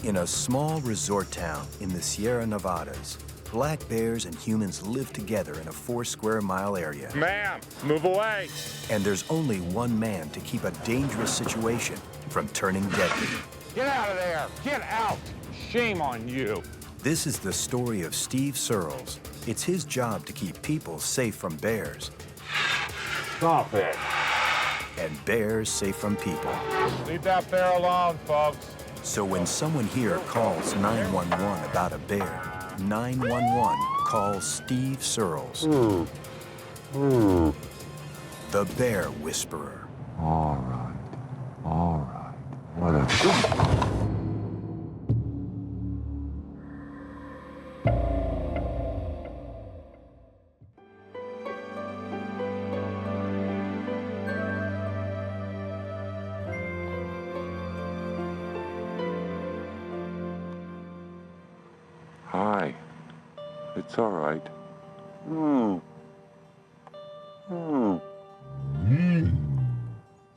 In a small resort town in the Sierra Nevadas, black bears and humans live together in a 4-square-mile area. Ma'am, move away. And there's only one man to keep a dangerous situation from turning deadly. Get out of there. Get out. Shame on you. This is the story of Steve Searles. It's his job to keep people safe from bears. Stop it. And bears safe from people. Leave that bear alone, folks. So when someone here calls 911 about a bear, 911 calls Steve Searles, the bear whisperer. All right. What a... Hi. It's all right.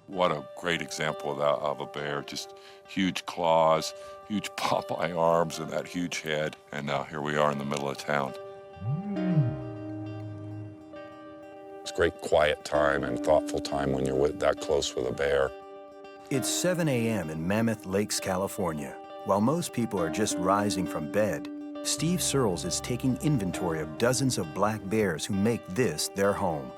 What a great example of that, of a bear. Just huge claws, huge Popeye arms, and that huge head. And now here we are in the middle of town. It's a great quiet time and thoughtful time when you're that close with a bear. It's 7 a.m. in Mammoth Lakes, California. While most people are just rising from bed, Steve Searles is taking inventory of dozens of black bears who make this their home.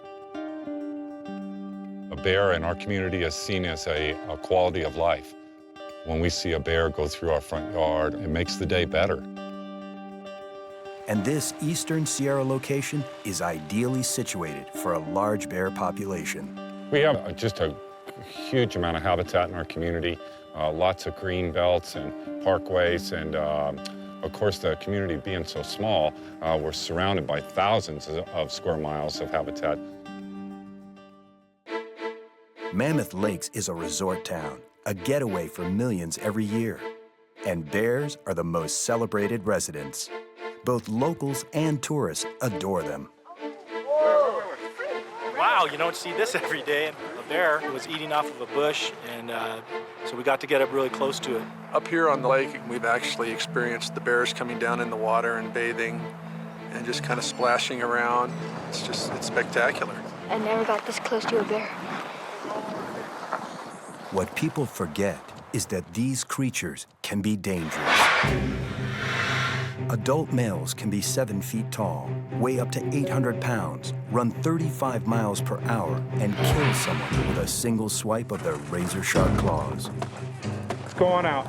A bear in our community is seen as a quality of life. When we see a bear go through our front yard, it makes the day better. And this eastern Sierra location is ideally situated for a large bear population. We have just a huge amount of habitat in our community, lots of green belts and parkways, and of course, the community being so small, we're surrounded by thousands of square miles of habitat. Mammoth Lakes is a resort town, a getaway for millions every year. And bears are the most celebrated residents. Both locals and tourists adore them. Wow, you don't see this every day. A bear was eating off of a bush, and so we got to get up really close to it. Up here on the lake, we've actually experienced the bears coming down in the water and bathing and just kind of splashing around. It's spectacular. I never got this close to a bear. What people forget is that these creatures can be dangerous. Adult males can be 7 feet tall, weigh up to 800 pounds, run 35 miles per hour, and kill someone with a single swipe of their razor-sharp claws. Let's go on out.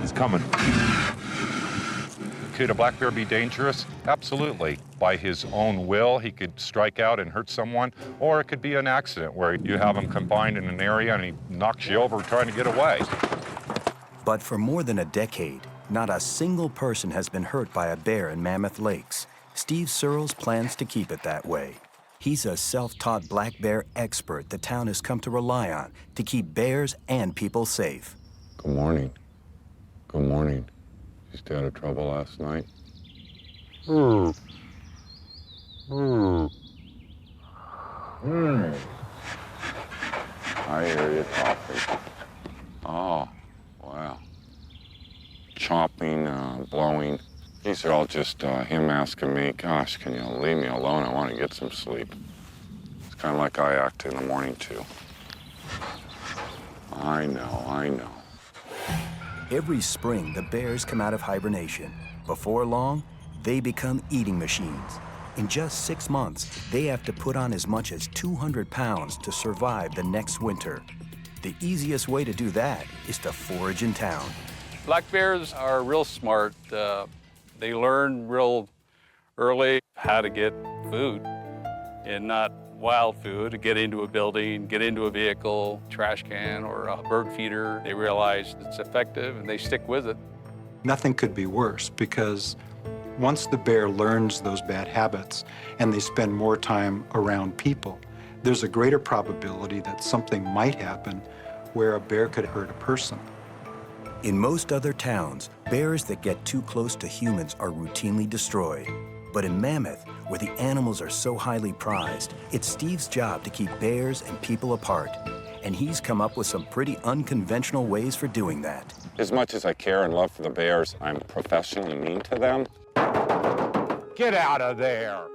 He's coming. Could a black bear be dangerous? Absolutely. By his own will, he could strike out and hurt someone, or it could be an accident where you have him confined in an area and he knocks you over trying to get away. But for more than a decade, not a single person has been hurt by a bear in Mammoth Lakes. Steve Searles plans to keep it that way. He's a self-taught black bear expert the town has come to rely on to keep bears and people safe. Good morning. Good morning. You stay out of trouble last night? I hear you talking. Oh, wow. Chomping, blowing. These are all just him asking me, gosh, can you leave me alone? I want to get some sleep. It's kind of like I act in the morning, too. I know. Every spring, the bears come out of hibernation. Before long, they become eating machines. In just 6 months, they have to put on as much as 200 pounds to survive the next winter. The easiest way to do that is to forage in town. Black bears are real smart. They learn real early how to get food, and not wild food, to get into a building, get into a vehicle, trash can, or a bird feeder. They realize it's effective and they stick with it. Nothing could be worse, because once the bear learns those bad habits and they spend more time around people, there's a greater probability that something might happen where a bear could hurt a person. In most other towns, bears that get too close to humans are routinely destroyed. But in Mammoth, where the animals are so highly prized, it's Steve's job to keep bears and people apart. and he's come up with some pretty unconventional ways for doing that. As much as I care and love for the bears, I'm professionally mean to them. Get out of there.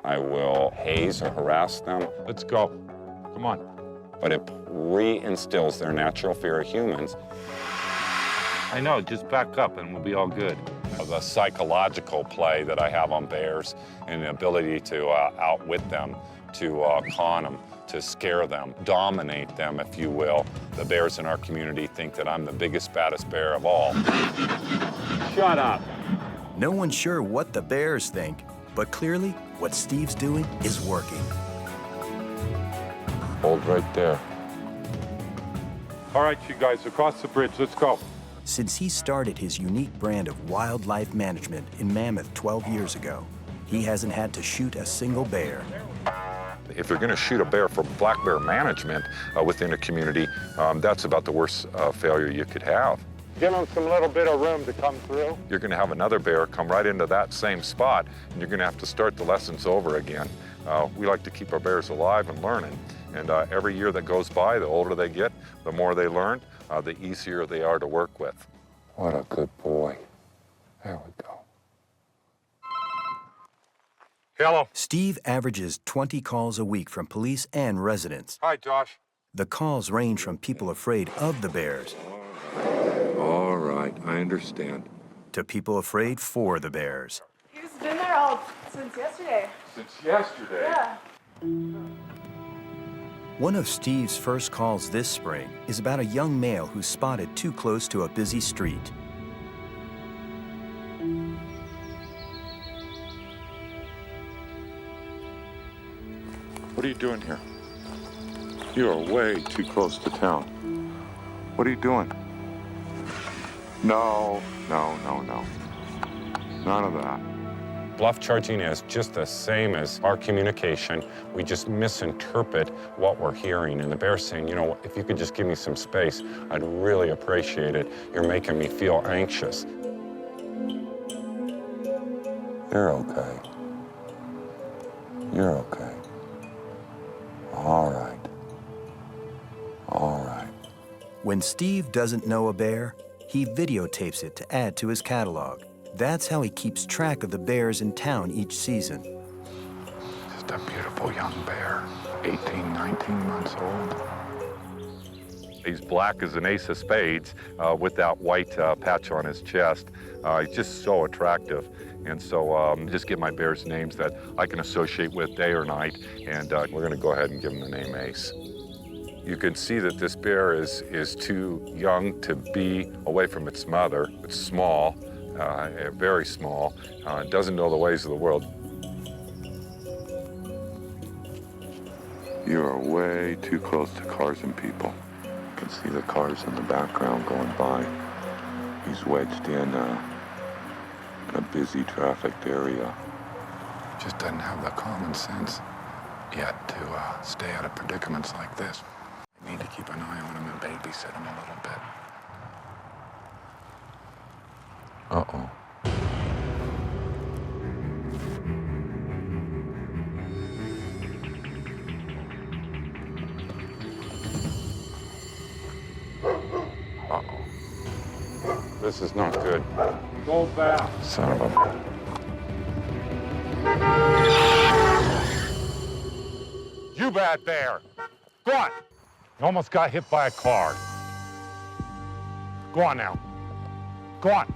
I will haze or harass them. Let's go. Come on. But it reinstills their natural fear of humans. I know, just back up and we'll be all good. The psychological play that I have on bears and the ability to outwit them, to con them, to scare them, dominate them, if you will. The bears in our community think that I'm the biggest, baddest bear of all. Shut up. No one's sure what the bears think, but clearly what Steve's doing is working. Hold right there. All right, you guys, across the bridge, let's go. Since he started his unique brand of wildlife management in Mammoth 12 years ago, he hasn't had to shoot a single bear. If you're going to shoot a bear for black bear management within a community, that's about the worst failure you could have. Give them some little bit of room to come through. You're going to have another bear come right into that same spot, and you're going to have to start the lessons over again. We like to keep our bears alive and learning, and every year that goes by, the older they get, the more they learn, the easier they are to work with. What a good boy. There we go. Hello. Steve averages 20 calls a week from police and residents. Hi, Josh. The calls range from people afraid of the bears All right, I understand. to people afraid for the bears. He's been there all since yesterday. Since yesterday? Yeah. One of Steve's first calls this spring is about a young male who's spotted too close to a busy street. What are you doing here? You are way too close to town. What are you doing? No. None of that. Bluff charging is just the same as our communication. We just misinterpret what we're hearing. And the bear's saying, you know, if you could just give me some space, I'd really appreciate it. You're making me feel anxious. You're okay. You're okay. All right. All right. When Steve doesn't know a bear, he videotapes it to add to his catalog. That's how he keeps track of the bears in town each season. Just a beautiful young bear, 18, 19 months old. He's black as an ace of spades with that white patch on his chest. He's just so attractive. And so just give my bears names that I can associate with day or night, and we're going to go ahead and give him the name Ace. You can see that this bear is too young to be away from its mother. It's small, very small, doesn't know the ways of the world. You are way too close to cars and people. You can see the cars in the background going by. He's wedged in a busy trafficked area. Just doesn't have the common sense yet to stay out of predicaments like this. We need to keep an eye on him and babysit him a little bit. Uh-oh. Uh-oh. This is not good. Go back. Son of a... You bad bear. Go on. You almost got hit by a car. Go on now. Go on.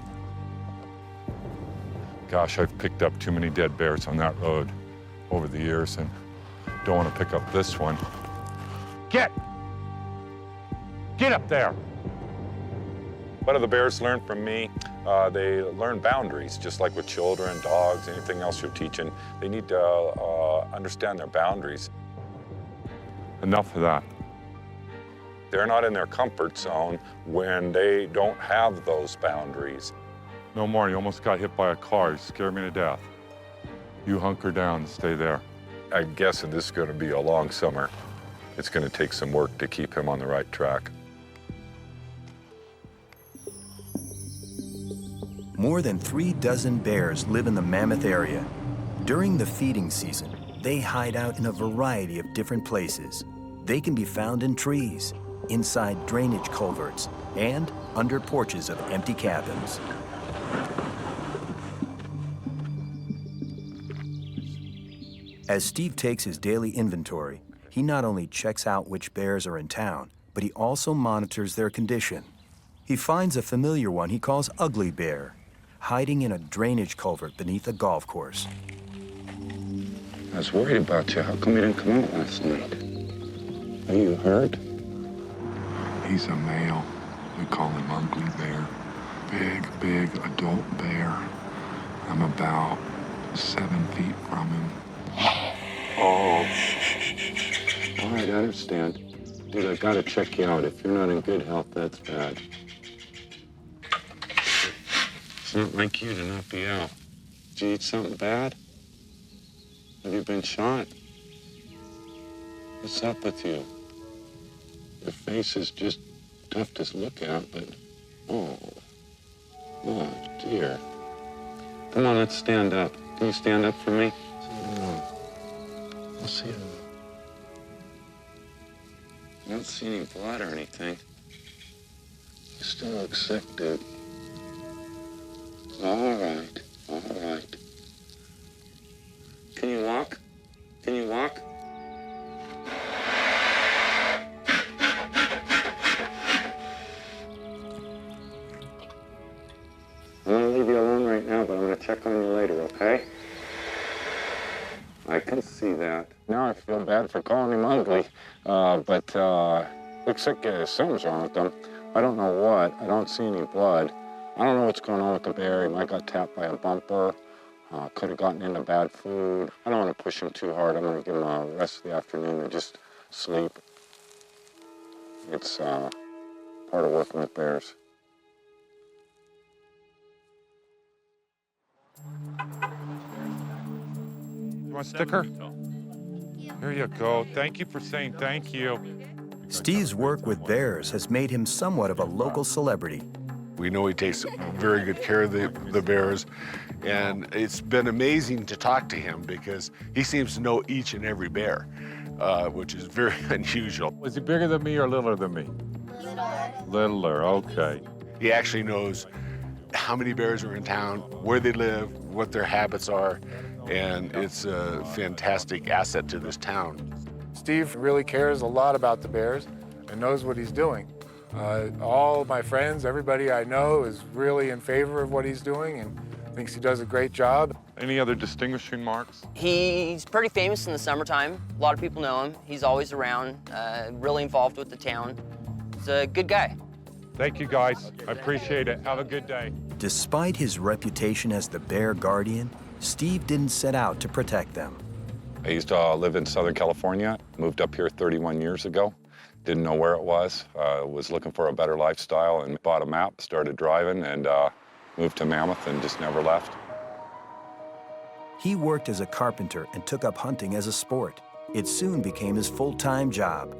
Gosh, I've picked up too many dead bears on that road over the years, and don't want to pick up this one. Get up there. What do the bears learn from me? They learn boundaries, just like with children, dogs, anything else you're teaching. They need to understand their boundaries. Enough of that. They're not in their comfort zone when they don't have those boundaries. No more, you almost got hit by a car. You scared me to death. You hunker down and stay there. I guess this is going to be a long summer. It's going to take some work to keep him on the right track. More than 36 bears live in the Mammoth area. During the feeding season, they hide out in a variety of different places. They can be found in trees, inside drainage culverts, and under porches of empty cabins. As Steve takes his daily inventory, he not only checks out which bears are in town, but he also monitors their condition. He finds a familiar one he calls Ugly Bear, hiding in a drainage culvert beneath a golf course. I was worried about you. How come you didn't come out last night? Are you hurt? He's a male. We call him Ugly Bear. Big adult bear. I'm about 7 feet from him. Oh. All right, I understand. Dude, I gotta check you out. If you're not in good health, that's bad. It's not like you to not be out. Did you eat something bad? Have you been shot? What's up with you? Your face is just tough to look at, but oh dear. Come on, let's stand up. Can you stand up for me? I'll see you. I don't see any blood or anything. You still look sick, dude. All right. Can you walk? Can you walk? I'm gonna leave you alone right now, but I'm gonna check on you later, okay? I can see that. Now I feel bad for calling him ugly, but looks like something's wrong with him. I don't know what. I don't see any blood. I don't know what's going on with the bear. He might got tapped by a bumper. Could have gotten into bad food. I don't want to push him too hard. I'm going to give him the rest of the afternoon to just sleep. It's part of working with bears. You want a sticker? Here you go. Thank you for saying thank you. Steve's work with bears has made him somewhat of a local celebrity. We know he takes very good care of the bears, and it's been amazing to talk to him because he seems to know each and every bear, which is very unusual. Was he bigger than me or littler than me? Littler, okay. He actually knows how many bears are in town, where they live, what their habits are, and it's a fantastic asset to this town. Steve really cares a lot about the bears and knows what he's doing. All my friends, everybody I know is really in favor of what he's doing and thinks he does a great job. Any other distinguishing marks? He's pretty famous in the summertime. A lot of people know him. He's always around, really involved with the town. He's a good guy. Thank you, guys. I appreciate it. Have a good day. Despite his reputation as the bear guardian, Steve didn't set out to protect them. I used to live in Southern California, moved up here 31 years ago. Didn't know where it was looking for a better lifestyle and bought a map, started driving, and moved to Mammoth and just never left. He worked as a carpenter and took up hunting as a sport. It soon became his full-time job.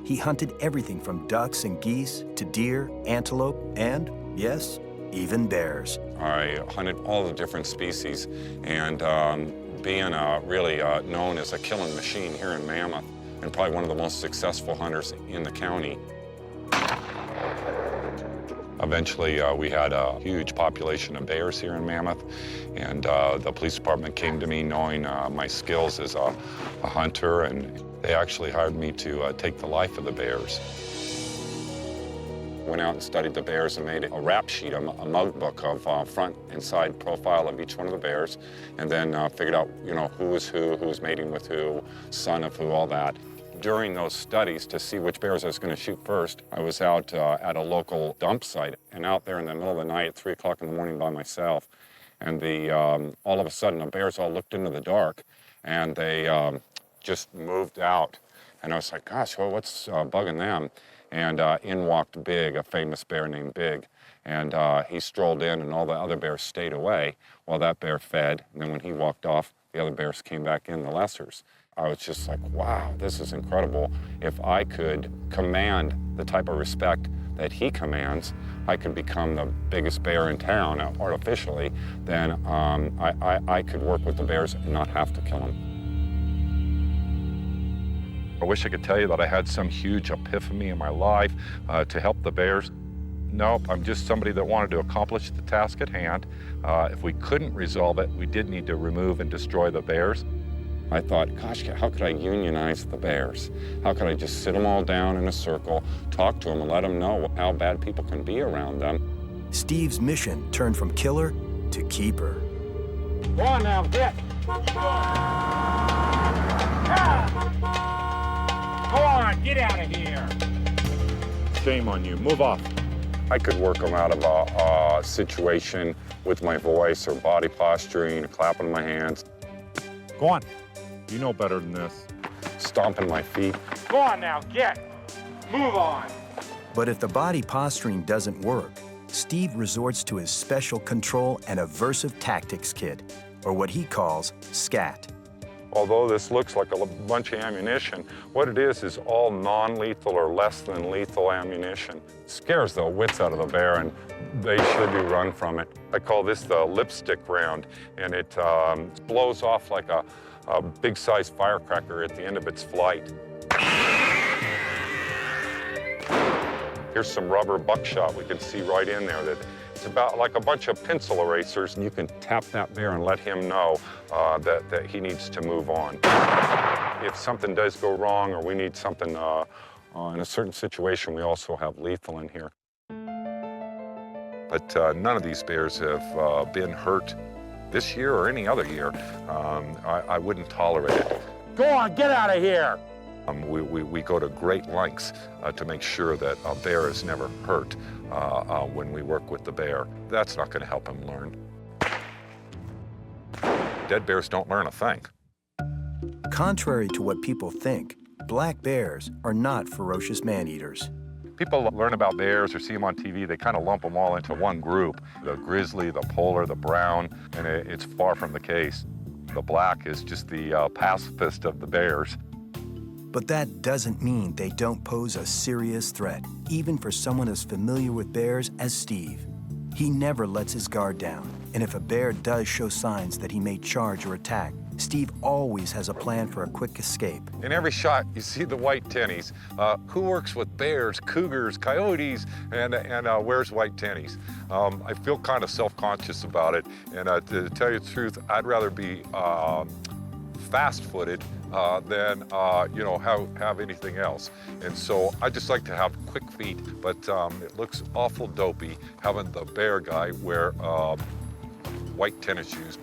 He hunted everything from ducks and geese to deer, antelope, and, yes, even bears. I hunted all the different species, and being really known as a killing machine here in Mammoth, and probably one of the most successful hunters in the county. Eventually, we had a huge population of bears here in Mammoth, and the police department came to me knowing my skills as a hunter, and they actually hired me to take the life of the bears. Went out and studied the bears and made a rap sheet, a mug book of front and side profile of each one of the bears, and then figured out, who was mating with who, son of who, all that. During those studies, to see which bears I was going to shoot first, I was out at a local dump site, and out there in the middle of the night at 3 o'clock in the morning by myself, and all of a sudden the bears all looked into the dark, and they just moved out, and I was like, gosh, well, what's bugging them? And in walked Big, a famous bear named Big. And he strolled in, and all the other bears stayed away while that bear fed. And then when he walked off, the other bears came back in, the lessers. I was just like, wow, this is incredible. If I could command the type of respect that he commands, I could become the biggest bear in town artificially, then I could work with the bears and not have to kill them. I wish I could tell you that I had some huge epiphany in my life to help the bears. Nope, I'm just somebody that wanted to accomplish the task at hand. If we couldn't resolve it, we did need to remove and destroy the bears. I thought, gosh, how could I unionize the bears? How could I just sit them all down in a circle, talk to them, and let them know how bad people can be around them? Steve's mission turned from killer to keeper. Go on now, get! Go on, get out of here! Shame on you, move off. I could work them out of a situation with my voice or body posturing, clapping my hands. Go on. You know better than this. Stomping my feet. Go on now, get! Move on! But if the body posturing doesn't work, Steve resorts to his special control and aversive tactics kit, or what he calls SCAT. Although this looks like a bunch of ammunition, what it is all non-lethal or less than lethal ammunition. It scares the wits out of the bear, and they should be run from it. I call this the lipstick round, and it blows off like a big-sized firecracker at the end of its flight. Here's some rubber buckshot we can see right in there. That it's about like a bunch of pencil erasers, and you can tap that bear and let him know that he needs to move on. If something does go wrong or we need something in a certain situation, we also have lethal in here. But none of these bears have been hurt this year or any other year. I wouldn't tolerate it. Go on, get out of here! We go to great lengths to make sure that a bear is never hurt when we work with the bear. That's not going to help him learn. Dead bears don't learn a thing. Contrary to what people think, black bears are not ferocious man-eaters. People learn about bears or see them on TV, they kind of lump them all into one group. The grizzly, the polar, the brown, and it's far from the case. The black is just the pacifist of the bears. But that doesn't mean they don't pose a serious threat, even for someone as familiar with bears as Steve. He never lets his guard down, and if a bear does show signs that he may charge or attack, Steve always has a plan for a quick escape. In every shot, you see the white tennies. Who works with bears, cougars, coyotes, and wears white tennies? I feel kind of self-conscious about it, and to tell you the truth, I'd rather be fast-footed than have anything else. And so I just like to have quick feet, but it looks awful dopey having the bear guy wear white tennis shoes.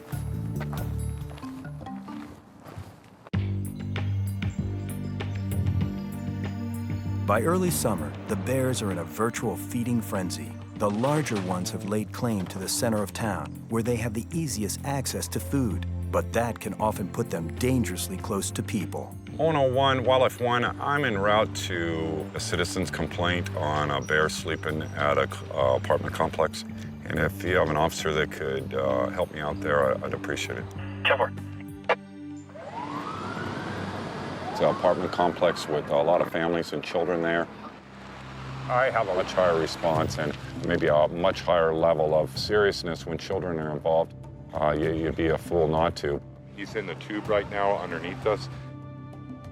By early summer, the bears are in a virtual feeding frenzy. The larger ones have laid claim to the center of town, where they have the easiest access to food, but that can often put them dangerously close to people. 101, Wildlife 1, I'm en route to a citizen's complaint on a bear sleeping at an apartment complex. And if you have an officer that could help me out there, I'd appreciate it. Cover. It's an apartment complex with a lot of families and children there. I have a much higher response and maybe a much higher level of seriousness when children are involved. You'd be a fool not to. He's in the tube right now underneath us.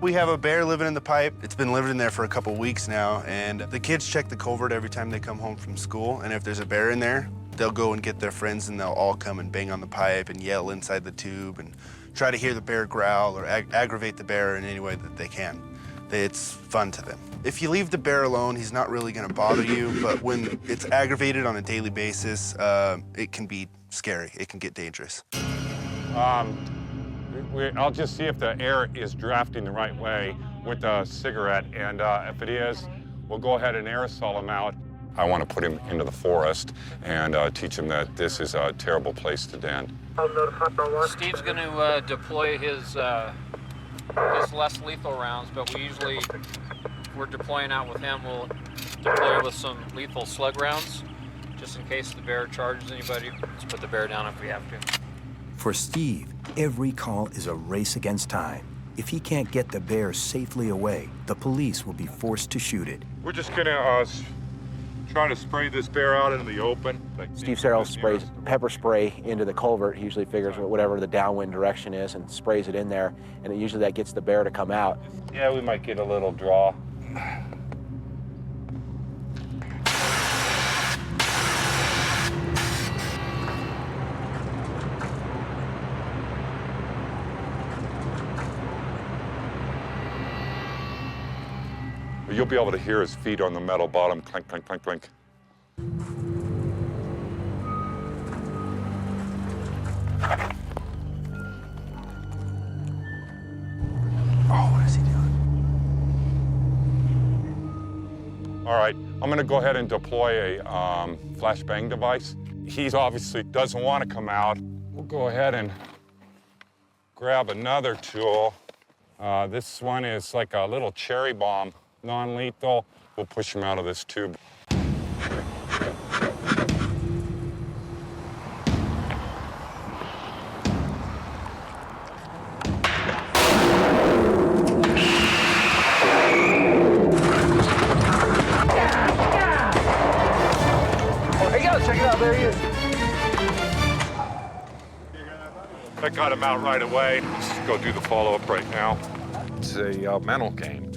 We have a bear living in the pipe. It's been living in there for a couple weeks now, and the kids check the culvert every time they come home from school, and if there's a bear in there, they'll go and get their friends, and they'll all come and bang on the pipe and yell inside the tube and try to hear the bear growl or aggravate the bear in any way that they can. It's fun to them. If you leave the bear alone, he's not really gonna bother you, but when it's aggravated on a daily basis, it can be scary. It can get dangerous. I'll just see if the air is drafting the right way with a cigarette, and if it is, we'll go ahead and aerosol him out. I want to put him into the forest and teach him that this is a terrible place to den. Steve's going to deploy his less lethal rounds, but we're deploying out with him. We'll deploy with some lethal slug rounds, just in case the bear charges anybody. Let's put the bear down if we have to. For Steve, every call is a race against time. If he can't get the bear safely away, the police will be forced to shoot it. We're just gonna try to spray this bear out into the open. Steve Searles sprays pepper spray into the culvert. He usually figures whatever the downwind direction is and sprays it in there, and usually that gets the bear to come out. Yeah, we might get a little draw. You'll be able to hear his feet on the metal bottom, clink, clink, clink, clink. Oh, what is he doing? All right, I'm gonna go ahead and deploy a flashbang device. He obviously doesn't want to come out. We'll go ahead and grab another tool. This one is like a little cherry bomb, non-lethal. We'll push him out of this tube. Check it out, there he is. That got him out right away. Let's go do the follow-up right now. It's a mental game.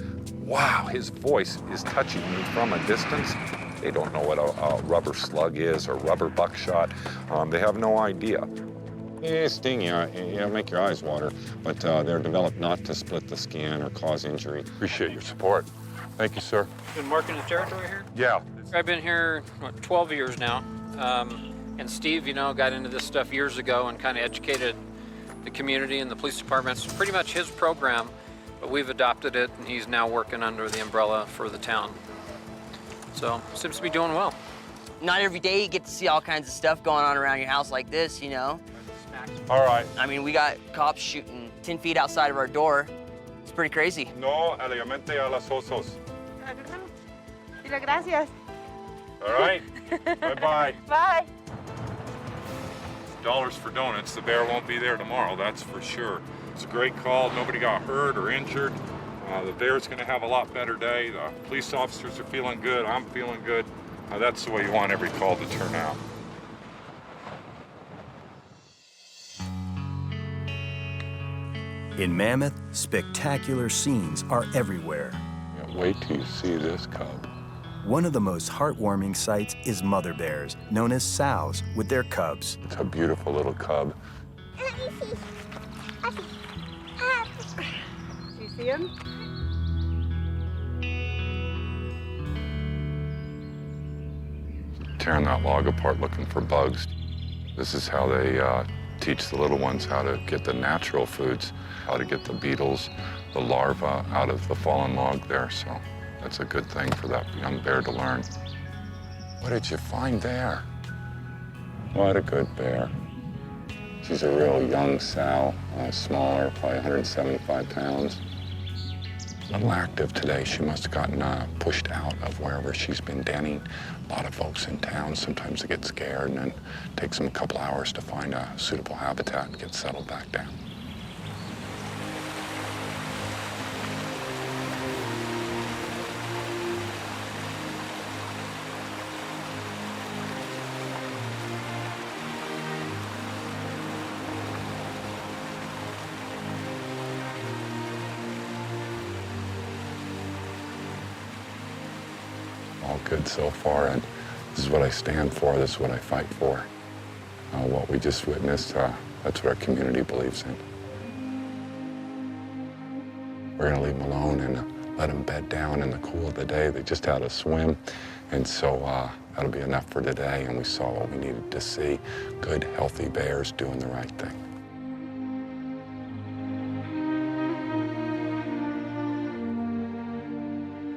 Wow, his voice is touching me from a distance. They don't know what a rubber slug is or rubber buckshot. They have no idea. They sting you, make your eyes water, but they're developed not to split the skin or cause injury. Appreciate your support. Thank you, sir. Been marking the territory here? Yeah. I've been here, 12 years now. And Steve, got into this stuff years ago and kind of educated the community and the police department. It's pretty much his program, but we've adopted it, and he's now working under the umbrella for the town. So, seems to be doing well. Not every day you get to see all kinds of stuff going on around your house like this, All right. I mean, we got cops shooting 10 feet outside of our door. It's pretty crazy. No alimente a los osos. Gracias. All right. Bye-bye. Bye. Dollars for donuts. The bear won't be there tomorrow, that's for sure. It's a great call. Nobody got hurt or injured. The bear's going to have a lot better day. The police officers are feeling good. I'm feeling good. That's the way you want every call to turn out. In Mammoth, spectacular scenes are everywhere. Wait till you see this cub. One of the most heartwarming sights is mother bears, known as sows, with their cubs. It's a beautiful little cub. Do you see him? Tearing that log apart looking for bugs. This is how they teach the little ones how to get the natural foods, how to get the beetles, the larvae out of the fallen log there. So that's a good thing for that young bear to learn. What did you find there? What a good bear. She's a real young sow, smaller, probably 175 pounds. A little active today. She must have gotten pushed out of wherever she's been denning. A lot of folks in town, sometimes they get scared and then it takes them a couple hours to find a suitable habitat and get settled back down. All good so far, and this is what I stand for, this is what I fight for. What we just witnessed, that's what our community believes in. We're gonna leave them alone and let them bed down in the cool of the day. They just had a swim, and so that'll be enough for today, and we saw what we needed to see. Good, healthy bears doing the right thing.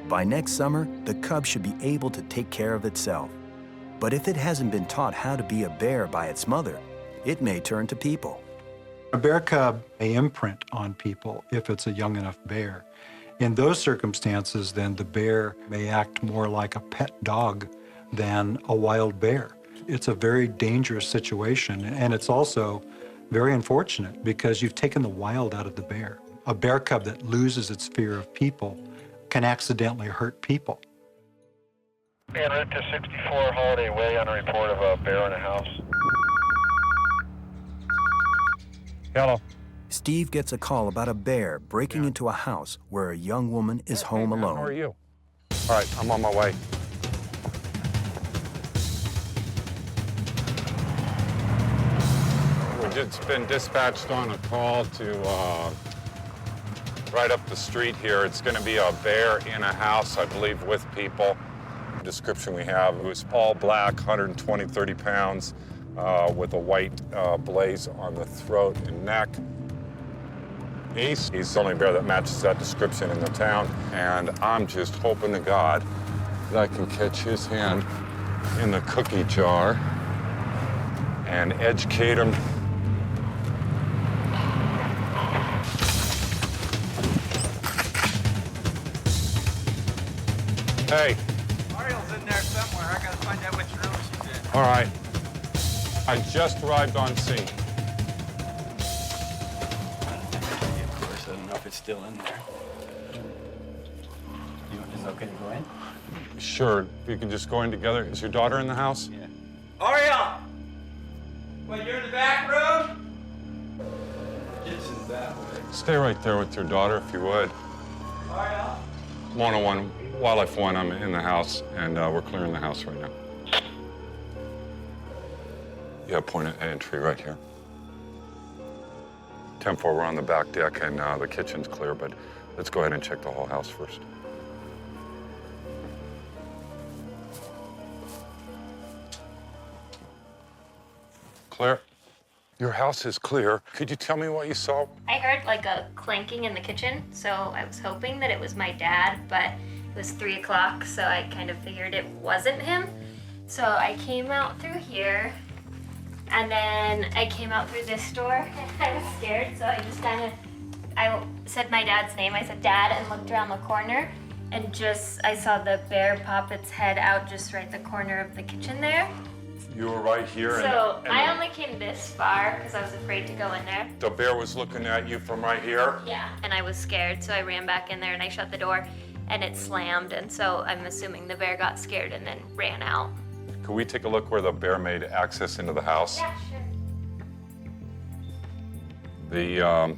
By next summer, the cub should be able to take care of itself. But if it hasn't been taught how to be a bear by its mother, it may turn to people. A bear cub may imprint on people if it's a young enough bear. In those circumstances, then the bear may act more like a pet dog than a wild bear. It's a very dangerous situation, and it's also very unfortunate because you've taken the wild out of the bear. A bear cub that loses its fear of people can accidentally hurt people. En route to 64 Holiday Way on a report of a bear in a house. Hello. Steve gets a call about a bear breaking into a house where a young woman is home alone. How are you? All right, I'm on my way. We've just been dispatched on a call to right up the street here. It's going to be a bear in a house, I believe, with people. The description we have, it was all black, 120, 30 pounds, with a white blaze on the throat and neck. Ace, he's the only bear that matches that description in the town, and I'm just hoping to God that I can catch his hand in the cookie jar and educate him. Hey. Ariel's in there somewhere. I gotta find out which room she's in. All right. I just arrived on scene. Of course, I don't know if it's still in there. Is it okay to go in? Sure, you can just go in together. Is your daughter in the house? Yeah. Ariel! What, you're in the back room? Kitchen's that way. Stay right there with your daughter if you would. Ariel? 101, Wildlife 1, I'm in the house, and we're clearing the house right now. Yeah, point of entry right here. 10-4, we're on the back deck, and the kitchen's clear, but let's go ahead and check the whole house first. Claire, your house is clear. Could you tell me what you saw? I heard like a clanking in the kitchen, so I was hoping that it was my dad, but it was 3 o'clock, so I kind of figured it wasn't him. So I came out through here, and then I came out through this door, and I was scared, so I just I said my dad's name. I said dad, and looked around the corner, and I saw the bear pop its head out just right the corner of the kitchen there. You were right here. So I only came this far because I was afraid to go in there. The bear was looking at you from right here? Yeah. And I was scared, so I ran back in there and I shut the door and it slammed. And so I'm assuming the bear got scared and then ran out. Could we take a look where the bear made access into the house? Yeah, sure.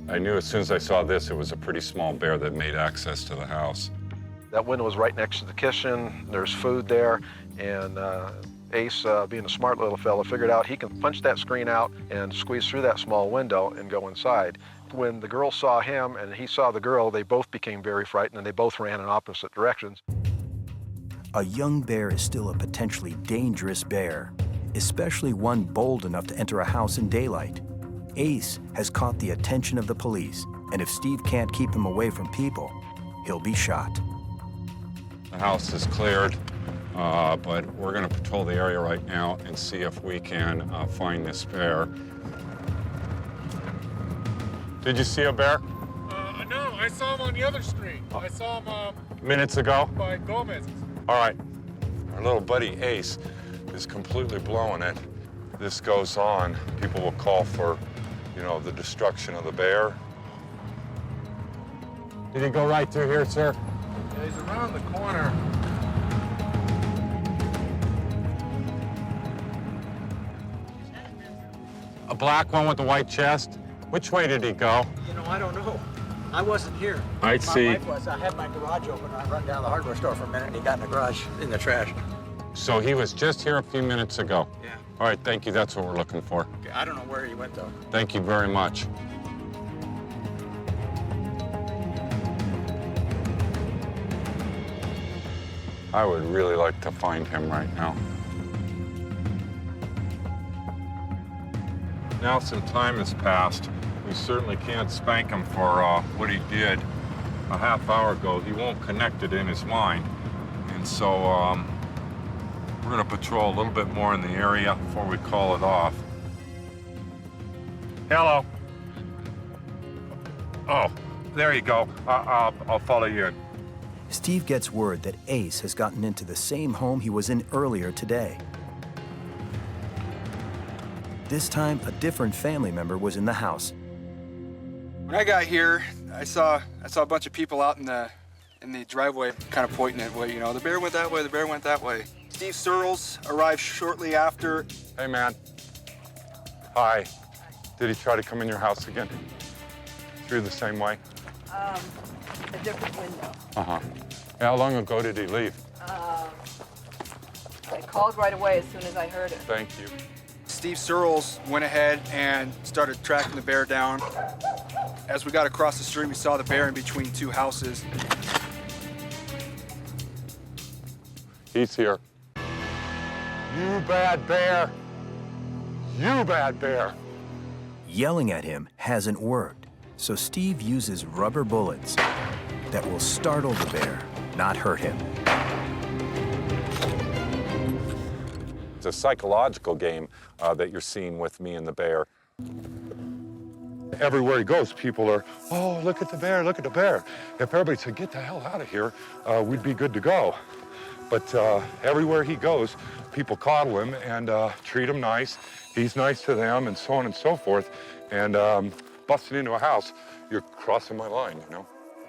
I knew as soon as I saw this, it was a pretty small bear that made access to the house. That window was right next to the kitchen. There's food there, and Ace, being a smart little fella, figured out he can punch that screen out and squeeze through that small window and go inside. When the girl saw him and he saw the girl, they both became very frightened and they both ran in opposite directions. A young bear is still a potentially dangerous bear, especially one bold enough to enter a house in daylight. Ace has caught the attention of the police, and if Steve can't keep him away from people, he'll be shot. The house is cleared. But we're going to patrol the area right now and see if we can find this bear. Did you see a bear? No, I saw him on the other street. I saw him Minutes ago? by Gomez's. All right. Our little buddy Ace is completely blowing it. This goes on, people will call for, the destruction of the bear. Did he go right through here, sir? Yeah, he's around the corner. A black one with a white chest? Which way did he go? I don't know. I wasn't here. I see. My wife was. I had my garage open. I run down the hardware store for a minute, and he got in the garage in the trash. So he was just here a few minutes ago? Yeah. All right, thank you. That's what we're looking for. Okay, I don't know where he went, though. Thank you very much. I would really like to find him right now. Now some time has passed. We certainly can't spank him for what he did a half hour ago. He won't connect it in his mind. And so we're going to patrol a little bit more in the area before we call it off. Hello. Oh, there you go. I'll follow you in. Steve gets word that Ace has gotten into the same home he was in earlier today. This time, a different family member was in the house. When I got here, I saw a bunch of people out in the in the driveway, kind of pointing at way, you know, the bear went that way, the bear went that way. Steve Searles arrived shortly after. Hey, man. Hi. Did he try to come in your house again? Through the same way? A different window. Uh-huh. How long ago did he leave? I called right away as soon as I heard it. Thank you. Steve Searles went ahead and started tracking the bear down. As we got across the street, we saw the bear in between two houses. He's here. You bad bear. You bad bear. Yelling at him hasn't worked, so Steve uses rubber bullets that will startle the bear, not hurt him. It's a psychological game that you're seeing with me and the bear. Everywhere he goes, people are, oh, look at the bear, look at the bear. If everybody said, get the hell out of here, we'd be good to go. But everywhere he goes, people coddle him and treat him nice. He's nice to them and so on and so forth. And busting into a house, you're crossing my line, you know?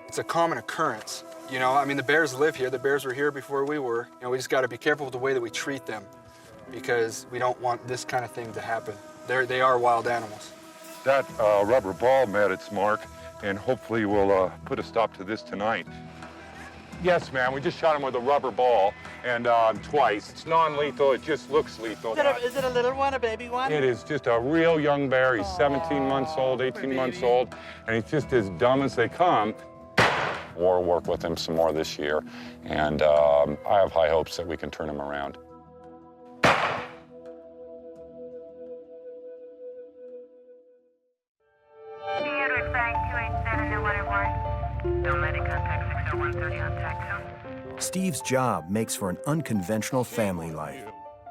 It's a common occurrence. You know, I mean, the bears live here. The bears were here before we were. You know, we just got to be careful with the way that we treat them because we don't want this kind of thing to happen. They are wild animals. That rubber ball met its mark, and hopefully we'll put a stop to this tonight. Yes, ma'am, we just shot him with a rubber ball, and twice. It's non-lethal, it just looks lethal. Is it a little one, a baby one? It is just a real young bear. He's 17 months old, 18 months old, and he's just as dumb as they come. We'll work with him some more this year, and I have high hopes that we can turn him around. Steve's job makes for an unconventional family life.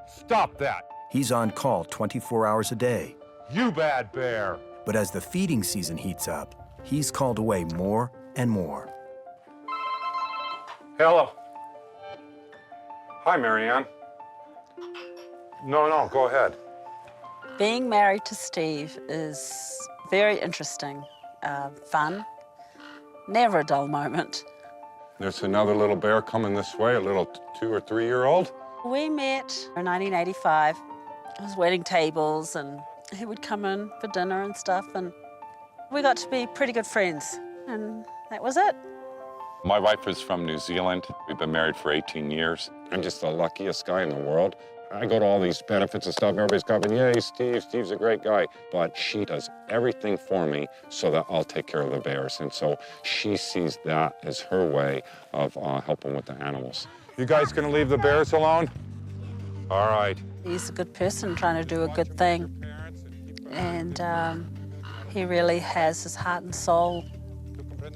Stop that! He's on call 24 hours a day. You bad bear! But as the feeding season heats up, he's called away more and more. Hello. Hi, Marianne. No, go ahead. Being married to Steve is very interesting, fun, never a dull moment. There's another little bear coming this way, a little 2 or 3 year old. We met in 1985. It was wedding tables, and he would come in for dinner and stuff, and we got to be pretty good friends, and that was it. My wife is from New Zealand. We've been married for 18 years. I'm just the luckiest guy in the world. I go to all these benefits and stuff, and everybody's coming, yay, Steve's a great guy. But she does everything for me so that I'll take care of the bears. And so she sees that as her way of helping with the animals. You guys gonna leave the bears alone? All right. He's a good person trying to do a good thing. And he really has his heart and soul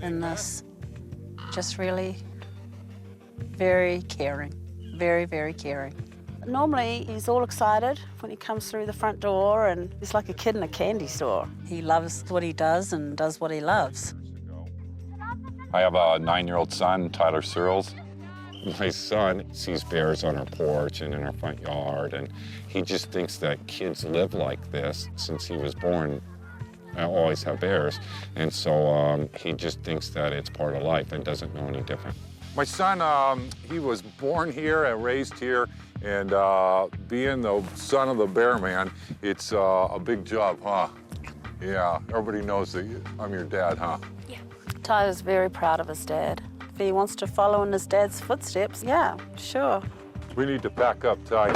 in this. Just really very caring, very, very caring. Normally, he's all excited when he comes through the front door, and he's like a kid in a candy store. He loves what he does and does what he loves. I have a 9-year-old son, Tyler Searles. My son sees bears on our porch and in our front yard, and he just thinks that kids live like this. Since he was born, I always have bears, and so he just thinks that it's part of life and doesn't know any different. My son, he was born here and raised here, and being the son of the bear man, it's a big job, huh? Yeah, everybody knows that I'm your dad, huh? Yeah. Tyler's very proud of his dad. If he wants to follow in his dad's footsteps, yeah, sure. We need to pack up, Ty.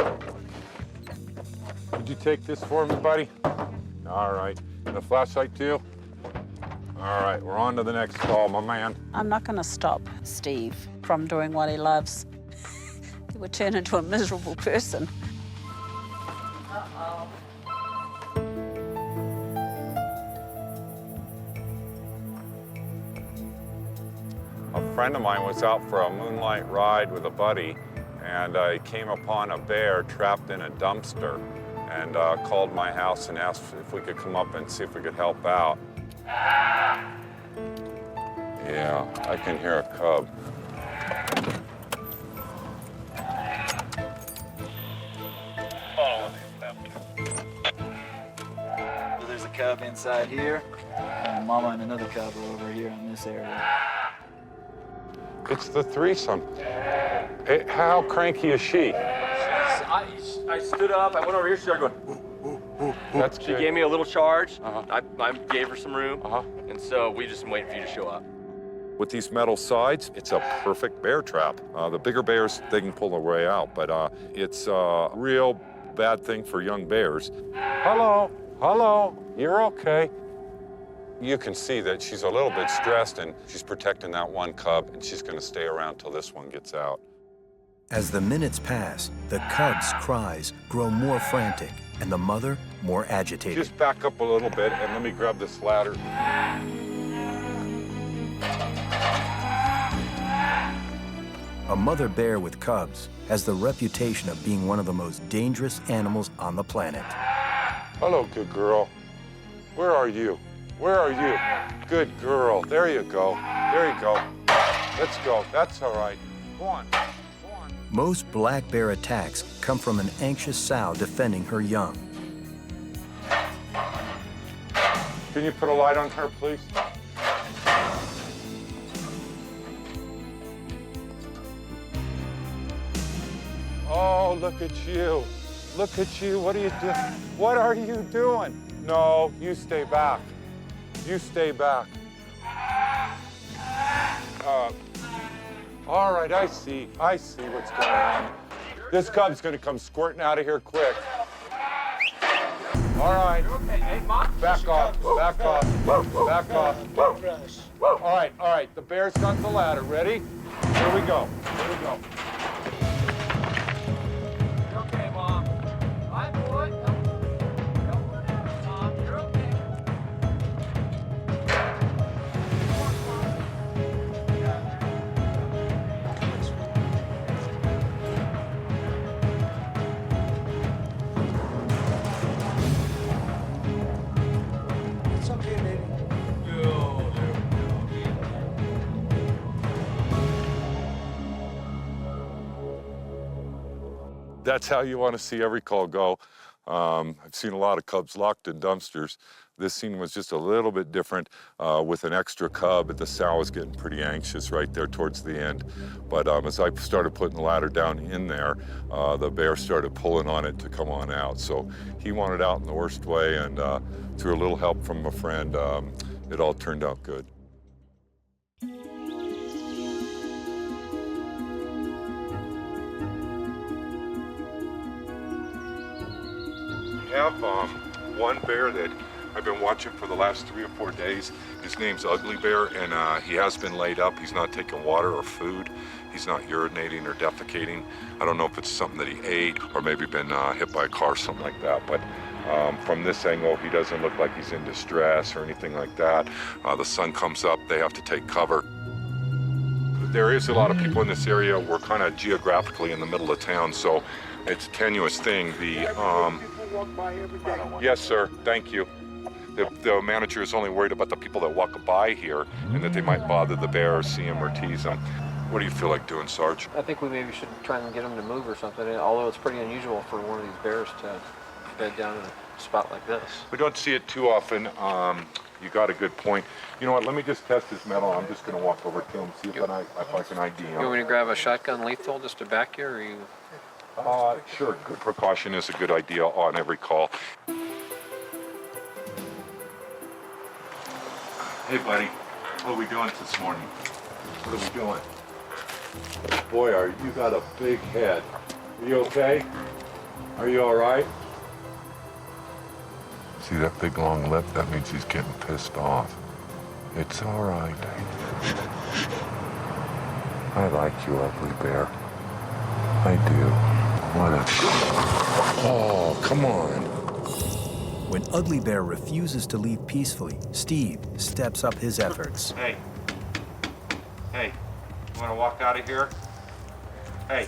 Did you take this for me, buddy? All right. The flashlight too? All right, we're on to the next call, my man. I'm not going to stop Steve from doing what he loves. He would turn into a miserable person. Uh-oh. A friend of mine was out for a moonlight ride with a buddy, and he came upon a bear trapped in a dumpster, and called my house and asked if we could come up and see if we could help out. Yeah, I can hear a cub. So there's a cub inside here, and Mama and another cub are over here in this area. It's the threesome. How cranky is she? I stood up, I went over here, she started going, That's she good. gave me a little charge. I gave her some room, and so we just been waiting for you to show up. With these metal sides, it's a perfect bear trap. The bigger bears, they can pull their way out, but it's a real bad thing for young bears. Hello, hello, you're okay. You can see that she's a little bit stressed and she's protecting that one cub and she's gonna stay around till this one gets out. As the minutes pass, the cub's cries grow more frantic and the mother more agitated. Just back up a little bit and let me grab this ladder. A mother bear with cubs has the reputation of being one of the most dangerous animals on the planet. Hello, good girl. Where are you? Where are you? Good girl. There you go. There you go. Let's go. That's all right. Go on. Most black bear attacks come from an anxious sow defending her young. Can you put a light on her, please? Oh, look at you. Look at you. What are you doing? What are you doing? No, you stay back. You stay back. All right, I see what's going on. This cub's gonna come squirting out of here quick. All right, back off, back off, back off. All right, the bear's got the ladder, ready? Here we go, here we go. Okay, Mom. Hi, boy. Don't go down, Mom. You're okay. It's okay, baby. That's how you want to see every call go. I've seen a lot of cubs locked in dumpsters. This scene was just a little bit different with an extra cub. The sow was getting pretty anxious right there towards the end. But as I started putting the ladder down in there, the bear started pulling on it to come on out. So he wanted out in the worst way, and through a little help from a friend, it all turned out good. We have one bear that I've been watching for the last 3 or 4 days. His name's Ugly Bear, and he has been laid up. He's not taking water or food. He's not urinating or defecating. I don't know if it's something that he ate or maybe been hit by a car or something like that, but from this angle, he doesn't look like he's in distress or anything like that. The sun comes up, they have to take cover. There is a lot of people in this area. We're kind of geographically in the middle of town, so it's a tenuous thing. Yes, sir, thank you. The manager is only worried about the people that walk by here and that they might bother the bear or see him or tease him. What do you feel like doing, Sarge? I think we maybe should try and get them to move or something, although it's pretty unusual for one of these bears to bed down in a spot like this. We don't see it too often. You got a good point. You know what, let me just test his metal. I'm just gonna walk over to him, see if I can ID him. You want me to grab a shotgun lethal just to back you, or you? Sure, good precaution is a good idea on every call. Hey, buddy, what are we doing this morning? What are we doing? Boy, you got a big head. Are you okay? Are you all right? See that big long lip? That means he's getting pissed off. It's all right. I like you, Ugly Bear. I do. What a... Oh, come on. When Ugly Bear refuses to leave peacefully, Steve steps up his efforts. Hey, you want to walk out of here? Hey.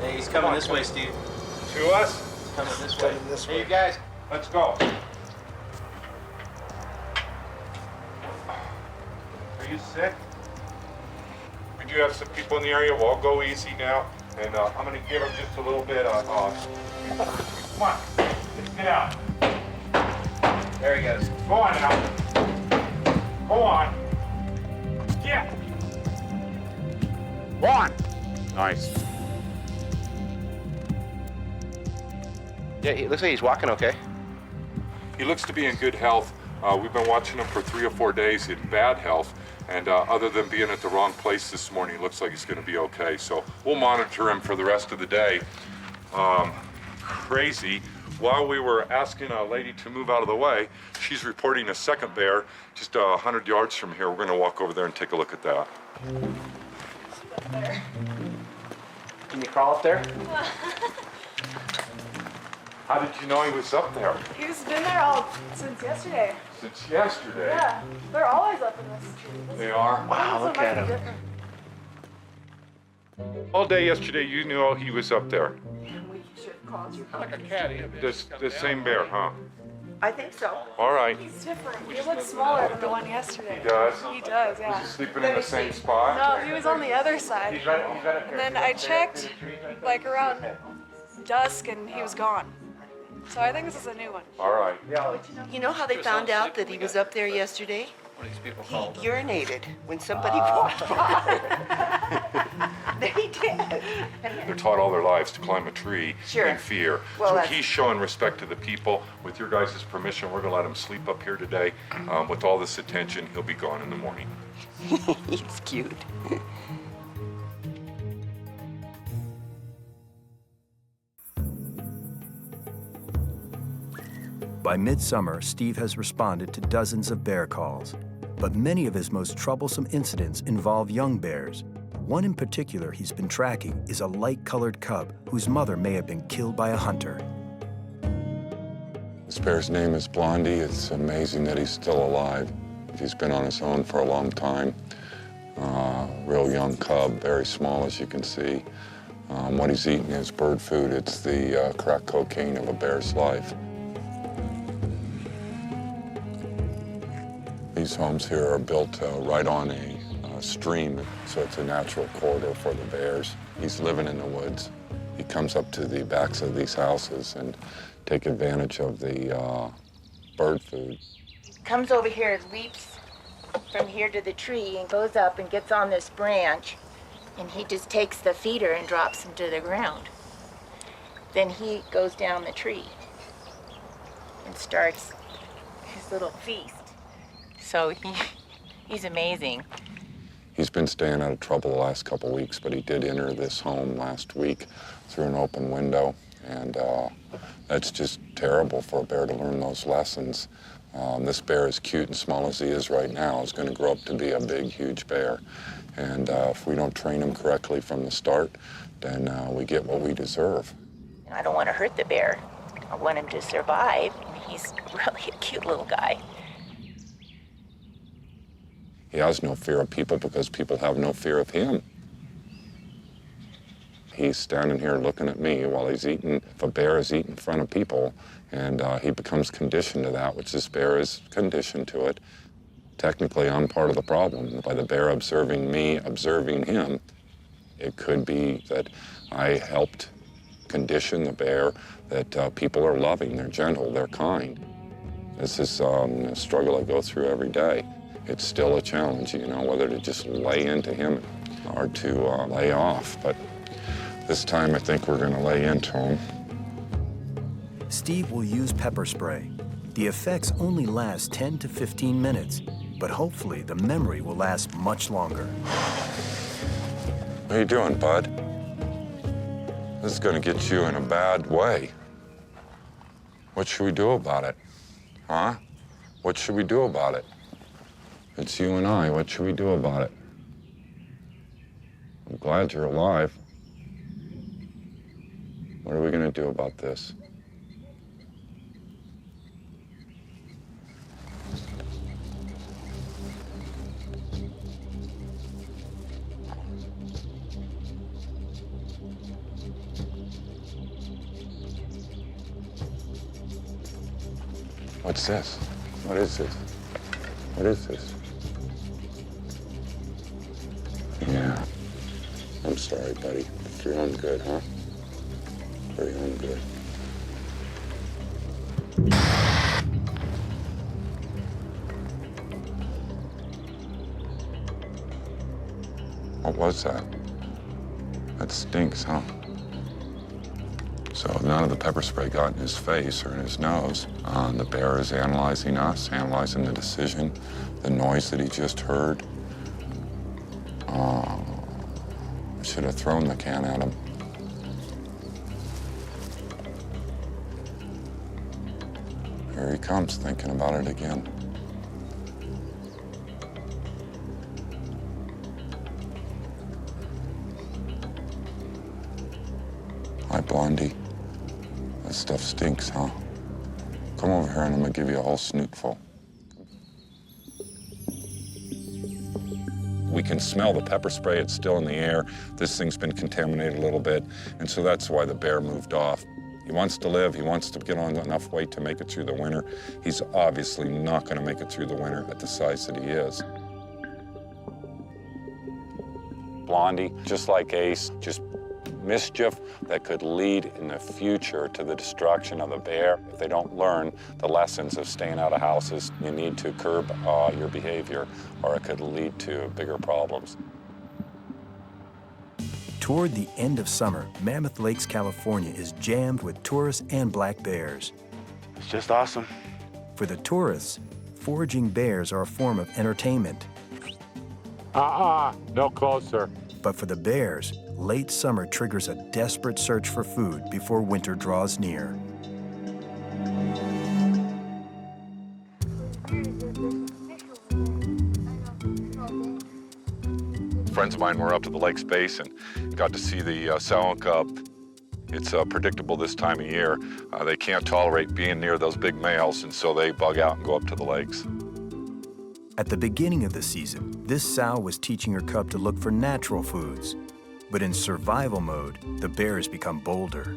Hey, he's coming this way, Steve. To us? He's coming this way. Hey, you guys. Let's go. Are you sick? We do have some people in the area. We'll all go easy now. And I'm going to give him just a little bit of... Come on. Let's get out. There he goes. Go on now. Go on. 1. Nice. Yeah, it looks like he's walking okay. He looks to be in good health. We've been watching him for 3 or 4 days in bad health, and other than being at the wrong place this morning, it looks like he's going to be okay. So we'll monitor him for the rest of the day. Crazy. While we were asking a lady to move out of the way, she's reporting a second bear just 100 yards from here. We're going to walk over there and take a look at that. Can you crawl up there? How did you know he was up there? He's been there all since yesterday. Since yesterday? Yeah, they're always up in this tree. They are? Wow, look at him. Different. All day yesterday, you knew he was up there. Like a caddy. The same bear, huh? I think so. All right. He's different. He looks smaller than the one yesterday. He does? He does, yeah. Was he sleeping in the same spot? No, he was on the other side. And then I checked like around dusk and he was gone. So I think this is a new one. All right. You know how they found out that he was up there yesterday? What are these people He called? urinated when somebody walked by. They did. They're taught all their lives to climb a tree Sure. in fear. Well, So that's- he's showing respect to the people. With your guys' permission, we're gonna let him sleep up here today. With all this attention, he'll be gone in the morning. He's cute. By midsummer, Steve has responded to dozens of bear calls, but many of his most troublesome incidents involve young bears. One in particular he's been tracking is a light-colored cub whose mother may have been killed by a hunter. This bear's name is Blondie. It's amazing that he's still alive. He's been on his own for a long time. Real young cub, very small as you can see. What he's eating is bird food. It's the crack cocaine of a bear's life. These homes here are built right on a stream, so it's a natural corridor for the bears. He's living in the woods. He comes up to the backs of these houses and take advantage of the bird food. Comes over here and leaps from here to the tree and goes up and gets on this branch, and he just takes the feeder and drops him to the ground. Then he goes down the tree and starts his little feast. So he's amazing. He's been staying out of trouble the last couple of weeks, but he did enter this home last week through an open window, and that's just terrible for a bear to learn those lessons. This bear, as cute and small as he is right now, is going to grow up to be a big, huge bear. And if we don't train him correctly from the start, then we get what we deserve. I don't want to hurt the bear. I want him to survive. He's really a cute little guy. He has no fear of people because people have no fear of him. He's standing here looking at me while he's eating. If a bear is eating in front of people, and he becomes conditioned to that, which this bear is conditioned to it, technically I'm part of the problem. By the bear observing me, observing him, it could be that I helped condition the bear that people are loving, they're gentle, they're kind. This is a struggle I go through every day. It's still a challenge, you know, whether to just lay into him or to lay off. But this time I think we're going to lay into him. Steve will use pepper spray. The effects only last 10 to 15 minutes, but hopefully the memory will last much longer. What are you doing, bud? This is going to get you in a bad way. What should we do about it? Huh? What should we do about it? It's you and I. What should we do about it? I'm glad you're alive. What are we going to do about this? What's this? What is this? What is this? Yeah. I'm sorry, buddy. But you're home good, huh? Very home good. What was that? That stinks, huh? So none of the pepper spray got in his face or in his nose. The bear is analyzing us, analyzing the decision, the noise that he just heard. I should have thrown the can at him. Here he comes, thinking about it again. Hi, Blondie. That stuff stinks, huh? Come over here and I'm gonna give you a whole snootful. We can smell the pepper spray, it's still in the air. This thing's been contaminated a little bit, and so that's why the bear moved off. He wants to live, he wants to get on enough weight to make it through the winter. He's obviously not gonna make it through the winter at the size that he is. Blondie, just like Ace, just mischief that could lead in the future to the destruction of the bear. If they don't learn the lessons of staying out of houses, you need to curb your behavior, or it could lead to bigger problems. Toward the end of summer, Mammoth Lakes, California is jammed with tourists and black bears. It's just awesome. For the tourists, foraging bears are a form of entertainment. No closer. But for the bears, late summer triggers a desperate search for food before winter draws near. Friends of mine were up to the lake's base and got to see the sow cub. It's predictable this time of year. They can't tolerate being near those big males, and so they bug out and go up to the lakes. At the beginning of the season, this sow was teaching her cub to look for natural foods. But in survival mode, the bears become bolder.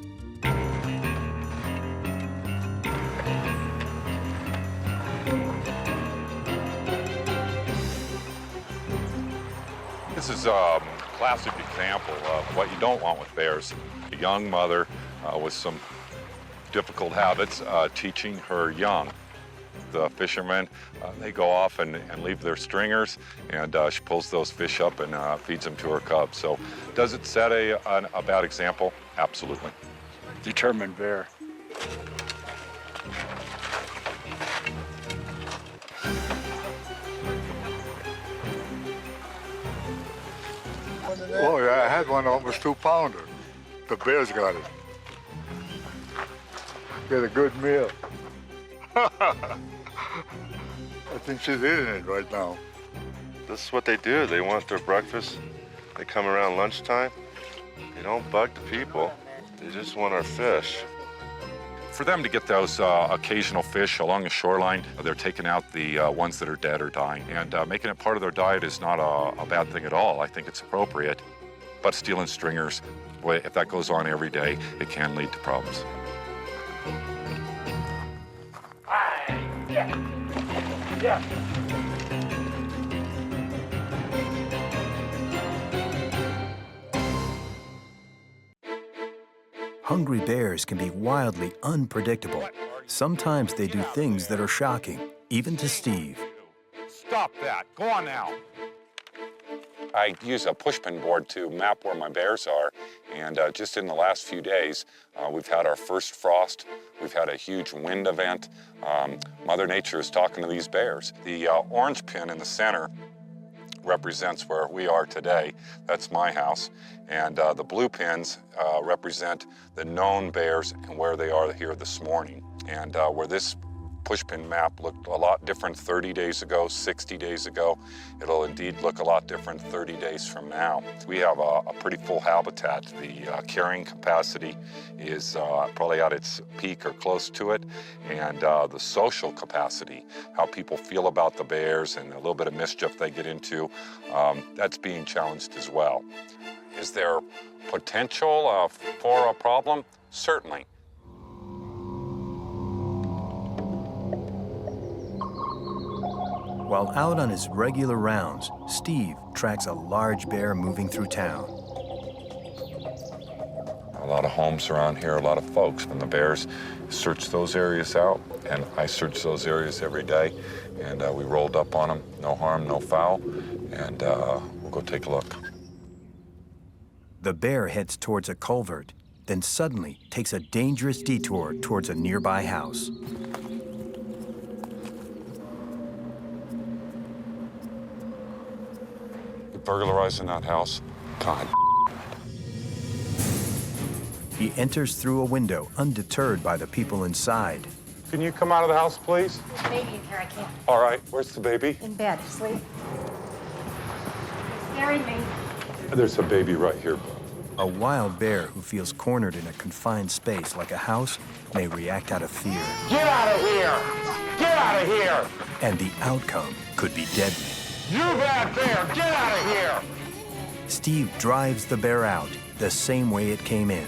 This is a classic example of what you don't want with bears. A young mother with some difficult habits teaching her young. The fishermen, they go off and leave their stringers, and she pulls those fish up and feeds them to her cubs. So does it set a bad example? Absolutely. Determined bear. Oh yeah, I had one almost 2-pounder. The bears got it. Get a good meal. I think she's eating it right now. This is what they do. They want their breakfast. They come around lunchtime. They don't bug the people. They just want our fish. For them to get those occasional fish along the shoreline, they're taking out the ones that are dead or dying. And making it part of their diet is not a bad thing at all. I think it's appropriate. But stealing stringers, boy, if that goes on every day, it can lead to problems. Yeah. Hungry bears can be wildly unpredictable. Sometimes they do things that are shocking, even to Steve. Stop that. Go on now. I use a pushpin board to map where my bears are, and just in the last few days, we've had our first frost. We've had a huge wind event. Mother Nature is talking to these bears. The orange pin in the center represents where we are today. That's my house. And the blue pins represent the known bears and where they are here this morning. And where this pushpin map looked a lot different 30 days ago, 60 days ago, it'll indeed look a lot different 30 days from now. We have a pretty full habitat. The carrying capacity is probably at its peak or close to it, and the social capacity, how people feel about the bears and a little bit of mischief they get into, that's being challenged as well. Is there potential for a problem? Certainly. While out on his regular rounds, Steve tracks a large bear moving through town. A lot of homes around here, a lot of folks. When the bears search those areas out, and I search those areas every day, and we rolled up on them, no harm, no foul, and we'll go take a look. The bear heads towards a culvert, then suddenly takes a dangerous detour towards a nearby house. Burglarizing that house. God. He enters through a window, undeterred by the people inside. Can you come out of the house, please? There's a baby in here, I can't. All right, where's the baby? In bed, asleep. Scaring me. There's a baby right here. A wild bear who feels cornered in a confined space like a house may react out of fear. Get out of here! Get out of here! And the outcome could be deadly. You bad bear! Get out of here! Steve drives the bear out the same way it came in.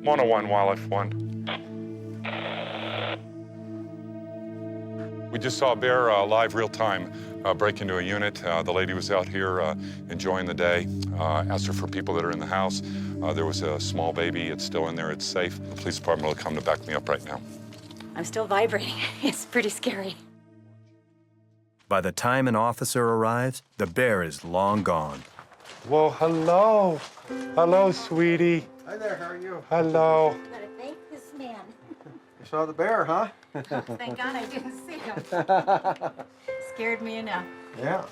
One Wildlife 1. We just saw a bear live real time break into a unit. The lady was out here enjoying the day. Asked her for people that are in the house. There was a small baby. It's still in there. It's safe. The police department will come to back me up right now. I'm still vibrating. It's pretty scary. By the time an officer arrives, the bear is long gone. Well, hello. Hello, sweetie. Hi there, how are you? Hello. You gotta thank this man. You saw the bear, huh? Thank God I didn't see him. Scared me enough. Yeah.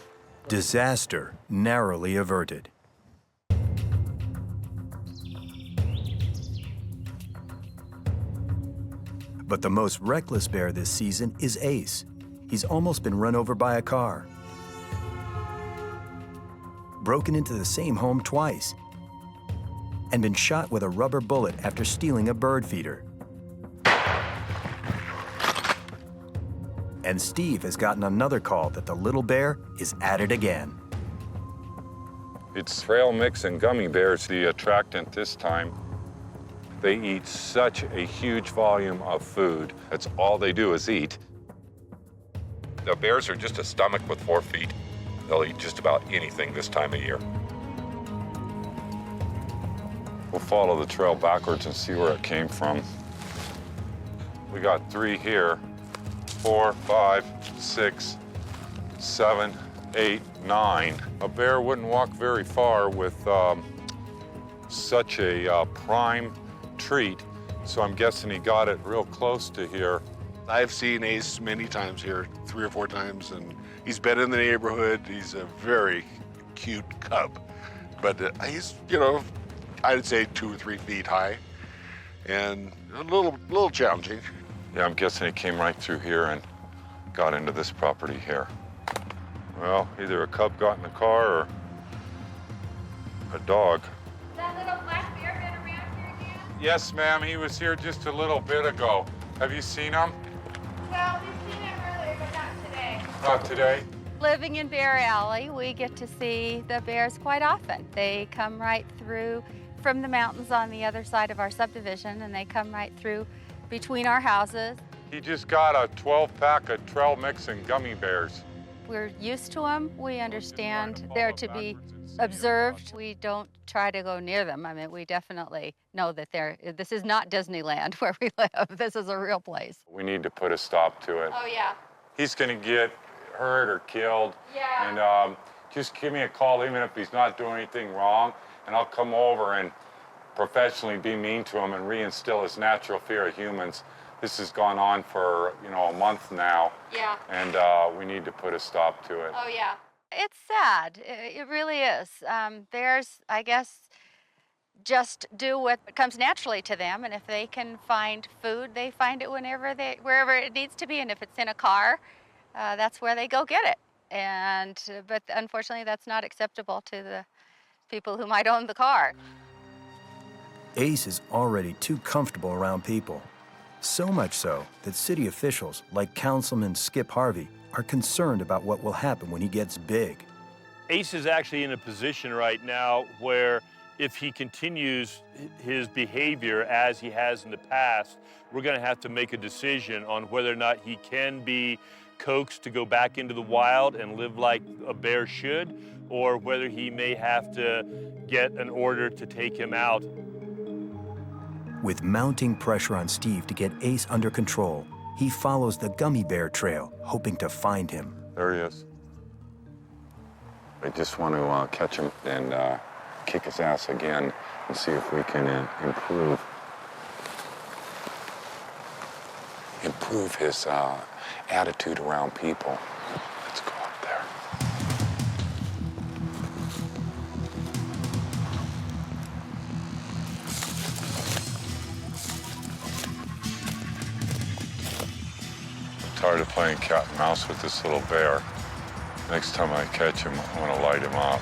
Disaster narrowly averted. But the most reckless bear this season is Ace. He's almost been run over by a car, broken into the same home twice, and been shot with a rubber bullet after stealing a bird feeder. And Steve has gotten another call that the little bear is at it again. It's trail mix and gummy bears, the attractant this time. They eat such a huge volume of food. That's all they do is eat. The bears are just a stomach with 4 feet. They'll eat just about anything this time of year. We'll follow the trail backwards and see where it came from. We got 3 here, 4, 5, 6, 7, 8, 9. A bear wouldn't walk very far with such a prime treat, so I'm guessing he got it real close to here. I've seen Ace many times here, 3 or 4 times, and he's been in the neighborhood. He's a very cute cub, but he's, you know, I'd say 2 or 3 feet high, and a little challenging. Yeah, I'm guessing he came right through here and got into this property here. Well, either a cub got in the car or a dog. That little black bear been around here again? Yes, ma'am, he was here just a little bit ago. Have you seen him? Well, we've seen him earlier, but not today. Not today? Living in Bear Alley, we get to see the bears quite often. They come right through from the mountains on the other side of our subdivision, and they come right through between our houses. He just got a 12-pack of trail mix and gummy bears. We're used to them. We understand they're to be observed. We don't try to go near them. I mean, we definitely know that this is not Disneyland where we live. This is a real place. We need to put a stop to it. Oh, yeah. He's gonna get hurt or killed. Yeah. And just give me a call, even if he's not doing anything wrong, and I'll come over and professionally be mean to him and reinstill his natural fear of humans. This has gone on for, you know, a month now. Yeah. And we need to put a stop to it. Oh, yeah. It's sad. It really is. Bears, I guess, just do what comes naturally to them, and if they can find food, they find it wherever it needs to be, and if it's in a car, that's where they go get it. But unfortunately, that's not acceptable to the people who might own the car. Ace is already too comfortable around people. So much so that city officials, like Councilman Skip Harvey, are concerned about what will happen when he gets big. Ace is actually in a position right now where if he continues his behavior as he has in the past, we're going to have to make a decision on whether or not he can be coaxed to go back into the wild and live like a bear should, or whether he may have to get an order to take him out. With mounting pressure on Steve to get Ace under control, he follows the gummy bear trail, hoping to find him. There he is. I just want to catch him and kick his ass again and see if we can improve his attitude around people. Let's go up there. I'm tired of playing cat and mouse with this little bear. Next time I catch him, I want to light him up.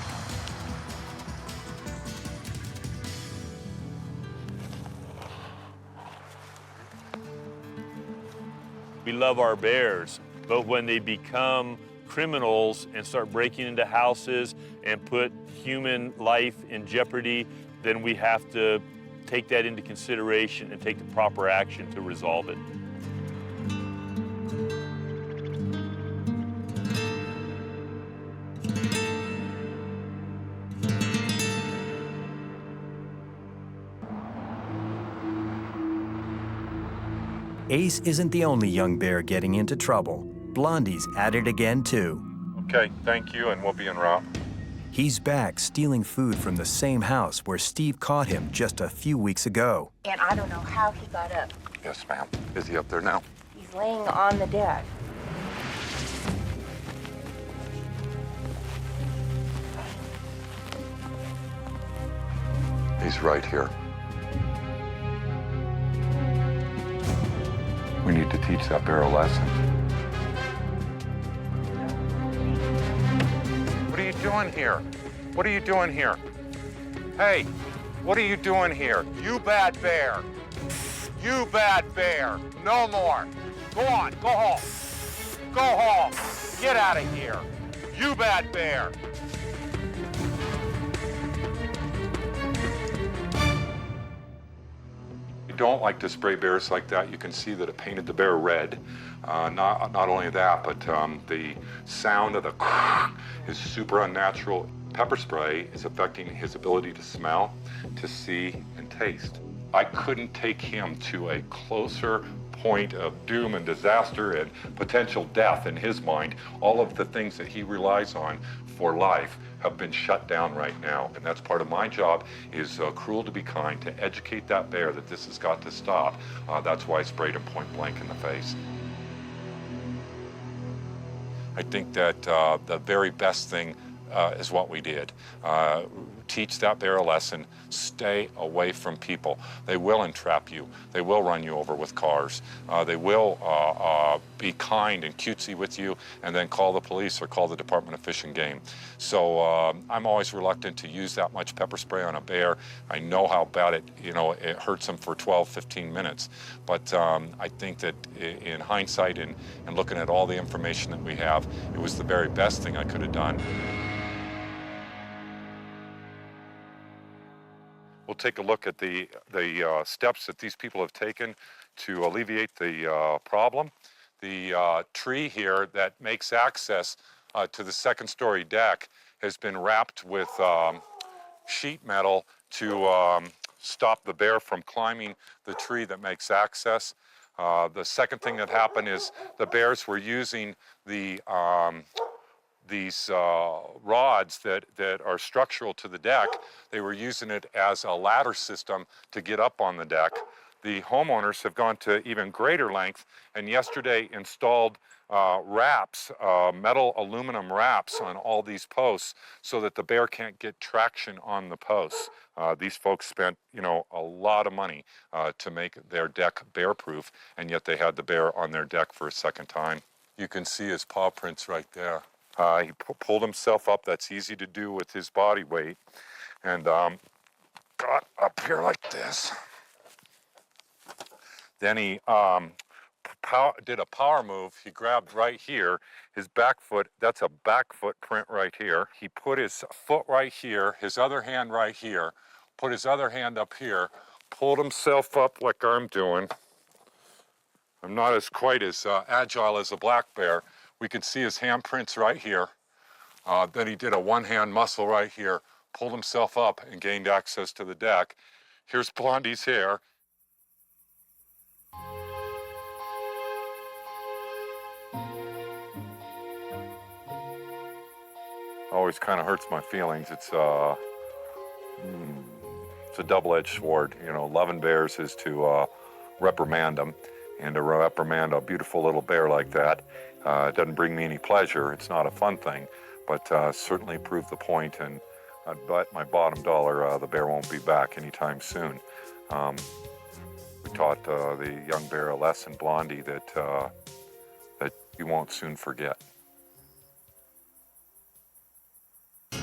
We love our bears, but when they become criminals and start breaking into houses and put human life in jeopardy, then we have to take that into consideration and take the proper action to resolve it. Ace isn't the only young bear getting into trouble. Blondie's at it again, too. Okay, thank you, and we'll be en route. He's back stealing food from the same house where Steve caught him just a few weeks ago. And I don't know how he got up. Yes, ma'am. Is he up there now? He's laying on the deck. He's right here. We need to teach that bear a lesson. What are you doing here? What are you doing here? Hey, what are you doing here? You bad bear. You bad bear. No more. Go on, go home. Go home. Get out of here. You bad bear. You don't like to spray bears like that. You can see that it painted the bear red. Not only that, but the sound of the is super unnatural. Pepper spray is affecting his ability to smell, to see, and taste. I couldn't take him to a closer point of doom and disaster and potential death in his mind. All of the things that he relies on for life have been shut down right now. And that's part of my job is cruel to be kind, to educate that bear that this has got to stop. That's why I sprayed him point blank in the face. I think that the very best thing is what we did. Teach that bear a lesson. Stay away from people. They will entrap you. They will run you over with cars. They will be kind and cutesy with you and then call the police or call the Department of Fish and Game. So I'm always reluctant to use that much pepper spray on a bear. I know how bad it hurts them for 12, 15 minutes. But I think that in hindsight and looking at all the information that we have, it was the very best thing I could have done. We'll take a look at the steps that these people have taken to alleviate the problem. The tree here that makes access to the second-story deck has been wrapped with sheet metal to stop the bear from climbing the tree that makes access. The second thing that happened is the bears were using these rods that are structural to the deck. They were using it as a ladder system to get up on the deck. The homeowners have gone to even greater length and yesterday installed wraps, metal aluminum wraps on all these posts so that the bear can't get traction on the posts. These folks spent, a lot of money to make their deck bear-proof, and yet they had the bear on their deck for a second time. You can see his paw prints right there. He pulled himself up. That's easy to do with his body weight. And got up here like this. Then he did a power move. He grabbed right here. His back foot, that's a back foot print right here. He put his foot right here, his other hand right here, put his other hand up here, pulled himself up like I'm doing. I'm not quite as agile as a black bear. We can see his handprints right here. Then he did a one-hand muscle right here, pulled himself up and gained access to the deck. Here's Blondie's hair. always kind of hurts my feelings. It's a double-edged sword. You know, loving bears is to reprimand them, and to reprimand a beautiful little bear like that, it doesn't bring me any pleasure. It's not a fun thing, but certainly prove the point, and I'd bet my bottom dollar the bear won't be back anytime soon. We taught the young bear a lesson, Blondie, that you won't soon forget. We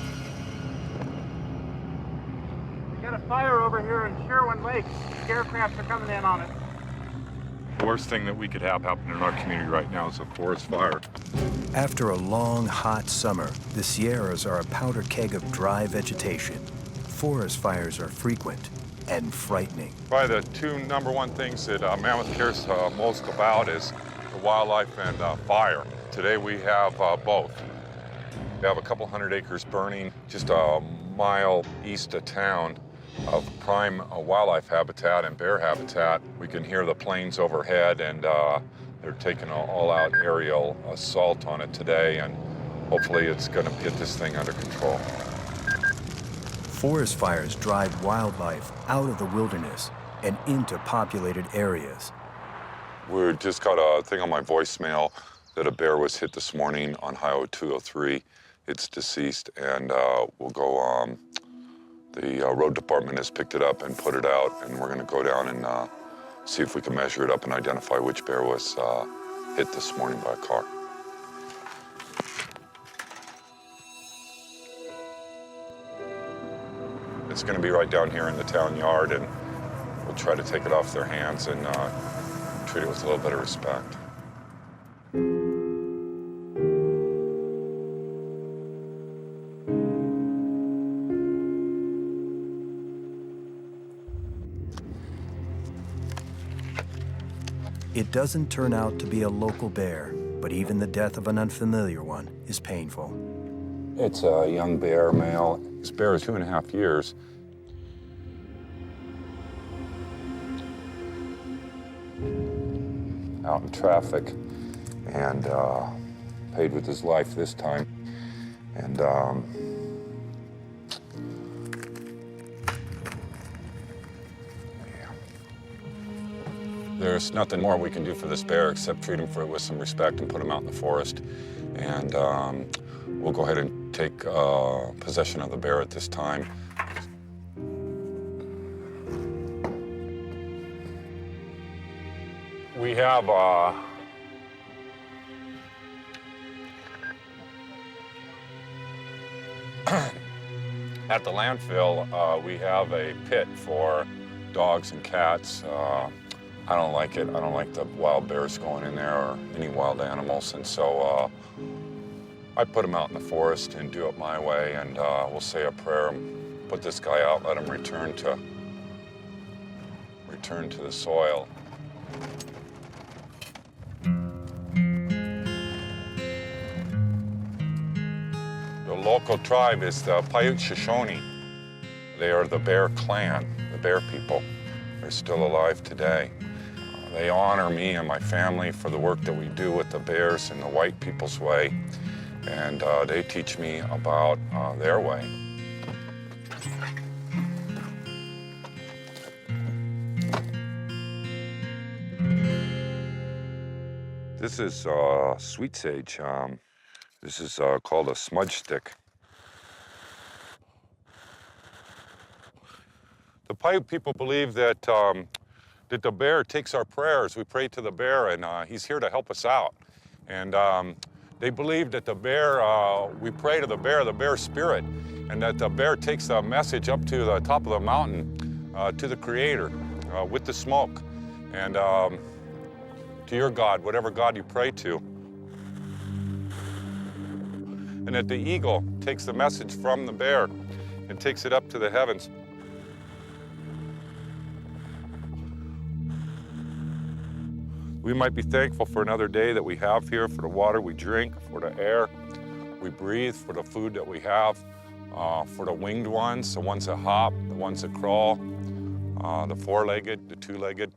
got a fire over here in Sherwin Lake. Scarecrafts are coming in on it. The worst thing that we could have happen in our community right now is a forest fire. After a long, hot summer, the Sierras are a powder keg of dry vegetation. Forest fires are frequent and frightening. Probably the two number one things that Mammoth cares most about is the wildlife and fire. Today we have both. We have a couple 100 acres burning just a mile east of town of prime wildlife habitat and bear habitat. We can hear the planes overhead, and they're taking an all-out aerial assault on it today, and hopefully it's going to get this thing under control. Forest fires drive wildlife out of the wilderness and into populated areas. We just got a thing on my voicemail that a bear was hit this morning on Highway 203. It's deceased, and we'll go, the road department has picked it up and put it out, and we're gonna go down and see if we can measure it up and identify which bear was hit this morning by a car. It's gonna be right down here in the town yard, and we'll try to take it off their hands and treat it with a little bit of respect. It doesn't turn out to be a local bear, but even the death of an unfamiliar one is painful. It's a young bear, male. This bear is 2.5 years. Out in traffic, and paid with his life this time. And there's nothing more we can do for this bear except treat him with some respect and put him out in the forest. And we'll go ahead and take possession of the bear at this time. We have at the landfill, we have a pit for dogs and cats. I don't like it. I don't like the wild bears going in there or any wild animals. And so I put them out in the forest and do it my way. And we'll say a prayer, put this guy out, let him return to the soil. The local tribe is the Paiute Shoshone. They are the bear clan, the bear people. They're still alive today. They honor me and my family for the work that we do with the bears in the white people's way, and they teach me about their way. This is sweet sage. This is called a smudge stick. The Paiute people believe that that the bear takes our prayers. We pray to the bear, and he's here to help us out. And they believe that the bear, we pray to the bear spirit, and that the bear takes the message up to the top of the mountain to the Creator with the smoke, and to your God, whatever God you pray to. And that the eagle takes the message from the bear and takes it up to the heavens. We might be thankful for another day that we have here, for the water we drink, for the air we breathe, for the food that we have, for the winged ones, the ones that hop, the ones that crawl, the four-legged, the two-legged.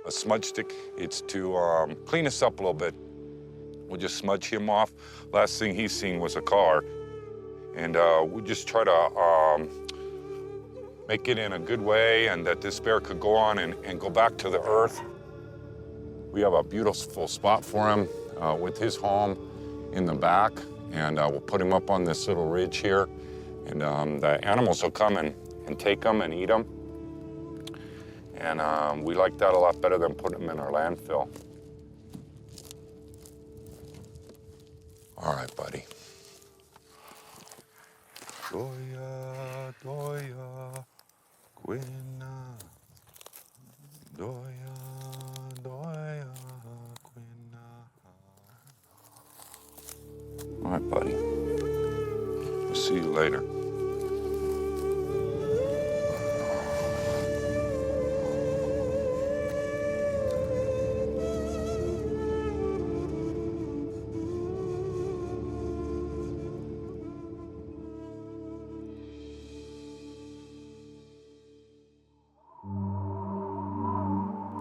A smudge stick, it's to clean us up a little bit. We'll just smudge him off. Last thing he's seen was a car. And we just try to make it in a good way and that this bear could go on and go back to the earth. We have a beautiful spot for him with his home in the back, and we'll put him up on this little ridge here, and the animals will come and take them and eat them. And we like that a lot better than putting them in our landfill. All right, buddy. Doya, doya, quina. Doya, doya, quina. All right, buddy. We'll see you later.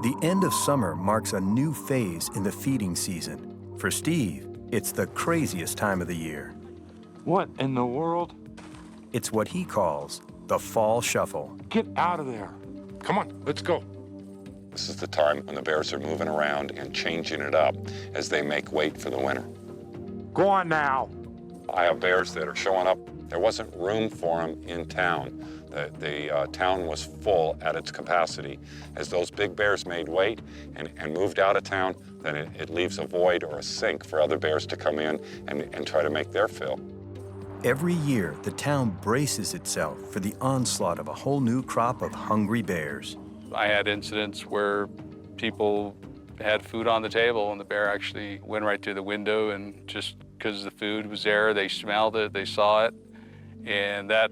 The end of summer marks a new phase in the feeding season. For Steve, it's the craziest time of the year. What in the world? It's what he calls the fall shuffle. Get out of there. Come on, let's go. This is the time when the bears are moving around and changing it up as they make weight for the winter. Go on now. I have bears that are showing up. There wasn't room for them in town. The town was full at its capacity. As those big bears made weight and moved out of town, then it leaves a void or a sink for other bears to come in and try to make their fill. Every year, the town braces itself for the onslaught of a whole new crop of hungry bears. I had incidents where people had food on the table and the bear actually went right through the window, and just because the food was there, they smelled it, they saw it, and that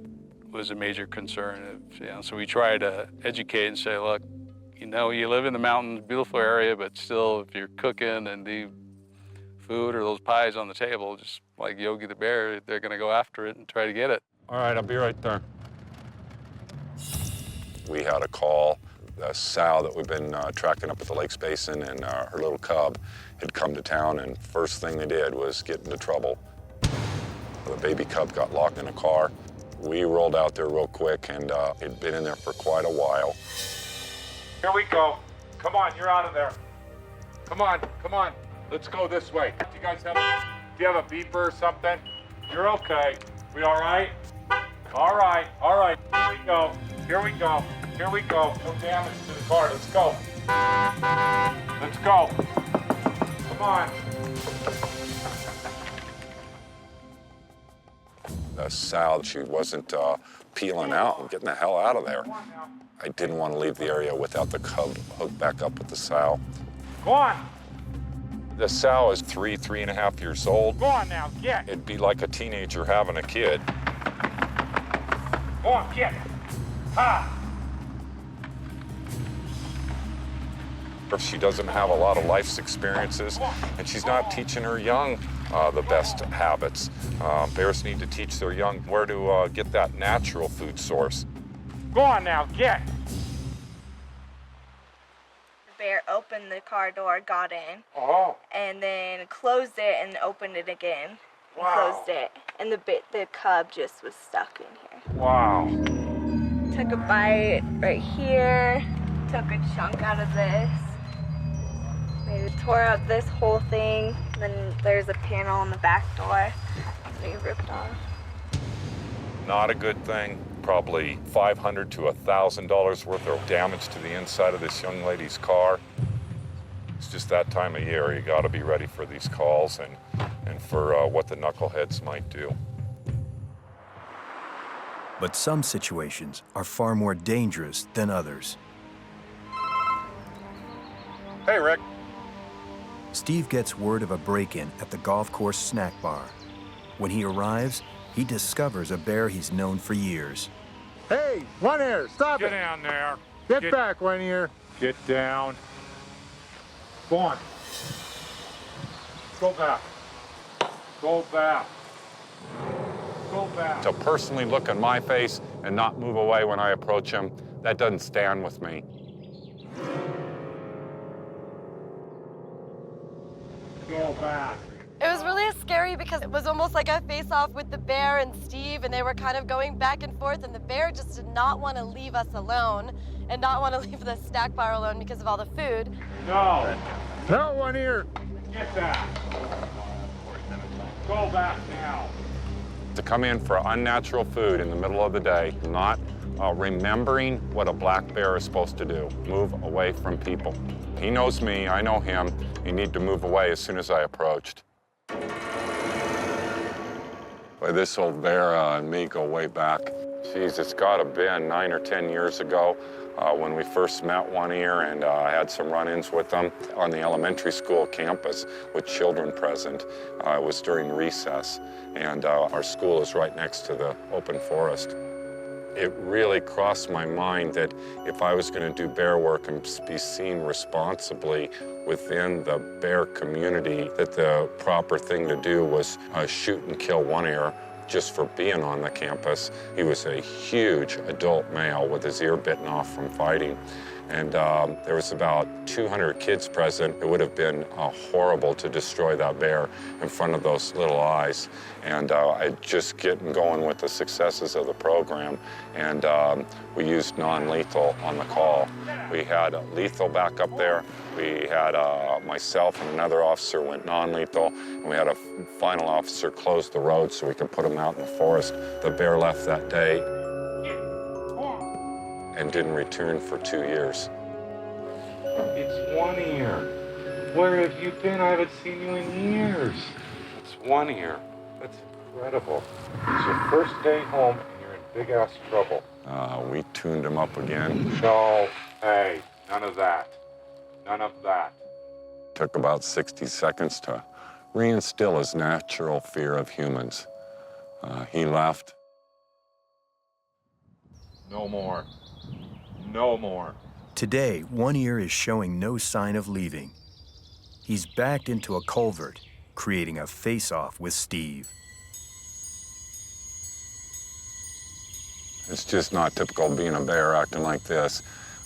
was a major concern. So we try to educate and say, look, you live in the mountains, beautiful area, but still, if you're cooking and the food or those pies on the table, just like Yogi the bear, they're gonna go after it and try to get it. All right, I'll be right there. We had a call. The sow that we've been tracking up at the Lakes Basin, and her little cub had come to town, and first thing they did was get into trouble. The baby cub got locked in a car. We rolled out there real quick, and it'd been in there for quite a while. Here we go. Come on, you're out of there. Come on, come on. Let's go this way. Do you guys have do you have a beeper or something? You're okay. We all right? All right, all right. Here we go. Here we go. Here we go. No damage to the car. Let's go. Let's go. Come on. The sow, she wasn't peeling out and getting the hell out of there. I didn't want to leave the area without the cub hooked back up with the sow. Go on. The sow is 3.5 years old. Go on now, get. It'd be like a teenager having a kid. Go on, get. Ha! She doesn't have a lot of life's experiences, and she's not teaching her young the best habits. Bears need to teach their young where to get that natural food source. Go on now, get. The bear opened the car door, got in, and then closed it and opened it again. Wow. Closed it, and the cub just was stuck in here. Wow. Took a bite right here, took a chunk out of this. They tore out this whole thing. Then there's a panel on the back door that he ripped off. Not a good thing. Probably $500 to $1,000 worth of damage to the inside of this young lady's car. It's just that time of year. You got to be ready for these calls and for what the knuckleheads might do. But some situations are far more dangerous than others. Hey, Rick. Steve gets word of a break-in at the golf course snack bar. When he arrives, he discovers a bear he's known for years. Hey, One Ear, stop it. Get down there. Get back, One Ear. Get down. Go on. Go back. Go back. Go back. To personally look in my face and not move away when I approach him, that doesn't stand with me. Go back. funny because it was almost like a face-off with the bear and Steve, and they were kind of going back and forth, and the bear just did not want to leave us alone and not want to leave the snack bar alone because of all the food. No. No, one ear. Get that. Go back now. To come in for unnatural food in the middle of the day, not remembering what a black bear is supposed to do, move away from people. He knows me, I know him. He needed to move away as soon as I approached. Boy, this old bear and me go way back. Geez, it's gotta been 9 or 10 years ago when we first met One Ear, and I had some run-ins with them on the elementary school campus with children present. It was during recess, and our school is right next to the open forest. It really crossed my mind that if I was going to do bear work and be seen responsibly within the bear community, that the proper thing to do was shoot and kill One Ear just for being on the campus. He was a huge adult male with his ear bitten off from fighting. And there was about 200 kids present. It would have been horrible to destroy that bear in front of those little eyes. And I just getting going with the successes of the program. And we used non-lethal on the call. We had lethal back up there. We had myself and another officer went non-lethal. And we had a final officer close the road so we could put him out in the forest. The bear left that day and didn't return for 2 years. It's One Ear. Where have you been? I haven't seen you in years. It's One Ear. That's incredible. It's your first day home and you're in big-ass trouble. We tuned him up again. No, hey, none of that. None of that. Took about 60 seconds to reinstill his natural fear of humans. He left. No more. No more. Today, One Ear is showing no sign of leaving. He's backed into a culvert, creating a face-off with Steve. It's just not typical of being a bear acting like this.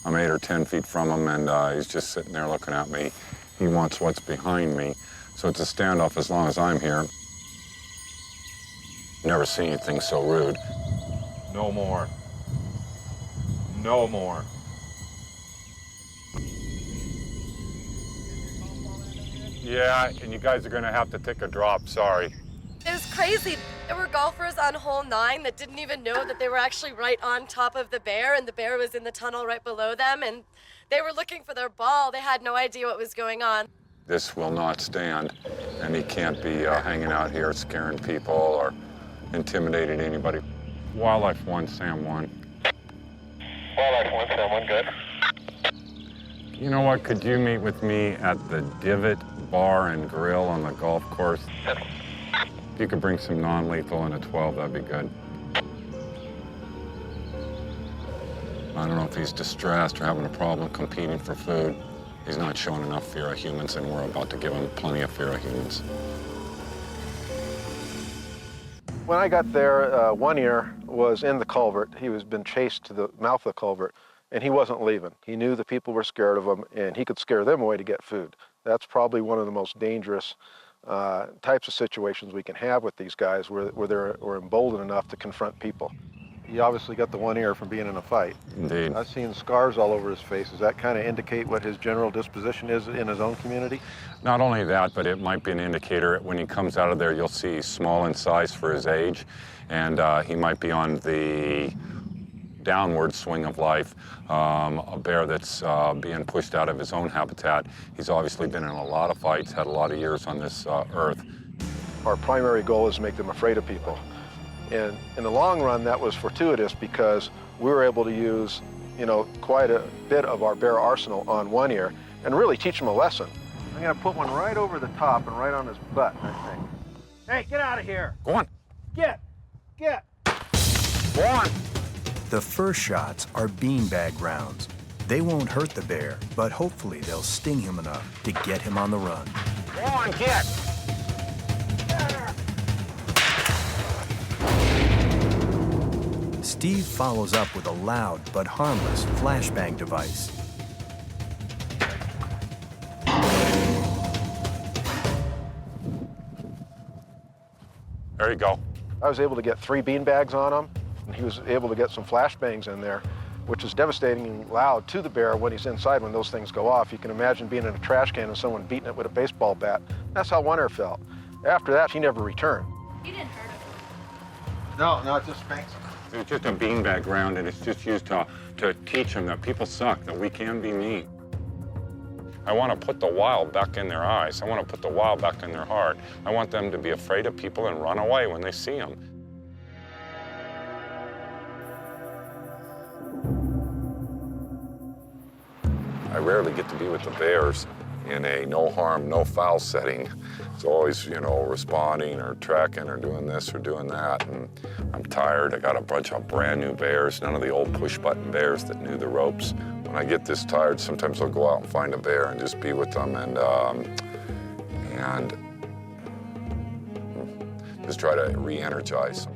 I'm 8 or 10 feet from him, and he's just sitting there looking at me. He wants what's behind me, so it's a standoff as long as I'm here. Never seen anything so rude. No more. No more. Yeah, and you guys are gonna have to take a drop, sorry. It was crazy. There were golfers on hole 9 that didn't even know that they were actually right on top of the bear, and the bear was in the tunnel right below them, and they were looking for their ball. They had no idea what was going on. This will not stand, and he can't be hanging out here scaring people or intimidating anybody. Wildlife 1, Sam 1. Wildlife 1, Sam 1, good. You know what, could you meet with me at the Divot Bar and Grill on the golf course? If you could bring some non-lethal in a 12, that'd be good. I don't know if he's distressed or having a problem competing for food. He's not showing enough fear of humans, and we're about to give him plenty of fear of humans. When I got there, One Ear was in the culvert. He was been chased to the mouth of the culvert, and he wasn't leaving. He knew the people were scared of him, and he could scare them away to get food. That's probably one of the most dangerous types of situations we can have with these guys, where they're emboldened enough to confront people. He obviously got the One Ear from being in a fight. Indeed. I've seen scars all over his face. Does that kind of indicate what his general disposition is in his own community? Not only that, but it might be an indicator. When he comes out of there, you'll see he's small in size for his age, and he might be on the downward swing of life, a bear that's being pushed out of his own habitat. He's obviously been in a lot of fights, had a lot of years on this earth. Our primary goal is to make them afraid of people. And in the long run, that was fortuitous because we were able to use, quite a bit of our bear arsenal on One Ear and really teach him a lesson. I'm gonna put one right over the top and right on his butt, I think. Hey, get out of here. Go on. Get. Go on. The first shots are beanbag rounds. They won't hurt the bear, but hopefully they'll sting him enough to get him on the run. Go on, get. Steve follows up with a loud but harmless flashbang device. There you go. I was able to get 3 bean bags on him, and he was able to get some flashbangs in there, which is devastating loud to the bear when he's inside when those things go off. You can imagine being in a trash can and someone beating it with a baseball bat. That's how one air felt. After that, he never returned. You didn't hurt him. No, it just spanks him. It's just a beanbag round, and it's just used to teach them that people suck, that we can be mean. I want to put the wild back in their eyes. I want to put the wild back in their heart. I want them to be afraid of people and run away when they see them. I rarely get to be with the bears in a no harm, no foul setting. It's always, you know, responding or tracking or doing this or doing that. And I'm tired. I got a bunch of brand new bears, none of the old push button bears that knew the ropes. When I get this tired, sometimes I'll go out and find a bear and just be with them and just try to re-energize them.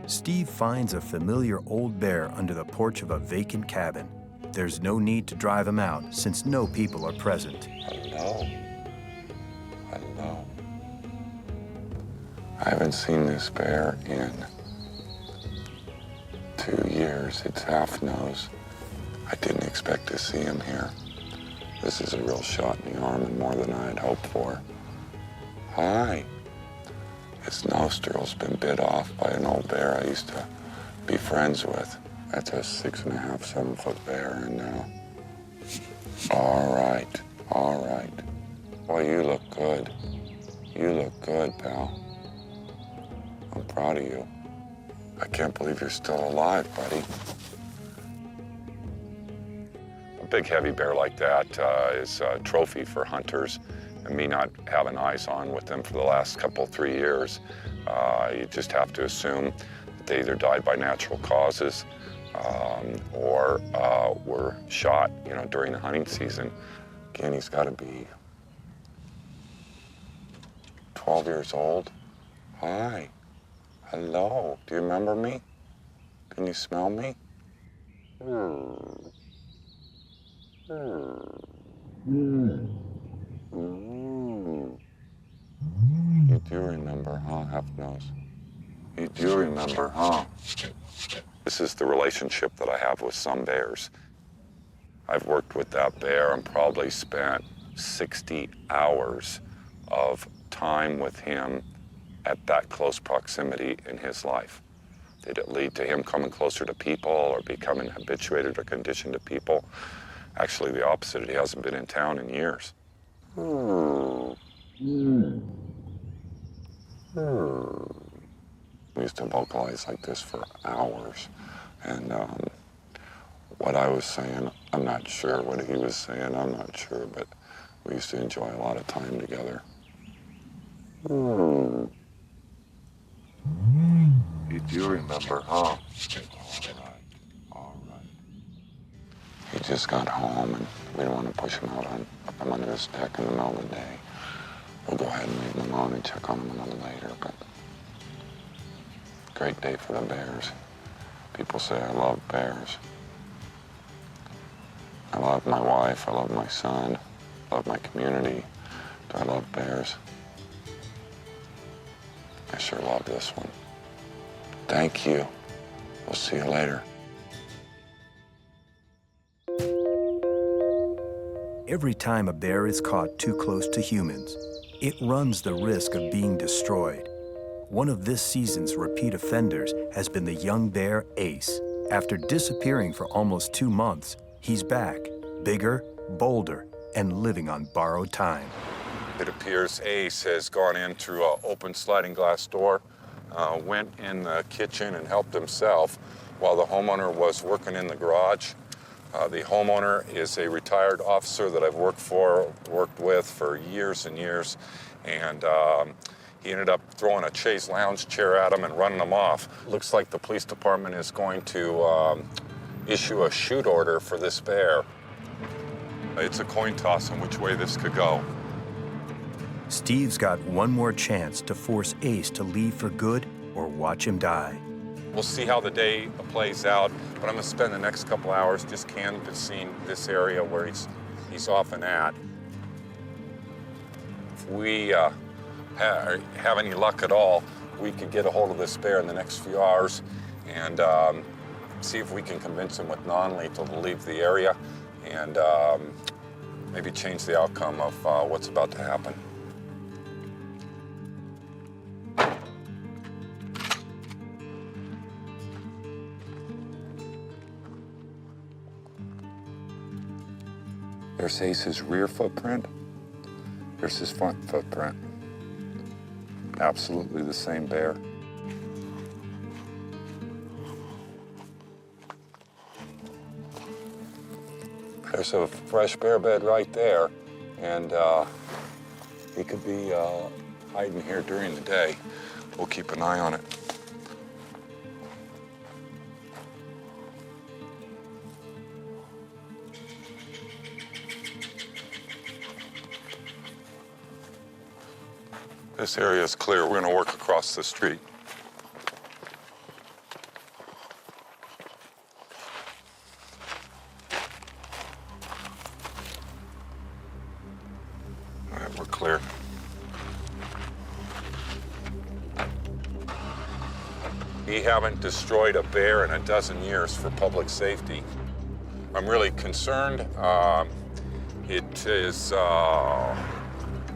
Steve finds a familiar old bear under the porch of a vacant cabin. There's no need to drive him out since no people are present. Hello. Hello. I haven't seen this bear in 2 years. It's half-nose. I didn't expect to see him here. This is a real shot in the arm and more than I had hoped for. Hi. His nostril's been bit off by an old bear I used to be friends with. That's a 6.5, 7-foot bear, and all right. Well, you look good. You look good, pal. I'm proud of you. I can't believe you're still alive, buddy. A big, heavy bear like that is a trophy for hunters, and me not having eyes on with them for the last 3 years. You just have to assume that they either died by natural causes or were shot, you know, during the hunting season. Again, he's got to be 12 years old. Hi. Hello. Do you remember me? Can you smell me? You do remember, huh, Half-Nose? You do remember, huh? This is the relationship that I have with some bears. I've worked with that bear and probably spent 60 hours of time with him at that close proximity in his life. Did it lead to him coming closer to people or becoming habituated or conditioned to people? Actually, the opposite. He hasn't been in town in years. We used to vocalize like this for hours. And what I was saying, I'm not sure. What he was saying, I'm not sure. But we used to enjoy a lot of time together. You do remember, huh? All right. He just got home, and we don't want to push him out up under his deck in the middle of the day. We'll go ahead and leave him alone and check on him a little later, but great day for the bears. People say I love bears. I love my wife, I love my son, I love my community. Do I love bears? I sure love this one. Thank you. We'll see you later. Every time a bear is caught too close to humans, it runs the risk of being destroyed. One of this season's repeat offenders has been the young bear Ace. After disappearing for almost 2 months, he's back, bigger, bolder, and living on borrowed time. It appears Ace has gone in through an open sliding glass door, went in the kitchen and helped himself while the homeowner was working in the garage. The homeowner is a retired officer that I've worked with for years and years, and he ended up throwing a chaise lounge chair at him and running him off. Looks like the police department is going to issue a shoot order for this bear. It's a coin toss on which way this could go. Steve's got one more chance to force Ace to leave for good or watch him die. We'll see how the day plays out, but I'm gonna spend the next couple hours just canvassing this area where he's often at. If we have any luck at all, we could get a hold of this bear in the next few hours and see if we can convince him with non-lethal to leave the area and maybe change the outcome of what's about to happen. There's Ace's rear footprint. There's his front footprint. Absolutely the same bear. There's a fresh bear bed right there, and he could be hiding here during the day. We'll keep an eye on it. This area is clear. We're going to work across the street. All right, we're clear. We haven't destroyed a bear in a dozen years for public safety. I'm really concerned.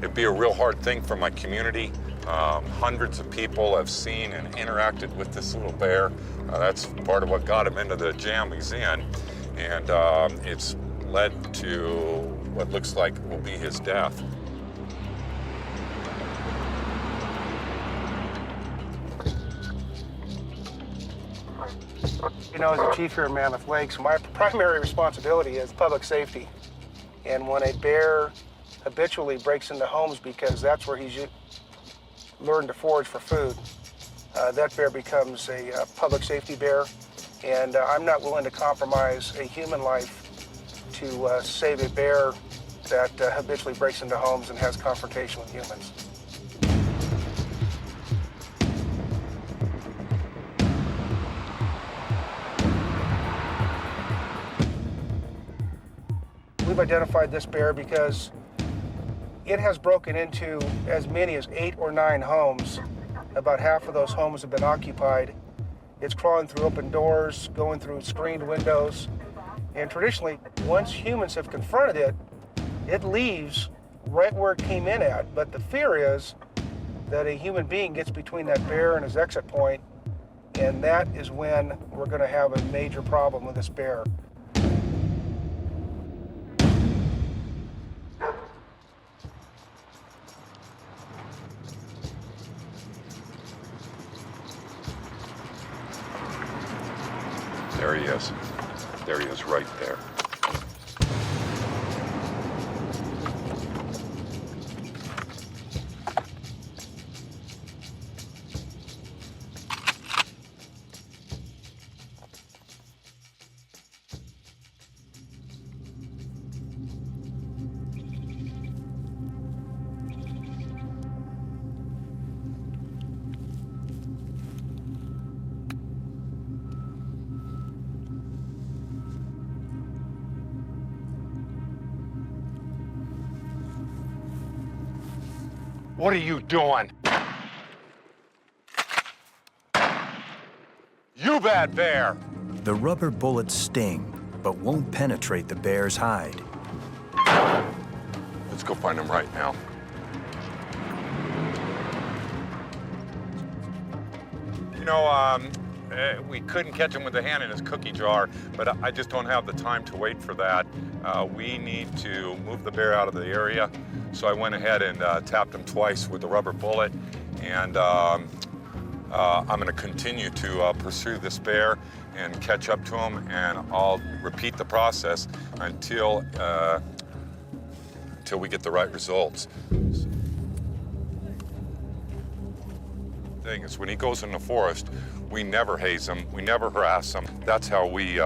It'd be a real hard thing for my community. Hundreds of people have seen and interacted with this little bear. That's part of what got him into the jam he's in. And it's led to what looks like will be his death. You know, as a chief here in Mammoth Lakes, my primary responsibility is public safety. And when a bear habitually breaks into homes because that's where he's learned to forage for food, that bear becomes a public safety bear, and I'm not willing to compromise a human life to save a bear that habitually breaks into homes and has confrontation with humans. We've identified this bear because it has broken into as many as 8 or 9 homes. About half of those homes have been occupied. It's crawling through open doors, going through screened windows. And traditionally, once humans have confronted it, it leaves right where it came in at. But the fear is that a human being gets between that bear and his exit point, and that is when we're going to have a major problem with this bear. There he is. There he is right there. What are you doing? You bad bear! The rubber bullets sting, but won't penetrate the bear's hide. Let's go find him right now. You know, we couldn't catch him with a hand in his cookie jar, but I just don't have the time to wait for that. We need to move the bear out of the area. So I went ahead and tapped him twice with the rubber bullet, and I'm going to continue to pursue this bear and catch up to him, and I'll repeat the process until we get the right results. The thing is, when he goes in the forest, we never haze him, we never harass him. That's how we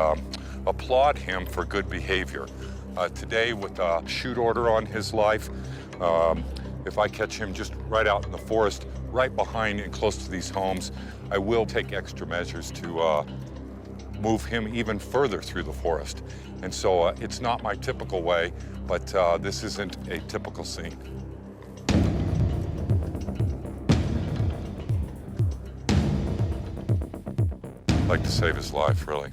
applaud him for good behavior. Today, with a shoot order on his life, if I catch him just right out in the forest, right behind and close to these homes, I will take extra measures to move him even further through the forest. And so it's not my typical way, but this isn't a typical scene. like to save his life, really.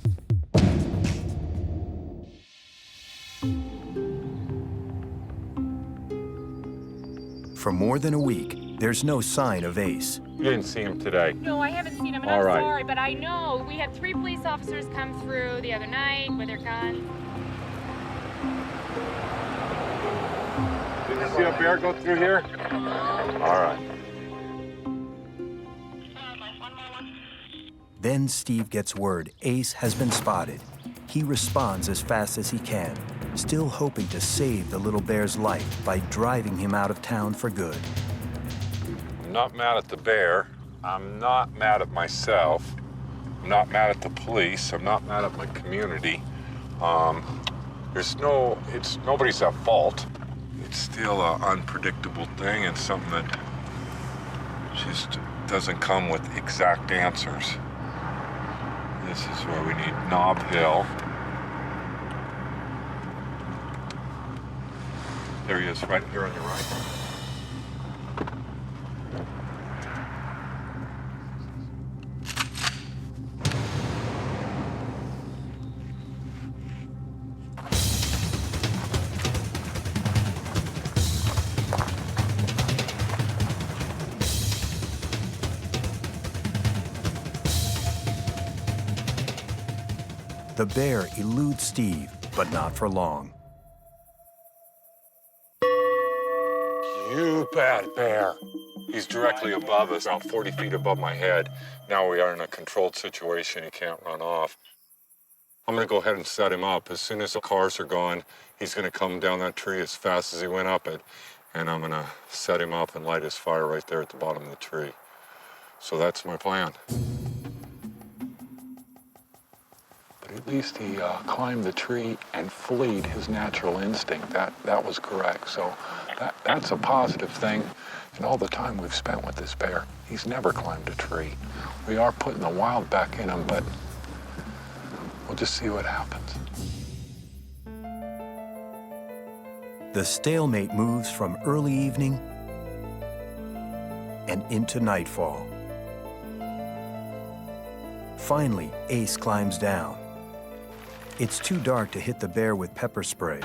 For more than a week, there's no sign of Ace. You didn't see him today. No, I haven't seen him, and All I'm right. sorry, but I know we had 3 police officers come through the other night with their guns. Did you see a bear go through here? All right. Then Steve gets word Ace has been spotted. He responds as fast as he can, still hoping to save the little bear's life by driving him out of town for good. I'm not mad at the bear. I'm not mad at myself. I'm not mad at the police. I'm not mad at my community. It's nobody's at fault. It's still an unpredictable thing and something that just doesn't come with exact answers. This is where we need Knob Hill. There he is, right here on your right. The bear eludes Steve, but not for long. You bad bear. He's directly above us, about 40 feet above my head. Now we are in a controlled situation. He can't run off. I'm going to go ahead and set him up. As soon as the cars are gone, he's going to come down that tree as fast as he went up it. And I'm going to set him up and light his fire right there at the bottom of the tree. So that's my plan. But at least he climbed the tree and fleed his natural instinct. That was correct. So that's a positive thing. And all the time we've spent with this bear, he's never climbed a tree. We are putting the wild back in him, but we'll just see what happens. The stalemate moves from early evening and into nightfall. Finally, Ace climbs down. It's too dark to hit the bear with pepper spray,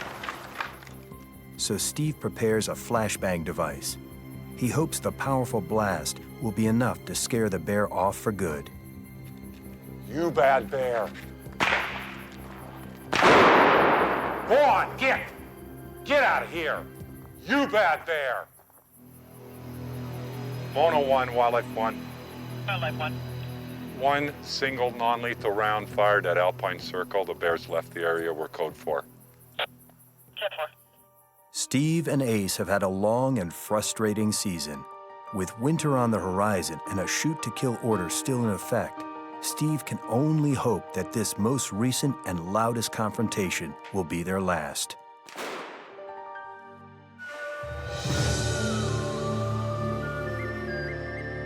so Steve prepares a flashbang device. He hopes the powerful blast will be enough to scare the bear off for good. You bad bear. Go on, get out of here. You bad bear. Mono 1, Wildlife 1. Wildlife 1. One single non-lethal round fired at Alpine Circle. The bears left the area. We're code 4. Code 4. Steve and Ace have had a long and frustrating season. With winter on the horizon and a shoot-to-kill order still in effect, Steve can only hope that this most recent and loudest confrontation will be their last.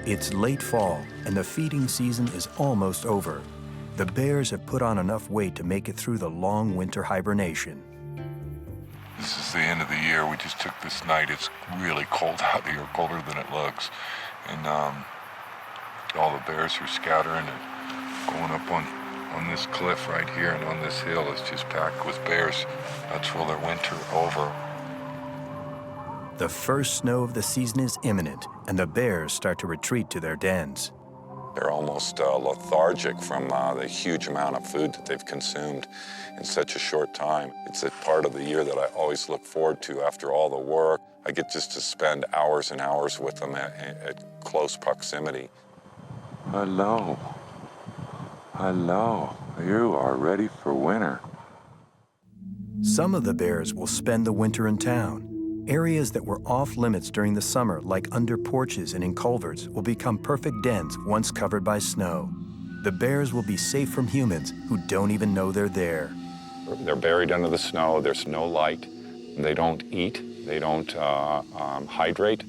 It's late fall, and the feeding season is almost over. The bears have put on enough weight to make it through the long winter hibernation. This is the end of the year. We just took this night. It's really cold out here, colder than it looks. And all the bears are scattering and going up on this cliff right here, and on this hill is just packed with bears. That's where their winter over. The first snow of the season is imminent, and the bears start to retreat to their dens. They're almost lethargic from the huge amount of food that they've consumed in such a short time. It's a part of the year that I always look forward to after all the work. I get just to spend hours and hours with them at close proximity. Hello. Hello. You are ready for winter. Some of the bears will spend the winter in town. Areas that were off limits during the summer, like under porches and in culverts, will become perfect dens once covered by snow. The bears will be safe from humans who don't even know they're there. They're buried under the snow. There's no light. They don't eat. They don't hydrate.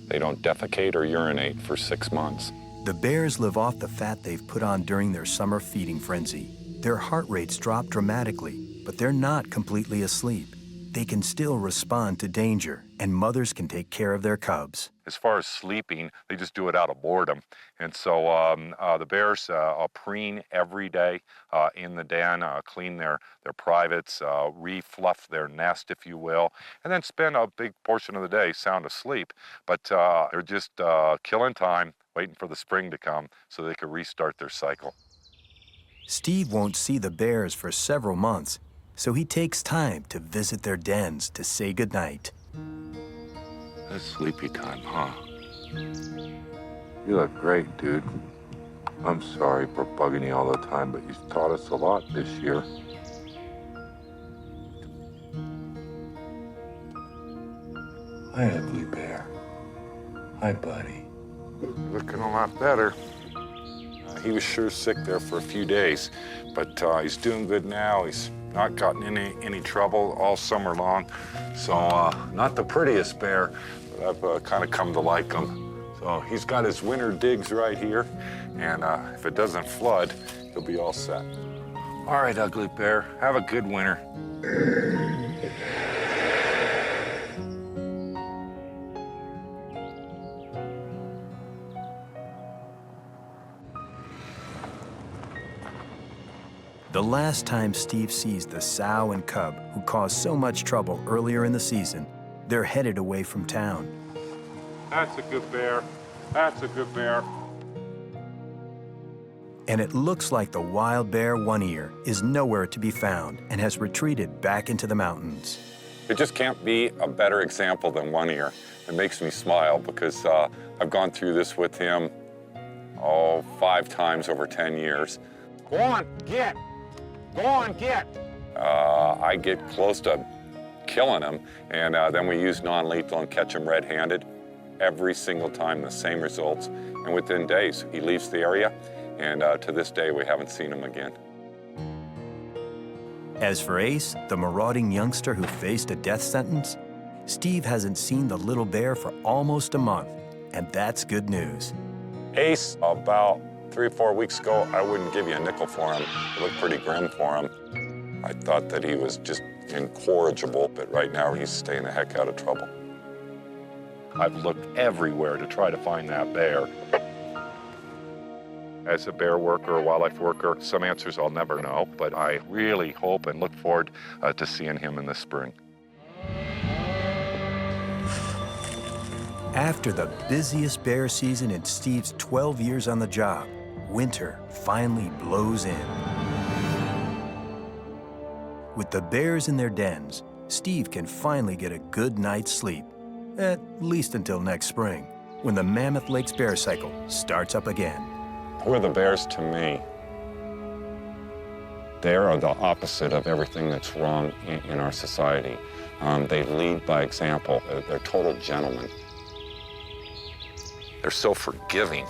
They don't defecate or urinate for 6 months. The bears live off the fat they've put on during their summer feeding frenzy. Their heart rates drop dramatically, but they're not completely asleep. they can still respond to danger, and mothers can take care of their cubs. As far as sleeping, they just do it out of boredom. And so the bears preen every day in the den, clean their privates, refluff their nest, if you will, and then spend a big portion of the day sound asleep. But they're just killing time, waiting for the spring to come so they can restart their cycle. Steve won't see the bears for several months, so he takes time to visit their dens to say goodnight. It's sleepy time, huh? You look great, dude. I'm sorry for bugging you all the time, but you've taught us a lot this year. Hi, ugly bear. Hi, buddy. Looking a lot better. He was sure sick there for a few days, but he's doing good now. He's not gotten any trouble all summer long. So not the prettiest bear, but I've kind of come to like him. So he's got his winter digs right here, and if it doesn't flood, he'll be all set. All right, ugly bear, have a good winter. The last time Steve sees the sow and cub who caused so much trouble earlier in the season, they're headed away from town. That's a good bear. That's a good bear. And it looks like the wild bear One Ear is nowhere to be found and has retreated back into the mountains. It just can't be a better example than One Ear. It makes me smile because I've gone through this with him, 5 times over 10 years. Go on, get. Go on, get. I get close to killing him, and then we use non-lethal and catch him red-handed. Every single time, the same results. And within days, he leaves the area, and to this day, we haven't seen him again. As for Ace, the marauding youngster who faced a death sentence, Steve hasn't seen the little bear for almost a month, and that's good news. Ace, about 3 or 4 weeks ago, I wouldn't give you a nickel for him. It looked pretty grim for him. I thought that he was just incorrigible, but right now he's staying the heck out of trouble. I've looked everywhere to try to find that bear. As a bear worker or wildlife worker, some answers I'll never know, but I really hope and look forward to seeing him in the spring. After the busiest bear season in Steve's 12 years on the job, winter finally blows in. With the bears in their dens, Steve can finally get a good night's sleep, at least until next spring, when the Mammoth Lakes bear cycle starts up again. Who are the bears to me? They are the opposite of everything that's wrong in our society. They lead by example. They're total gentlemen. They're so forgiving.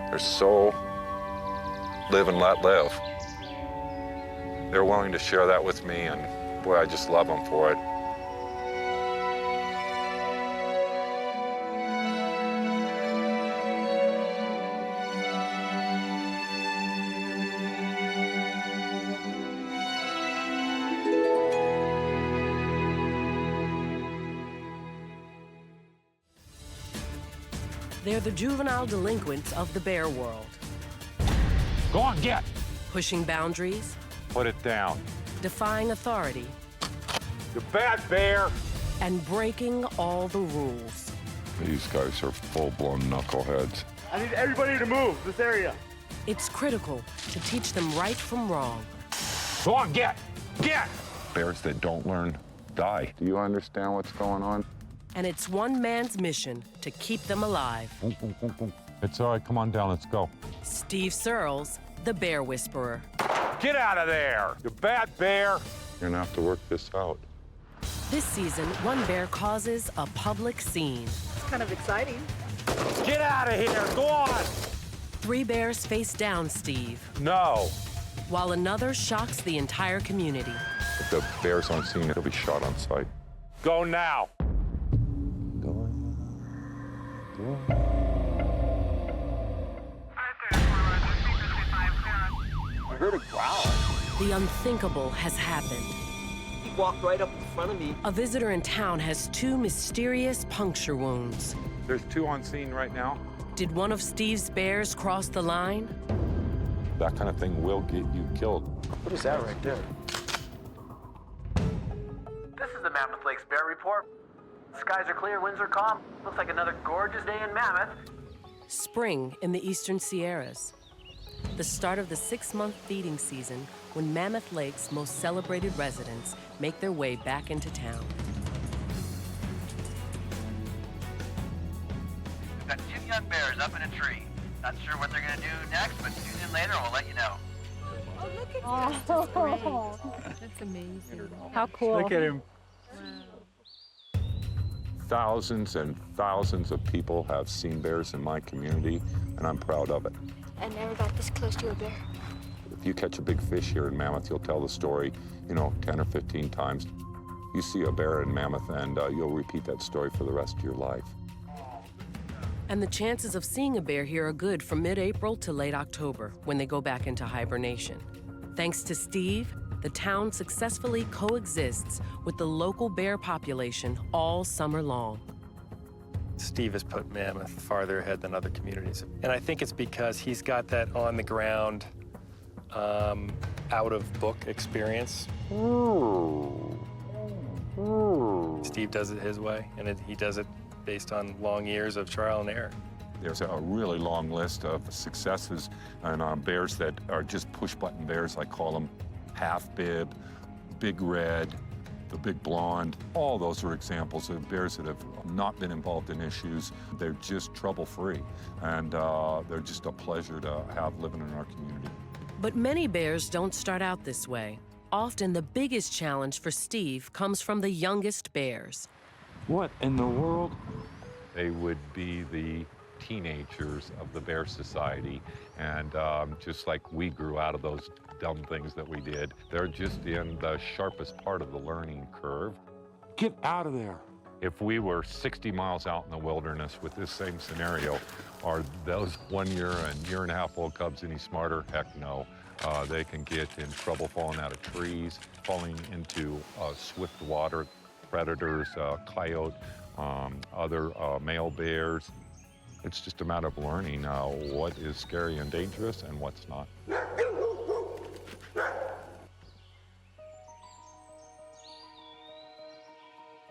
They're so live and let live. They're willing to share that with me, and boy, I just love them for it. They're the juvenile delinquents of the bear world. Go on, get. Pushing boundaries, Put it down. defying authority, You bad bear. and breaking all the rules. These guys are full-blown knuckleheads. I need everybody to move this area. It's critical to teach them right from wrong. Go on, get. Get. Bears that don't learn die. Do you understand what's going on? And it's one man's mission to keep them alive. It's all right. Come on down. Let's go. Steve Searles, the Bear Whisperer. Get out of there. You bad bear. You're gonna have to work this out. This season, one bear causes a public scene. It's kind of exciting. Get out of here. Go on. 3 bears face down Steve, No. while another shocks the entire community. If the bears aren't seen, it'll be shot on sight. Go now. I heard a growl. The unthinkable has happened. walked right up in front of me. A visitor in town has 2 mysterious puncture wounds. There's 2 on scene right now. Did one of Steve's bears cross the line? That kind of thing will get you killed. What is that right there? This is the Mammoth Lakes Bear Report. Skies are clear, winds are calm. Looks like another gorgeous day in Mammoth. Spring in the eastern Sierras. The start of the 6-month feeding season when Mammoth Lake's most celebrated residents make their way back into town. We've got 2 young bears up in a tree. Not sure what they're gonna do next, but tune in later and we'll let you know. Oh, that's amazing. How cool. Look at him. Thousands and thousands of people have seen bears in my community, and I'm proud of it. I never got this close to a bear. If you catch a big fish here in Mammoth, you'll tell the story, 10 or 15 times. You see a bear in Mammoth, and you'll repeat that story for the rest of your life. And the chances of seeing a bear here are good from mid-April to late October, when they go back into hibernation. Thanks to Steve, the town successfully coexists with the local bear population all summer long. Steve has put Mammoth farther ahead than other communities. And I think it's because he's got that on-the-ground, out-of-book experience. Steve does it his way, and he does it based on long years of trial and error. There's a really long list of successes and bears that are just push-button bears, I call them. Half bib, big red, the big blonde. All those are examples of bears that have not been involved in issues. They're just trouble-free, and they're just a pleasure to have living in our community. But many bears don't start out this way. Often the biggest challenge for Steve comes from the youngest bears. What in the world? They would be the teenagers of the Bear Society, and just like we grew out of those dumb things that we did, they're just in the sharpest part of the learning curve. Get out of there. If we were 60 miles out in the wilderness with this same scenario, are those 1 year and year and a half old cubs any smarter? Heck no. They can get in trouble falling out of trees, falling into swift water, predators, coyote, other male bears. It's just a matter of learning what is scary and dangerous and what's not.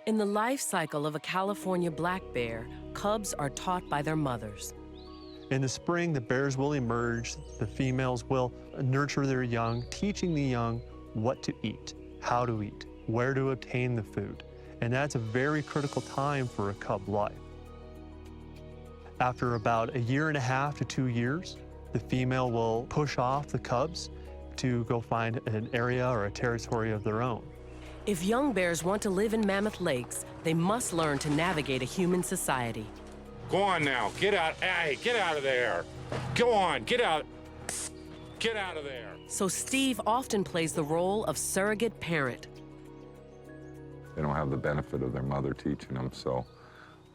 In the life cycle of a California black bear, cubs are taught by their mothers. In the spring, the bears will emerge. The females will nurture their young, teaching the young what to eat, how to eat, where to obtain the food. And that's a very critical time for a cub life. After about 1.5 to 2 years, the female will push off the cubs to go find an area or a territory of their own. If young bears want to live in Mammoth Lakes, they must learn to navigate a human society. Go on now, get out. Hey, get out of there. Go on, get out. Get out of there. So Steve often plays the role of surrogate parent. They don't have the benefit of their mother teaching them, so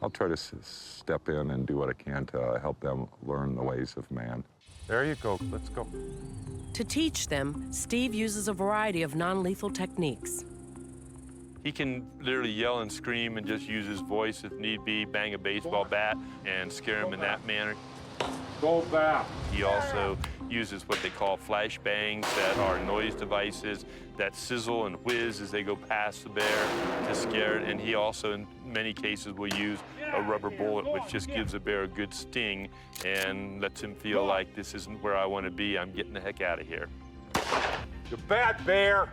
I'll try to step in and do what I can to help them learn the ways of man. There you go, let's go. To teach them, Steve uses a variety of non-lethal techniques. He can literally yell and scream and just use his voice if need be, bang a baseball bat and scare him in that manner. Go back. He also uses what they call flashbangs that are noise devices that sizzle and whiz as they go past the bear to scare it. And he also, in many cases, will use a rubber bullet, which just gives the bear a good sting and lets him feel like this isn't where I want to be. I'm getting the heck out of here. You bad bear.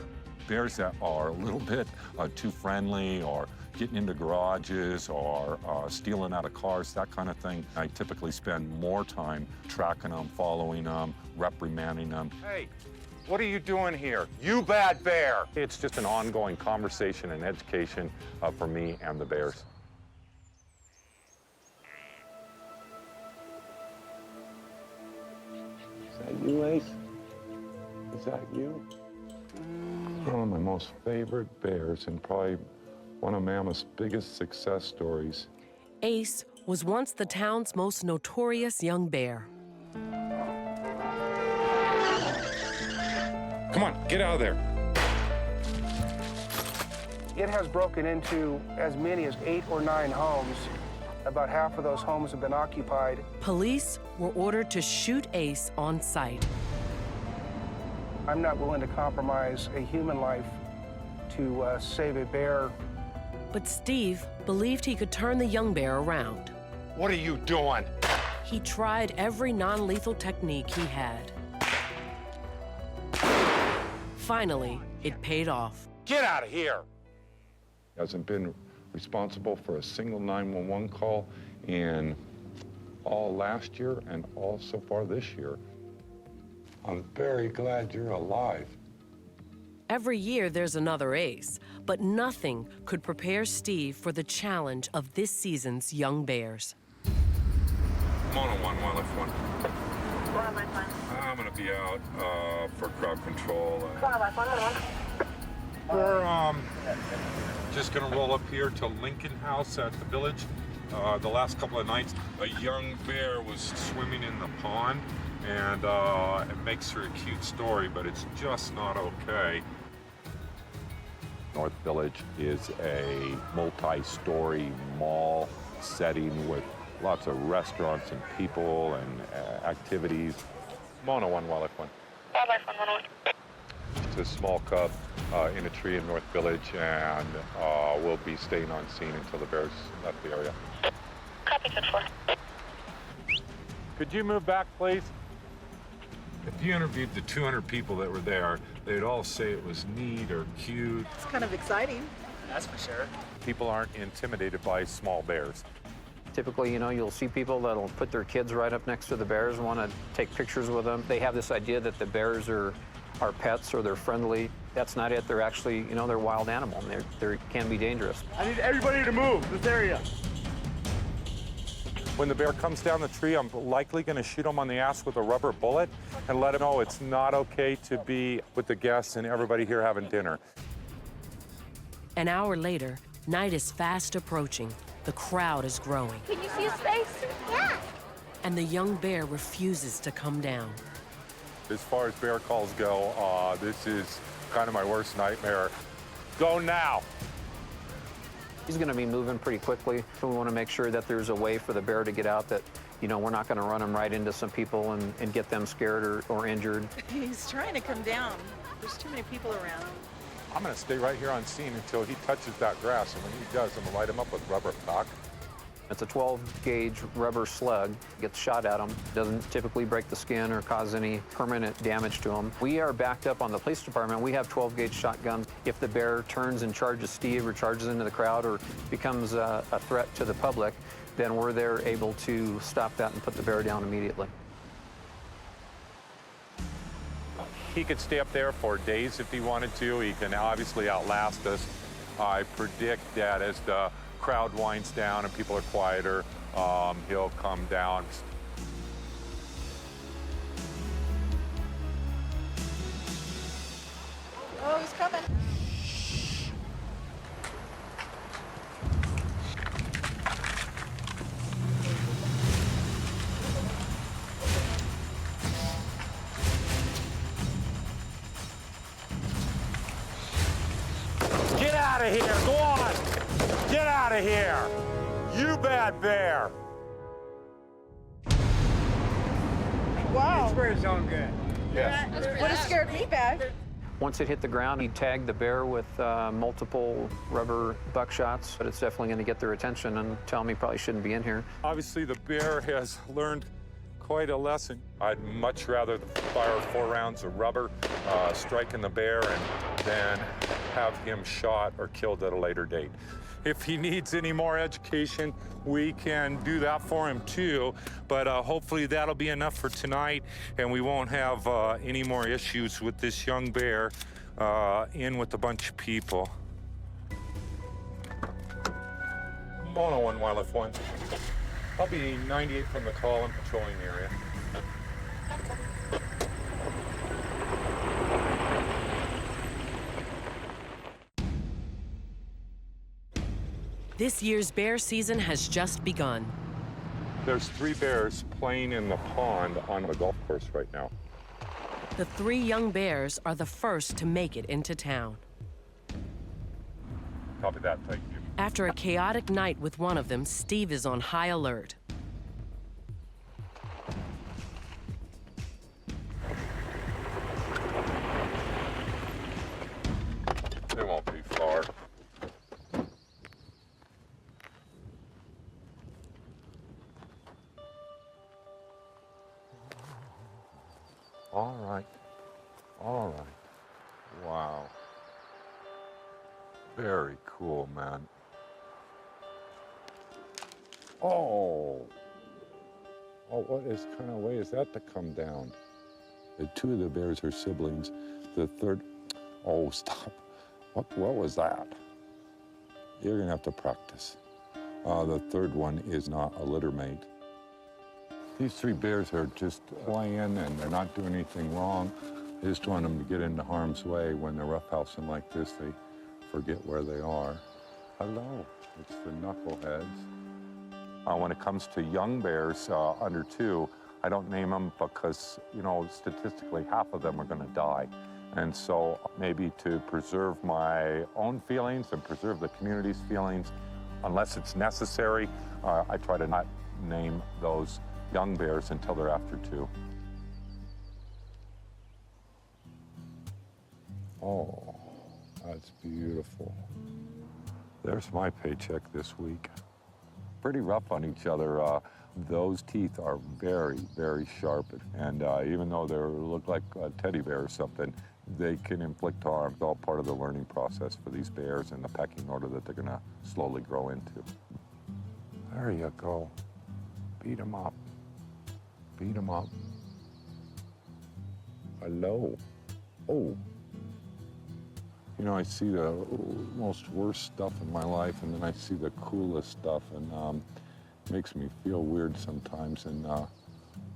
Bears that are a little bit too friendly or getting into garages or stealing out of cars, that kind of thing, I typically spend more time tracking them, following them, reprimanding them. Hey, what are you doing here? You bad bear. It's just an ongoing conversation and education for me and the bears. Is that you, Ace? Is that you? One of my most favorite bears and probably one of Mammoth's biggest success stories. Ace was once the town's most notorious young bear. Come on, get out of there. It has broken into as many as 8 or 9 homes. About half of those homes have been occupied. Police were ordered to shoot Ace on sight. I'm not willing to compromise a human life to save a bear. But Steve believed he could turn the young bear around. What are you doing? He tried every non-lethal technique he had. Finally, it paid off. Get out of here! Hasn't been responsible for a single 911 call in all last year and all so far this year. I'm very glad you're alive. Every year there's another Ace, but nothing could prepare Steve for the challenge of this season's young bears. Mono 1, Wildlife 1. I'm gonna be out for crowd control. We're just gonna roll up here to Lincoln House at the village. The last couple of nights, a young bear was swimming in the pond, and it makes for a cute story, but it's just not okay. North Village is a multi-story mall setting with lots of restaurants and people and activities. Mono 1, Wildlife 1. Wildlife 111. It's a small cub in a tree in North Village, and we'll be staying on scene until the bears left the area. Copy, 10-4. Could you move back, please? If you interviewed the 200 people that were there, they'd all say it was neat or cute. It's kind of exciting. That's for sure. People aren't intimidated by small bears. Typically, you know, you'll see people that'll put their kids right up next to the bears and want to take pictures with them. They have this idea that the bears are pets or they're friendly. That's not it. They're actually, you know, they're wild animal and they can be dangerous. I need everybody to move this area. When the bear comes down the tree, I'm likely going to shoot him on the ass with a rubber bullet and let him know it's not okay to be with the guests and everybody here having dinner. An hour later, night is fast approaching. The crowd is growing. Can you see his face? Yeah. And the young bear refuses to come down. As far as bear calls go, this is kind of my worst nightmare. Go now. He's going to be moving pretty quickly, so we want to make sure that there's a way for the bear to get out that, you know, we're not going to run him right into some people and get them scared or injured. He's trying to come down. There's too many people around. I'm going to stay right here on scene until he touches that grass, and when he does, I'm going to light him up with rubber cock. It's a 12-gauge rubber slug. Gets shot at him. Doesn't typically break the skin or cause any permanent damage to him. We are backed up on the police department. We have 12-gauge shotguns. If the bear turns and charges Steve or charges into the crowd or becomes a threat to the public, then we're there able to stop that and put the bear down immediately. He could stay up there for days if he wanted to. He can obviously outlast us. I predict that as the crowd winds down and people are quieter, he'll come down. Oh, he's coming. Get out of here, go on! Get out of here! You bad bear! Wow. This bear's on good. Yes. Would have scared me bad. Once it hit the ground, he tagged the bear with multiple rubber buckshots, but it's definitely going to get their attention and tell them he probably shouldn't be in here. Obviously, the bear has learned quite a lesson. I'd much rather fire 4 rounds of rubber, striking the bear, and then have him shot or killed at a later date. If he needs any more education, we can do that for him too, but hopefully that'll be enough for tonight, and we won't have any more issues with this young bear in with a bunch of people. Mono 1, Wildlife 1. I'll be 98 from the call and patrolling the area. This year's bear season has just begun. There's 3 bears playing in the pond on the golf course right now. The 3 young bears are the first to make it into town. Copy that, thank you. After a chaotic night with one of them, Steve is on high alert. They won't be far. All right. All right. Wow. Very cool, man. Oh. Oh, what kind of way is that to come down? The two of the bears are siblings. The third, oh, stop. What was that? You're gonna have to practice. The third one is not a litter mate. These three bears are just playing and they're not doing anything wrong. I just want them to get into harm's way. When they're roughhousing like this, they forget where they are. Hello, it's the knuckleheads. When it comes to young bears under 2, I don't name them because, you know, statistically half of them are gonna die. And so maybe to preserve my own feelings and preserve the community's feelings, unless it's necessary, I try to not name those young bears until they're after 2. Oh, that's beautiful. There's my paycheck this week. Pretty rough on each other. Those teeth are very, very sharp. And even though they look like a teddy bear or something, they can inflict harm. It's all part of the learning process for these bears and the pecking order that they're gonna slowly grow into. There you go. Beat them up. Beat them up. Hello. Oh. You know, I see the most worst stuff in my life, and then I see the coolest stuff, and it makes me feel weird sometimes, and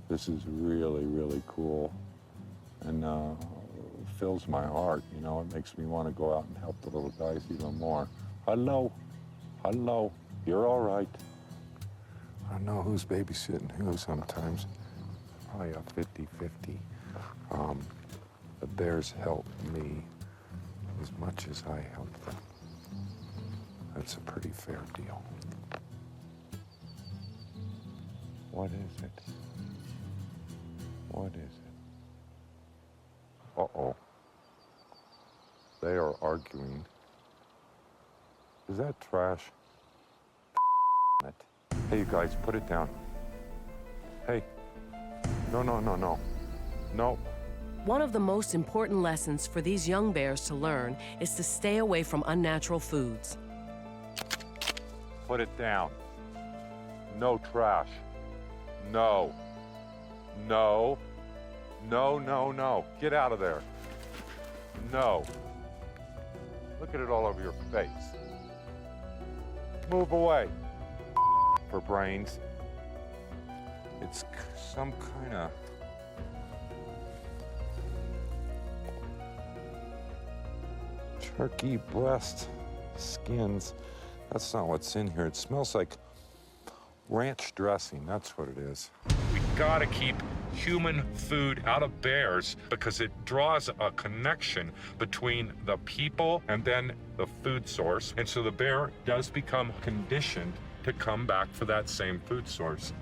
this is really, really cool, and fills my heart, you know. It makes me want to go out and help the little guys even more. Hello. Hello. You're all right. I don't know who's babysitting who sometimes. Probably a 50-50. The bears help me as much as I help them. That's a pretty fair deal. What is it? What is it? Uh-oh. They are arguing. Is that trash? Hey, you guys, put it down. Hey. No, no, no, no. No. One of the most important lessons for these young bears to learn is to stay away from unnatural foods. Put it down. No trash. No. No. No, no, no. Get out of there. No. Look at it all over your face. Move away. For brains. It's some kind of... turkey breast skins. That's not what's in here. It smells like ranch dressing. That's what it is. We gotta keep human food out of bears because it draws a connection between the people and then the food source. And so the bear does become conditioned to come back for that same food source.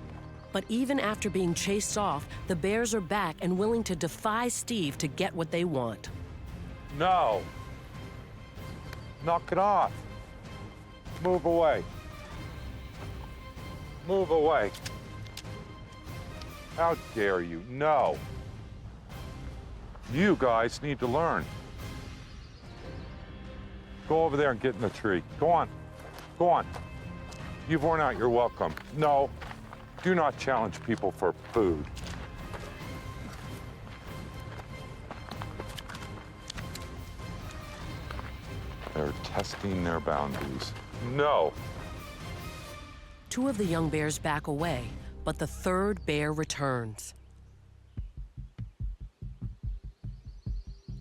But even after being chased off, the bears are back and willing to defy Steve to get what they want. No. Knock it off. Move away. Move away. How dare you? No. You guys need to learn. Go over there and get in the tree. Go on. Go on. You've worn out your welcome. No. Do not challenge people for food. They're testing their boundaries. No. Two of the young bears back away, but the third bear returns.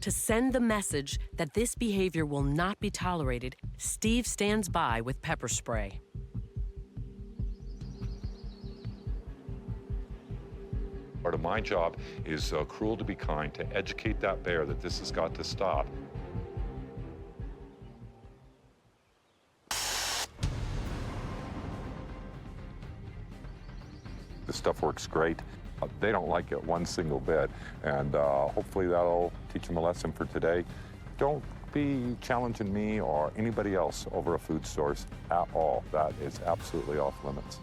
To send the message that this behavior will not be tolerated, Steve stands by with pepper spray. Part of my job is cruel to be kind, to educate that bear that this has got to stop. stuff works great. They don't like it one single bit, and hopefully that'll teach them a lesson for today. Don't be challenging me or anybody else over a food source at all. That is absolutely off limits.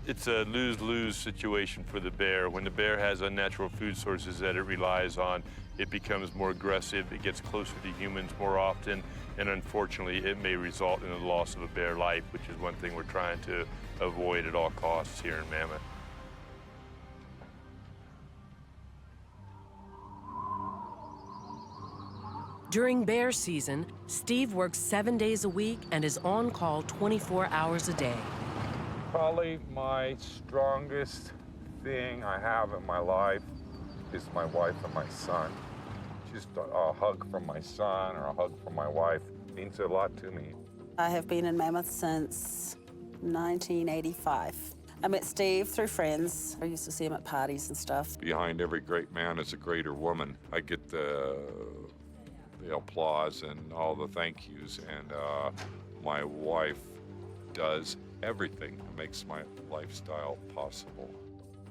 It's a lose-lose situation for the bear. When the bear has unnatural food sources that it relies on, it becomes more aggressive, it gets closer to humans more often, and unfortunately it may result in the loss of a bear life, which is one thing we're trying to avoid at all costs here in Mammoth. During bear season, Steve works 7 days a week and is on call 24 hours a day. Probably my strongest thing I have in my life is my wife and my son. Just a hug from my son or a hug from my wife means a lot to me. I have been in Mammoth since 1985. I met Steve through friends. I used to see him at parties and stuff. Behind every great man is a greater woman. I get the applause and all the thank yous, and my wife does everything that makes my lifestyle possible.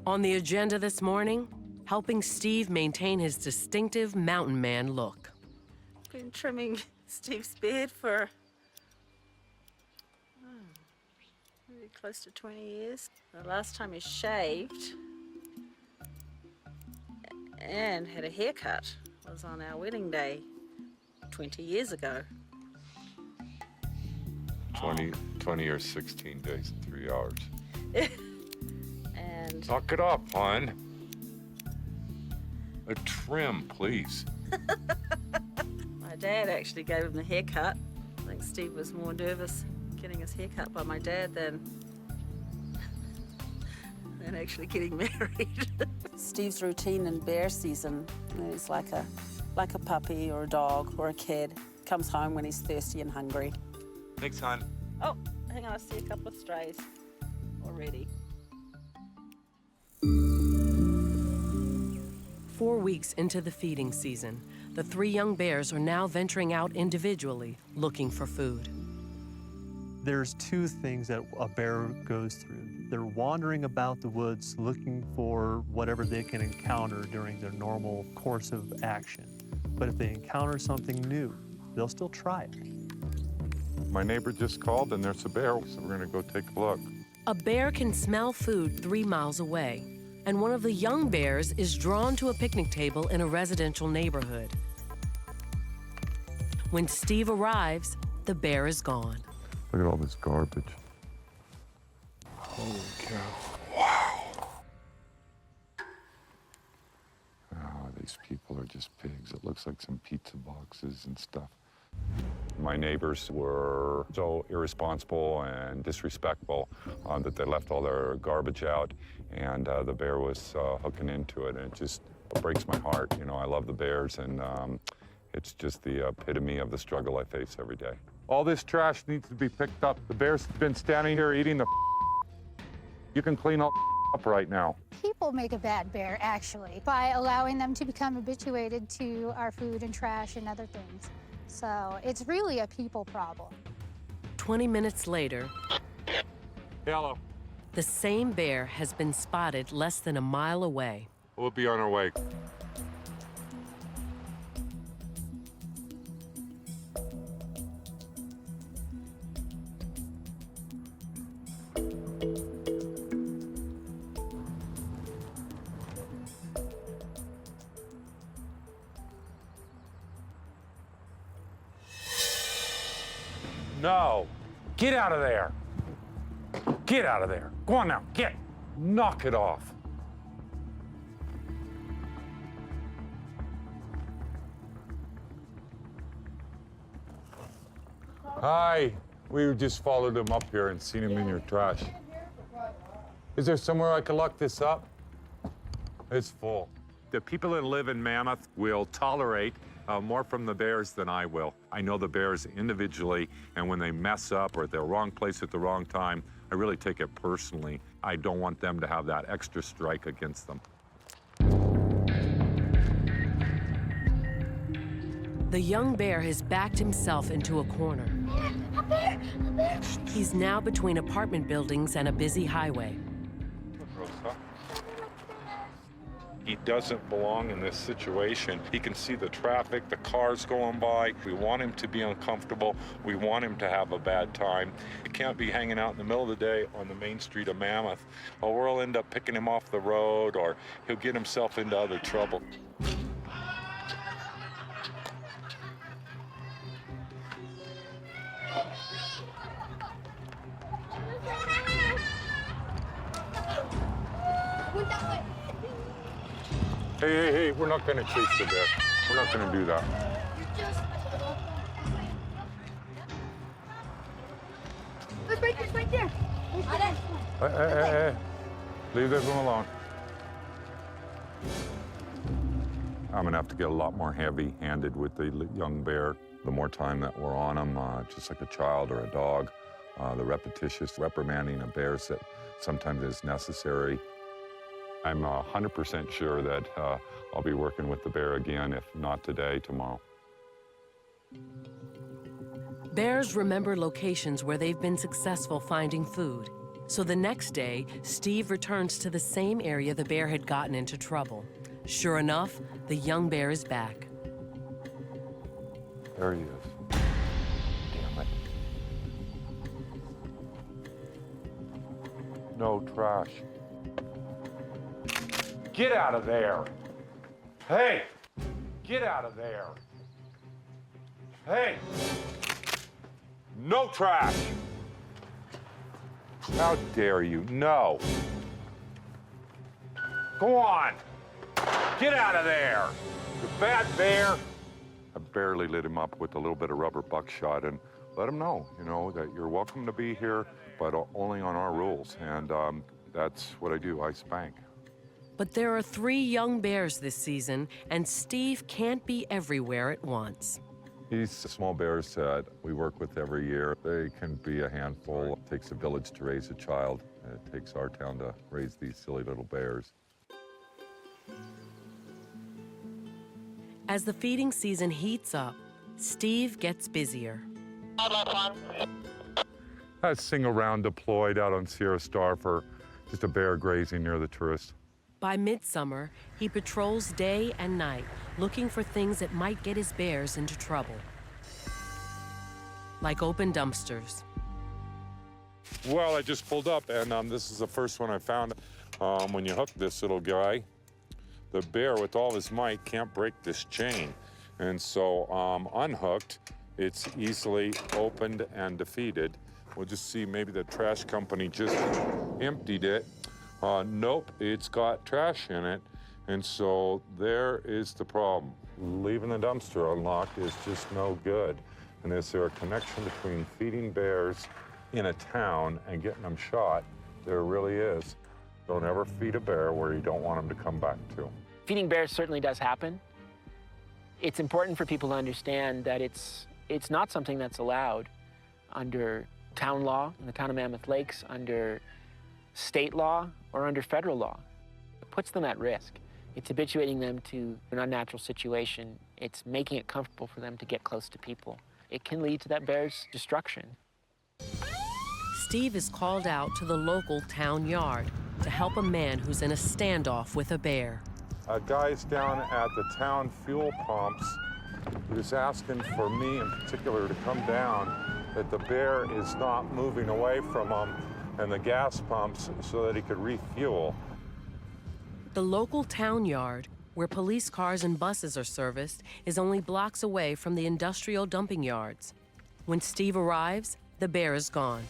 On the agenda this morning, helping Steve maintain his distinctive mountain man look. Been trimming Steve's beard for maybe close to 20 years. The last time he shaved and had a haircut was on our wedding day 20 years ago. 20 or 16 days and 3 hours. And knock it off, hon. A trim, please. my dad actually gave him the haircut. I think Steve was more nervous getting his haircut by my dad than actually getting married. Steve's routine in bear season is like a puppy or a dog or a kid. Comes home when he's thirsty and hungry. Thanks, hon. Oh, hang on, I see a couple of strays already. 4 weeks into the feeding season, the 3 young bears are now venturing out individually, looking for food. There's 2 things that a bear goes through. They're wandering about the woods looking for whatever they can encounter during their normal course of action. But if they encounter something new, they'll still try it. My neighbor just called and there's a bear, so we're gonna go take a look. A bear can smell food 3 miles away, and one of the young bears is drawn to a picnic table in a residential neighborhood. When Steve arrives, the bear is gone. Look at all this garbage. Holy cow. Wow. Oh, these people are just pigs. It looks like some pizza boxes and stuff. My neighbors were so irresponsible and disrespectful that they left all their garbage out, and the bear was hooking into it, and it just breaks my heart. You know, I love the bears, and it's just the epitome of the struggle I face every day. All this trash needs to be picked up. The bear's been standing here eating the You can clean all up right now. People make a bad bear, actually, by allowing them to become habituated to our food and trash and other things. So it's really a people problem. 20 minutes later, Hello. the same bear has been spotted less than a mile away. We'll be on our way. No, get out of there. Get out of there. Go on now, get. Knock it off. Hi, we just followed him up here and seen him in your trash. Is there somewhere I can lock this up? It's full. The people that live in Mammoth will tolerate more from the bears than I will. I know the bears individually, and when they mess up or at the wrong place at the wrong time, I really take it personally. I don't want them to have that extra strike against them. The young bear has backed himself into a corner. A bear! A bear! He's now between apartment buildings and a busy highway. Rosa. He doesn't belong in this situation. He can see the traffic, the cars going by. We want him to be uncomfortable. We want him to have a bad time. He can't be hanging out in the middle of the day on the main street of Mammoth, or we'll end up picking him off the road, or he'll get himself into other trouble. Hey, we're not gonna chase the bear. We're not gonna do that. Let's break this right there. Hey. Leave this one alone. I'm gonna have to get a lot more heavy-handed with the young bear. The more time that we're on him, just like a child or a dog, the repetitious reprimanding of bears that sometimes is necessary. I'm 100% sure that I'll be working with the bear again, if not today, tomorrow. Bears remember locations where they've been successful finding food. So the next day, Steve returns to the same area the bear had gotten into trouble. Sure enough, the young bear is back. There he is. Damn it. No trash. Get out of there. Hey, get out of there. Hey, no trash. How dare you? No. Go on. Get out of there. You bad bear. I barely lit him up with a little bit of rubber buckshot and let him know, that you're welcome to be here, but only on our rules. And that's what I do. I spank. But there are 3 young bears this season, and Steve can't be everywhere at once. These small bears that we work with every year, they can be a handful. It takes a village to raise a child, and it takes our town to raise these silly little bears. As the feeding season heats up, Steve gets busier. That's single round deployed out on Sierra Star for just a bear grazing near the tourist. By midsummer, he patrols day and night, looking for things that might get his bears into trouble. Like open dumpsters. Well, I just pulled up, and this is the first one I found. When you hook this little guy, the bear, with all his might, can't break this chain. And so unhooked, it's easily opened and defeated. We'll just see, maybe the trash company just emptied it. Nope, it's got trash in it, and so there is the problem. Leaving the dumpster unlocked is just no good. And is there a connection between feeding bears in a town and getting them shot? There really is. Don't ever feed a bear where you don't want them to come back to. Feeding bears certainly does happen. It's important for people to understand that it's not something that's allowed under town law in the town of Mammoth Lakes, under state law, or under federal law. It puts them at risk. It's habituating them to an unnatural situation. It's making it comfortable for them to get close to people. It can lead to that bear's destruction. Steve is called out to the local town yard to help a man who's in a standoff with a bear. A guy's down at the town fuel pumps who's asking for me in particular to come down, that the bear is not moving away from him and the gas pumps so that he could refuel. The local town yard, where police cars and buses are serviced, is only blocks away from the industrial dumping yards. When Steve arrives, the bear is gone.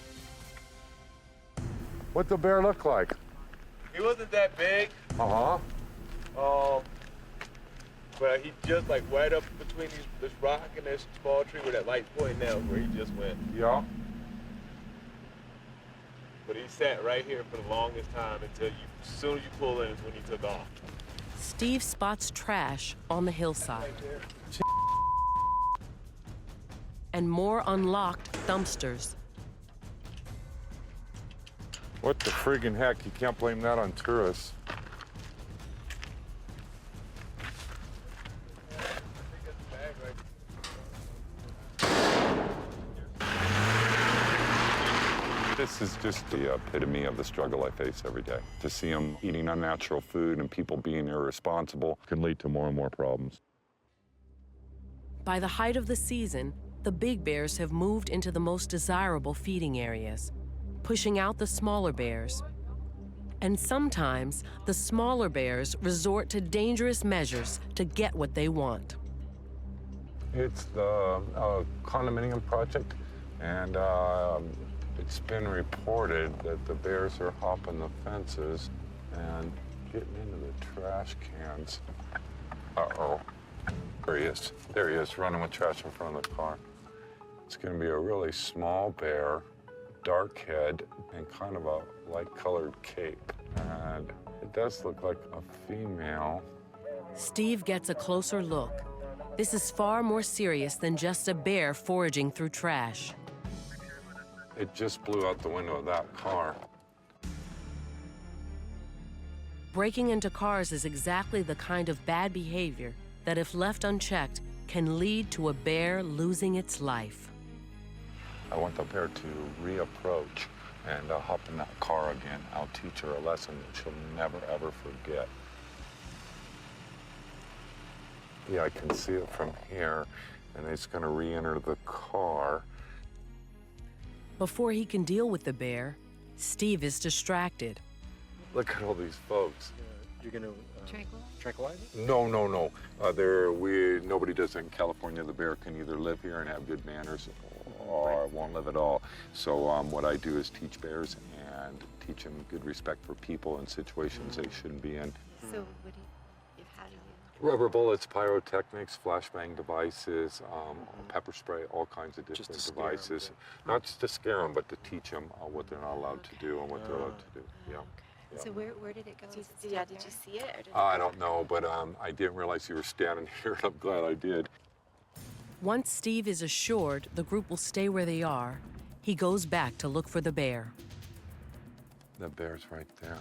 What'd the bear look like? He wasn't that big. Uh-huh. But he just like right up between this rock and this small tree where that light's pointing out, where he just went. Yeah. But he sat right here for the longest time until as soon as you pull in is when he took off. Steve spots trash on the hillside. And more unlocked dumpsters. What the friggin' heck? You can't blame that on tourists. This This is just the epitome of the struggle I face every day. To see them eating unnatural food and people being irresponsible can lead to more and more problems. By the height of the season, the big bears have moved into the most desirable feeding areas, pushing out the smaller bears. And sometimes, the smaller bears resort to dangerous measures to get what they want. It's the condominium project, and it's been reported that the bears are hopping the fences and getting into the trash cans. Uh-oh. There he is. There he is, running with trash in front of the car. It's going to be a really small bear, dark head, and kind of a light-colored cape. And it does look like a female. Steve gets a closer look. This is far more serious than just a bear foraging through trash. It just blew out the window of that car. Breaking into cars is exactly the kind of bad behavior that, if left unchecked, can lead to a bear losing its life. I want the bear to reapproach and hop in that car again. I'll teach her a lesson that she'll never, ever forget. Yeah, I can see it from here, and it's going to re-enter the car. Before he can deal with the bear, Steve is distracted. Look at all these folks. You're going to tranquilize it? No. Nobody does that in California. The bear can either live here and have good manners or won't live at all. So what I do is teach bears and teach them good respect for people in situations they shouldn't be in. So how do you? Rubber bullets, pyrotechnics, flashbang devices, pepper spray, all kinds of different devices. Not just to scare them, but to teach them what they're not allowed to do and what they're allowed to do. Yeah. Yeah. So where did it go? Did you see it? Or did I don't know, but I didn't realize you were standing here, and I'm glad I did. Once Steve is assured the group will stay where they are, he goes back to look for the bear. The bear's right there.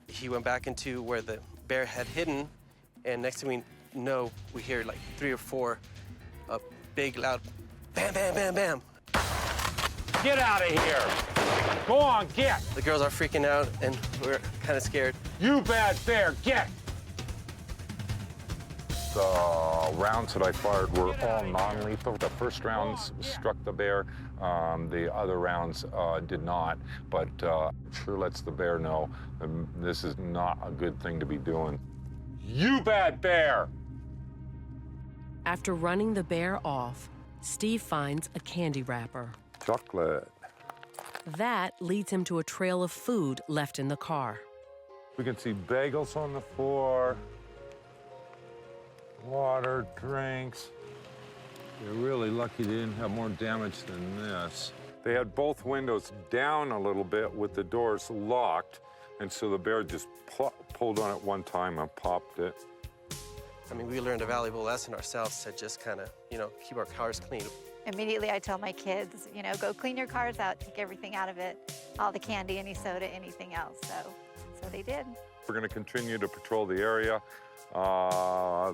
He went back into where the bear had hidden, and next thing we know, we hear like 3 or 4 big, loud bam, bam, bam, bam. Get out of here! Go on, get! The girls are freaking out, and we're kind of scared. You bad bear, get! The rounds that I fired were all non-lethal. The first rounds struck the bear. The other rounds did not, but sure lets the bear know this is not a good thing to be doing. You bad bear! After running the bear off, Steve finds a candy wrapper. Chocolate. That leads him to a trail of food left in the car. We can see bagels on the floor, water, drinks. You're really lucky they didn't have more damage than this. They had both windows down a little bit with the doors locked, and so the bear just pulled on it one time and popped it. I mean, we learned a valuable lesson ourselves to just kind of, keep our cars clean. Immediately I tell my kids, go clean your cars out, take everything out of it, all the candy, any soda, anything else. So they did. We're going to continue to patrol the area.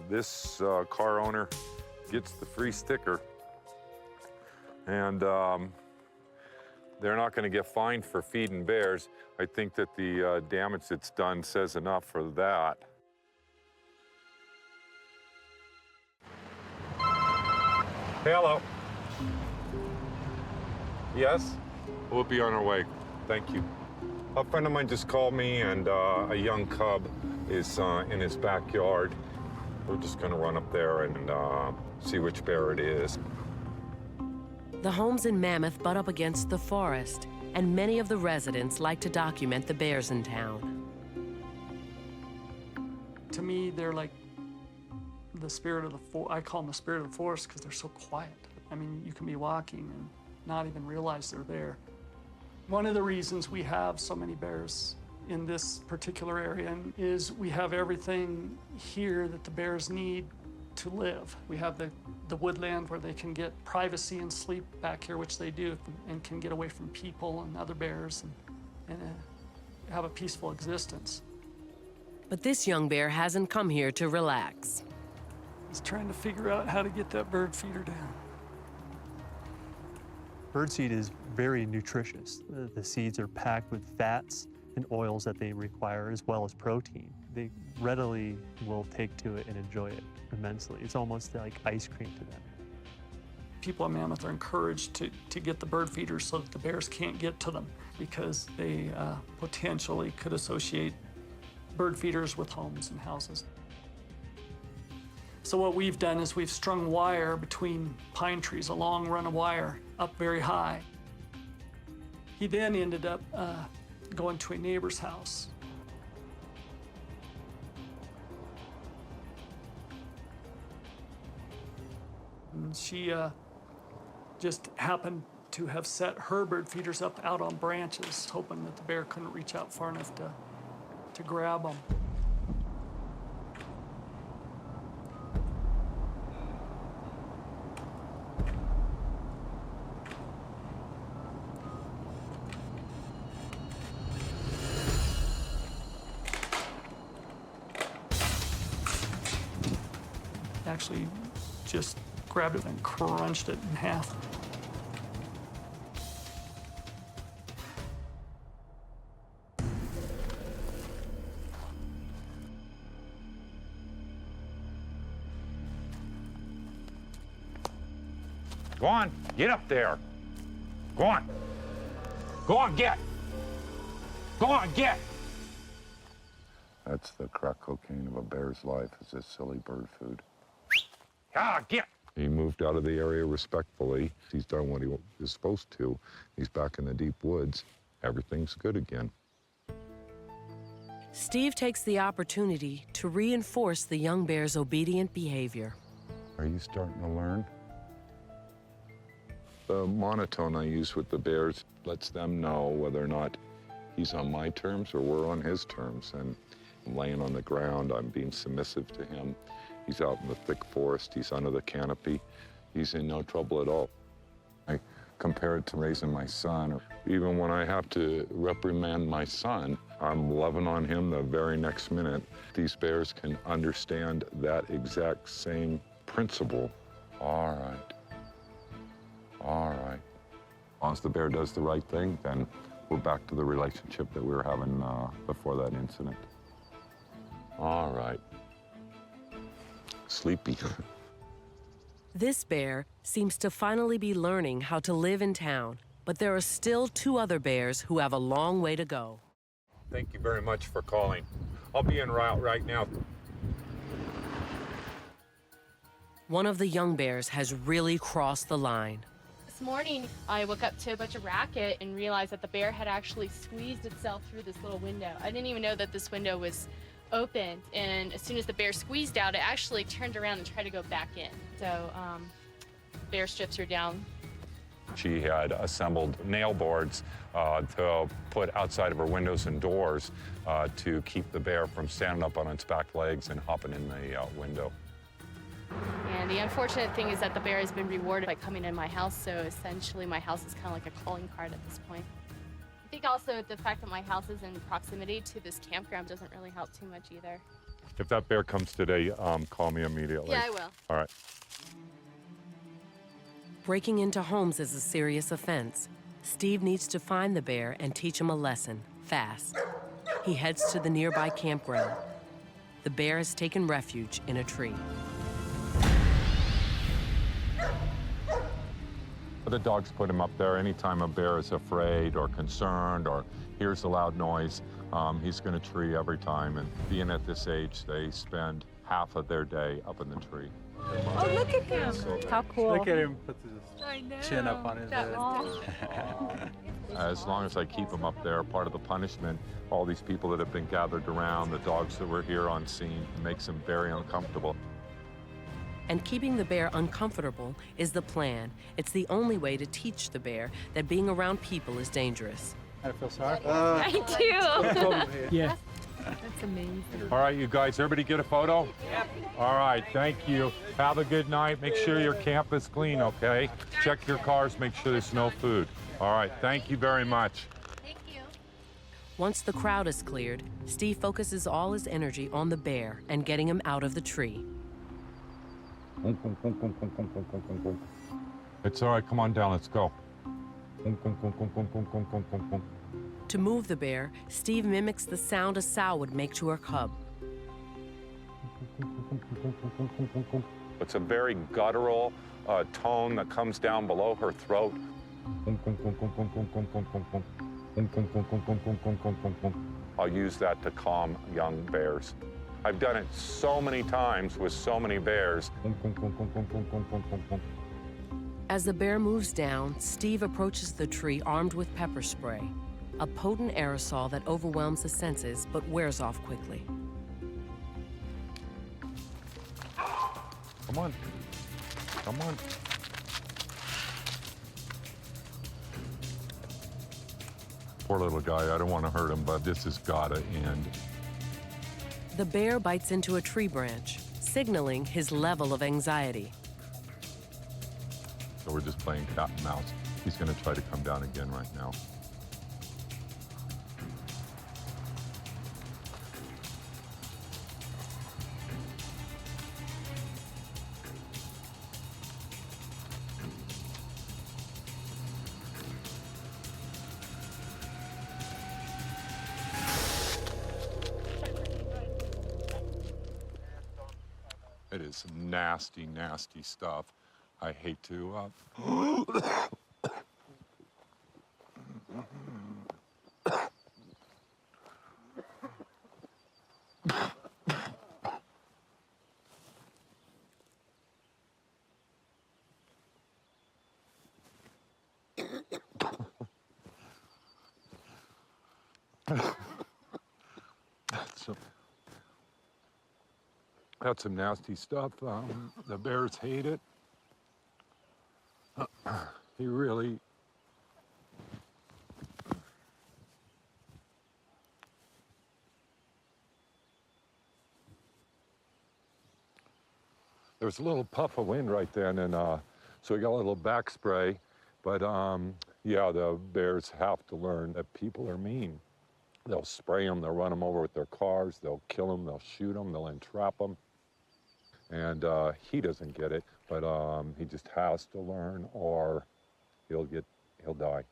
This car owner gets the free sticker, and they're not going to get fined for feeding bears. I think that the damage that's done says enough for that. Hello. Yes? We'll be on our way. Thank you. A friend of mine just called me, and a young cub is in his backyard. We're just going to run up there and see which bear it is. The homes in Mammoth butt up against the forest, and many of the residents like to document the bears in town. To me, they're like the spirit of the forest. I call them the spirit of the forest because they're so quiet. I mean, you can be walking and not even realize they're there. One of the reasons we have so many bears in this particular area is we have everything here that the bears need to live. We have the woodland where they can get privacy and sleep back here, which they do, and can get away from people and other bears and have a peaceful existence. But this young bear hasn't come here to relax. He's trying to figure out how to get that bird feeder down. Birdseed is very nutritious. The seeds are packed with fats and oils that they require, as well as protein. They readily will take to it and enjoy it immensely. It's almost like ice cream to them. People in Mammoth are encouraged to get the bird feeders so that the bears can't get to them, because they potentially could associate bird feeders with homes and houses. So what we've done is we've strung wire between pine trees, a long run of wire up very high. He then ended up going to a neighbor's house. And she just happened to have set her bird feeders up out on branches, hoping that the bear couldn't reach out far enough to grab them. Actually just grabbed it and crunched it in half. Go on, get up there. Go on. Go on, get. Go on, get. That's the crack cocaine of a bear's life, is this silly bird food. Ah, get. He moved out of the area respectfully. He's done what he was supposed to. He's back in the deep woods. Everything's good again. Steve takes the opportunity to reinforce the young bear's obedient behavior. Are you starting to learn? The monotone I use with the bears lets them know whether or not he's on my terms or we're on his terms. And I'm laying on the ground, I'm being submissive to him. He's out in the thick forest, he's under the canopy. He's in no trouble at all. I compare it to raising my son. Even when I have to reprimand my son, I'm loving on him the very next minute. These bears can understand that exact same principle. All right. All right. As long as the bear does the right thing, then we're back to the relationship that we were having before that incident. All right. Sleepy. This bear seems to finally be learning how to live in town, but there are still 2 other bears who have a long way to go. Thank you very much for calling. I'll be en route right now. One of the young bears has really crossed the line. This morning, I woke up to a bunch of racket and realized that the bear had actually squeezed itself through this little window. I didn't even know that this window was open, and as soon as the bear squeezed out, it actually turned around and tried to go back in. So bear strips are down. She had assembled nail boards to put outside of her windows and doors to keep the bear from standing up on its back legs and hopping in the window. And the unfortunate thing is that the bear has been rewarded by coming in my house, so essentially my house is kind of like a calling card at this point. I think also the fact that my house is in proximity to this campground doesn't really help too much either. If that bear comes today, call me immediately. Yeah, I will. All right. Breaking into homes is a serious offense. Steve needs to find the bear and teach him a lesson, fast. He heads to the nearby campground. The bear has taken refuge in a tree. The dogs put him up there. Anytime a bear is afraid or concerned or hears a loud noise, he's going to tree every time. And being at this age, they spend half of their day up in the tree. Oh, look at him. How cool. Look at him put his chin up on his head. As long as I keep him up there, part of the punishment, all these people that have been gathered around, the dogs that were here on scene, makes him very uncomfortable. And keeping the bear uncomfortable is the plan. It's the only way to teach the bear that being around people is dangerous. I feel sorry. I do. Yeah. That's amazing. All right, you guys, everybody get a photo? Yep. All right, thank you. Have a good night. Make sure your camp is clean, okay? Check your cars, make sure there's no food. All right, thank you very much. Thank you. Once the crowd is cleared, Steve focuses all his energy on the bear and getting him out of the tree. It's all right, come on down, let's go. To move the bear, Steve mimics the sound a sow would make to her cub. It's a very guttural tone that comes down below her throat. I'll use that to calm young bears. I've done it so many times with so many bears. As the bear moves down, Steve approaches the tree armed with pepper spray, a potent aerosol that overwhelms the senses but wears off quickly. Come on. Come on. Poor little guy, I don't want to hurt him, but this has got to end. The bear bites into a tree branch, signaling his level of anxiety. So we're just playing cat and mouse. He's going to try to come down again right now. It is some nasty, nasty stuff. I hate to... That's some nasty stuff. The bears hate it. He really... There was a little puff of wind right then, and so we got a little back spray. But yeah, the bears have to learn that people are mean. They'll spray them, they'll run them over with their cars, they'll kill them, they'll shoot them, they'll entrap them. And he doesn't get it, but he just has to learn, or he'll die.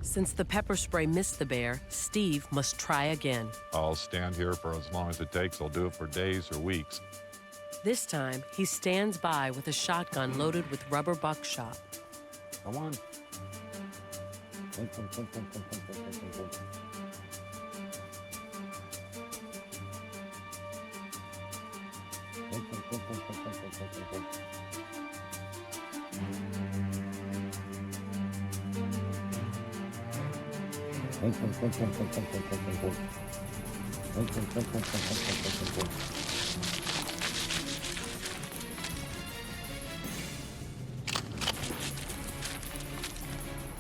Since the pepper spray missed the bear, Steve must try again. I'll stand here for as long as it takes. I'll do it for days or weeks. This time, he stands by with a shotgun loaded with rubber buckshot. Come on.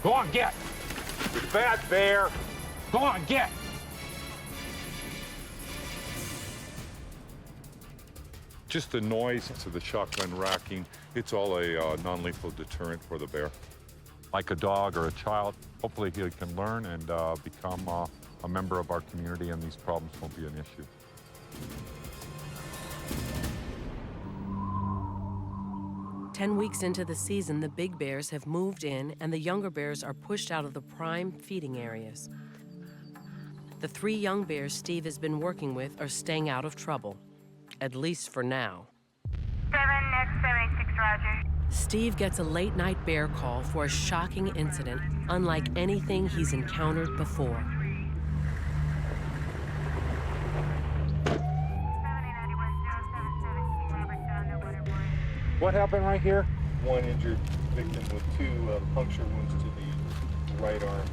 Go on, get! You bad bear! Go on, get! Just the noise of the shotgun racking, it's all a non-lethal deterrent for the bear. Like a dog or a child, hopefully he can learn and become a member of our community, and these problems won't be an issue. Ten weeks into the season, the big bears have moved in and the younger bears are pushed out of the prime feeding areas. The 3 young bears Steve has been working with are staying out of trouble, at least for now. 7, next 76, roger. Steve gets a late-night bear call for a shocking incident unlike anything he's encountered before. What happened right here? One injured victim with 2 puncture wounds to the right arm.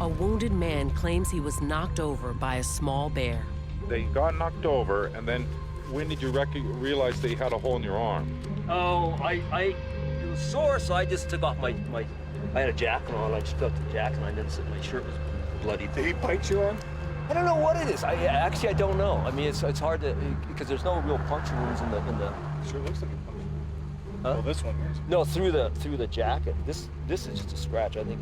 A wounded man claims he was knocked over by a small bear. They got knocked over, and then when did you realize they had a hole in your arm? Oh, it was sore, so I just took off my I had a jacket on, I just took the jacket and I noticed that my shirt was bloody. Did he bite you on? I don't know what it is. I don't know. I mean, it's hard to, because there's no real puncture wounds in the. Sure looks like a puncture. Huh? Well, this one is. No, through the jacket. This is just a scratch, I think.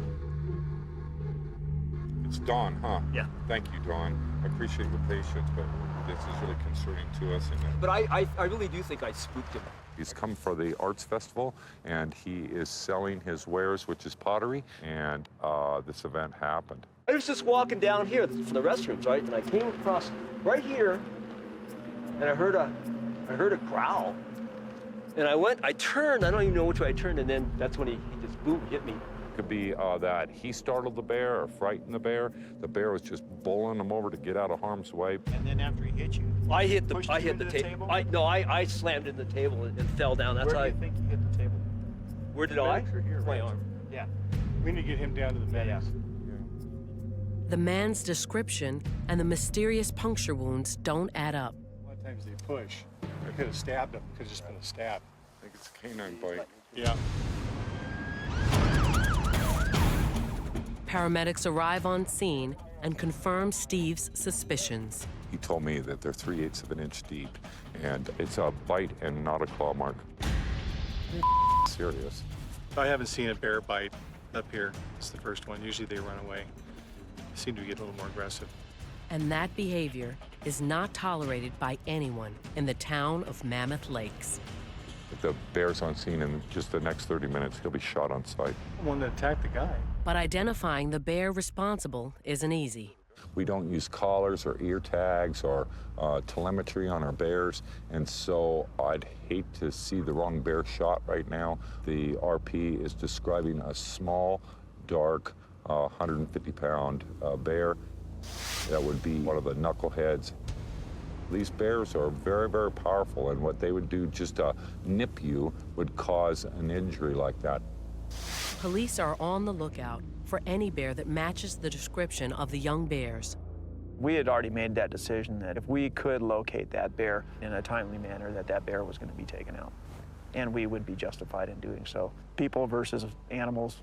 It's Dawn, huh? Yeah. Thank you, Dawn. I appreciate your patience, but this is really concerning to us. But I really do think I spooked him. He's come for the arts festival, and he is selling his wares, which is pottery, and this event happened. I was just walking down here from the restrooms, right? And I came across right here, and I heard a growl. And I turned, I don't even know which way I turned, and then that's when he just, boom, hit me. Could be that he startled the bear or frightened the bear. The bear was just bowling him over to get out of harm's way. And then after he hit you, I hit the table. I slammed into the table and fell down. That's where do you think you hit the table? Where did I? Here, my arm. Yeah. We need to get him down to the medics. The man's description and the mysterious puncture wounds don't add up. A lot of times they push. They could have stabbed him. Could have just been a stab. I think it's a canine bite. Yeah. Paramedics arrive on scene and confirm Steve's suspicions. He told me that they're 3/8 of an inch deep, and it's a bite and not a claw mark. Serious. I haven't seen a bear bite up here. It's the first one. Usually they run away. They seem to get a little more aggressive. And that behavior is not tolerated by anyone in the town of Mammoth Lakes. If the bear's on scene in just the next 30 minutes, he'll be shot on sight. The one that attacked the guy. But identifying the bear responsible isn't easy. We don't use collars or ear tags or telemetry on our bears, and so I'd hate to see the wrong bear shot right now. The RP is describing a small, dark, 150-pound bear. That would be one of the knuckleheads. These bears are very, very powerful, and what they would do just to nip you would cause an injury like that. Police are on the lookout for any bear that matches the description of the young bears. We had already made that decision that if we could locate that bear in a timely manner, that bear was going to be taken out. And we would be justified in doing so. People versus animals,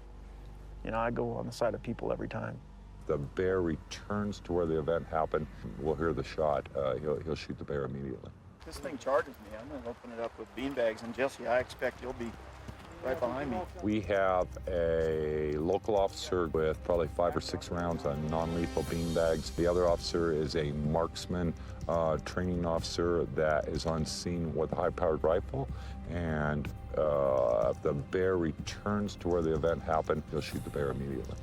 you know, I go on the side of people every time. The bear returns to where the event happened, we'll hear the shot. He'll shoot the bear immediately. This thing charges me. I'm going to open it up with beanbags. And Jesse, I expect you'll be right behind me. We have a local officer with probably 5 or 6 rounds on non-lethal beanbags. The other officer is a marksman training officer that is on scene with a high-powered rifle. And if the bear returns to where the event happened, he'll shoot the bear immediately.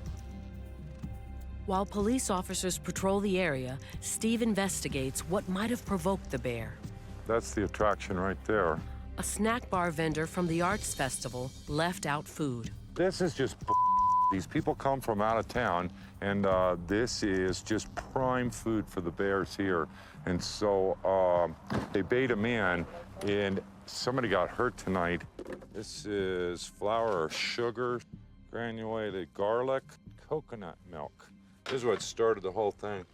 While police officers patrol the area, Steve investigates what might have provoked the bear. That's the attraction right there. A snack bar vendor from the arts festival left out food. This is just these people come from out of town, and this is just prime food for the bears here. And so they bait them in, and somebody got hurt tonight. This is flour, sugar, granulated garlic, coconut milk. This is what started the whole thing.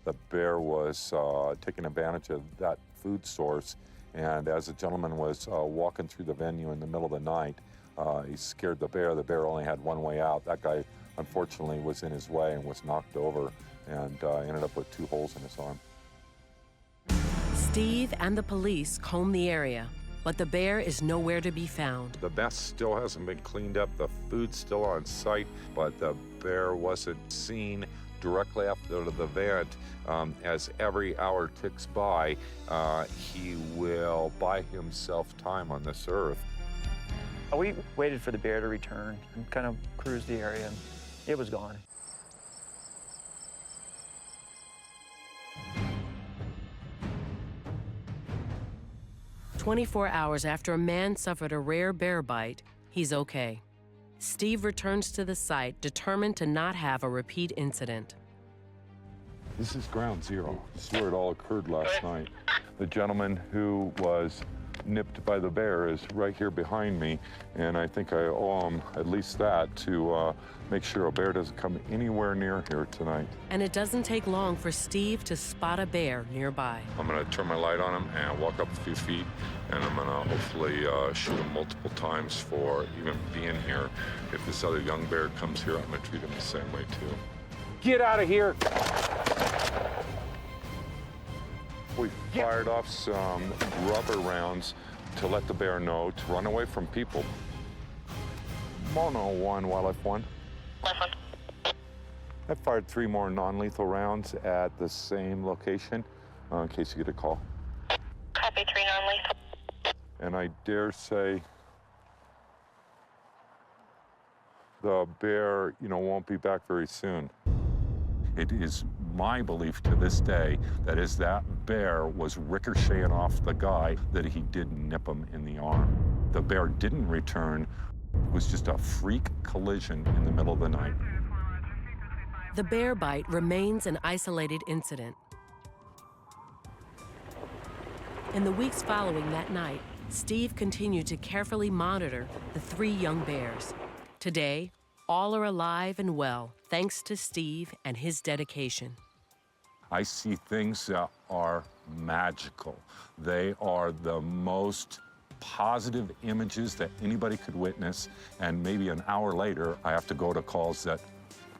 The bear was taking advantage of that food source, and as the gentleman was walking through the venue in the middle of the night, he scared the bear. The bear only had one way out. That guy, unfortunately, was in his way and was knocked over and ended up with 2 holes in his arm. Steve and the police comb the area, but the bear is nowhere to be found. The mess still hasn't been cleaned up. The food's still on site, but the bear wasn't seen directly after the event. As every hour ticks by, he will buy himself time on this earth. We waited for the bear to return and kind of cruised the area, and it was gone. "24 hours after a man suffered a rare bear bite, he's okay. Steve returns to the site, determined to not have a repeat incident. This is ground zero. This is where it all occurred last night. The gentleman who was nipped by the bear is right here behind me, and I think I owe him at least that to make sure a bear doesn't come anywhere near here tonight. And it doesn't take long for Steve to spot a bear nearby. I'm gonna turn my light on him and walk up a few feet, and I'm gonna hopefully shoot him multiple times for even being here. If this other young bear comes here, I'm gonna treat him the same way too. Get out of here! We fired off some rubber rounds to let the bear know to run away from people. Mono 1, Wildlife 1. I fired 3 more non-lethal rounds at the same location. in case you get a call. Copy 3 non-lethal. And I dare say the bear, won't be back very soon. It is my belief to this day that as that bear was ricocheting off the guy, that he did nip him in the arm. The bear didn't return. It was just a freak collision in the middle of the night. The bear bite remains an isolated incident. In the weeks following that night, Steve continued to carefully monitor the 3 young bears. Today, all are alive and well, thanks to Steve and his dedication. I see things that are magical. They are the most positive images that anybody could witness, and maybe an hour later, I have to go to calls that,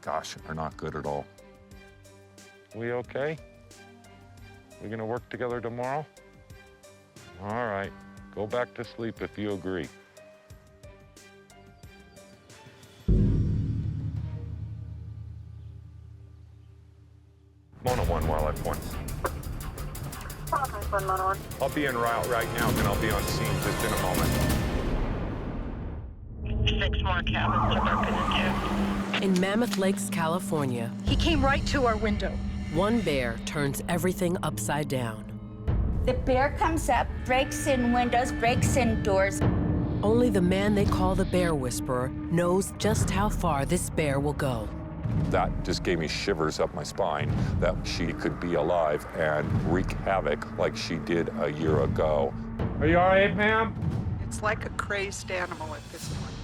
gosh, are not good at all. We okay? We gonna work together tomorrow? All right, go back to sleep if you agree. 101 Wildlife 1. I'll be en route right now, and I'll be on scene just in a moment. 6 more cabins are broken into. In Mammoth Lakes, California, He came right to our window. one bear turns everything upside down. The bear comes up, breaks in windows, breaks in doors. Only the man they call the Bear Whisperer knows just how far this bear will go. That just gave me shivers up my spine, that she could be alive and wreak havoc like she did a year ago. Are you all right, ma'am? It's like a crazed animal at this point.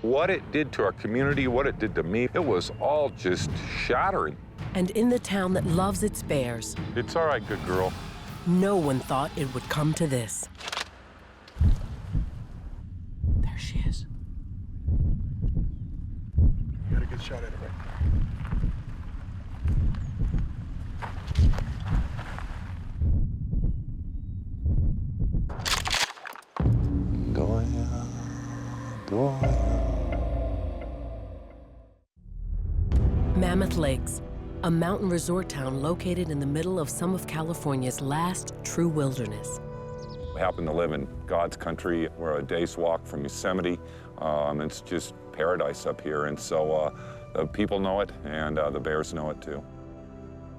What it did to our community, what it did to me, it was all just shattering. And in the town that loves its bears, It's all right, good girl. no one thought it would come to this. There she is. Got a good shot at it, right? Mammoth Lakes, a mountain resort town located in the middle of some of California's last true wilderness. We happen to live in God's country. We're a day's walk from Yosemite. It's just paradise up here, and so the people know it, and the bears know it too.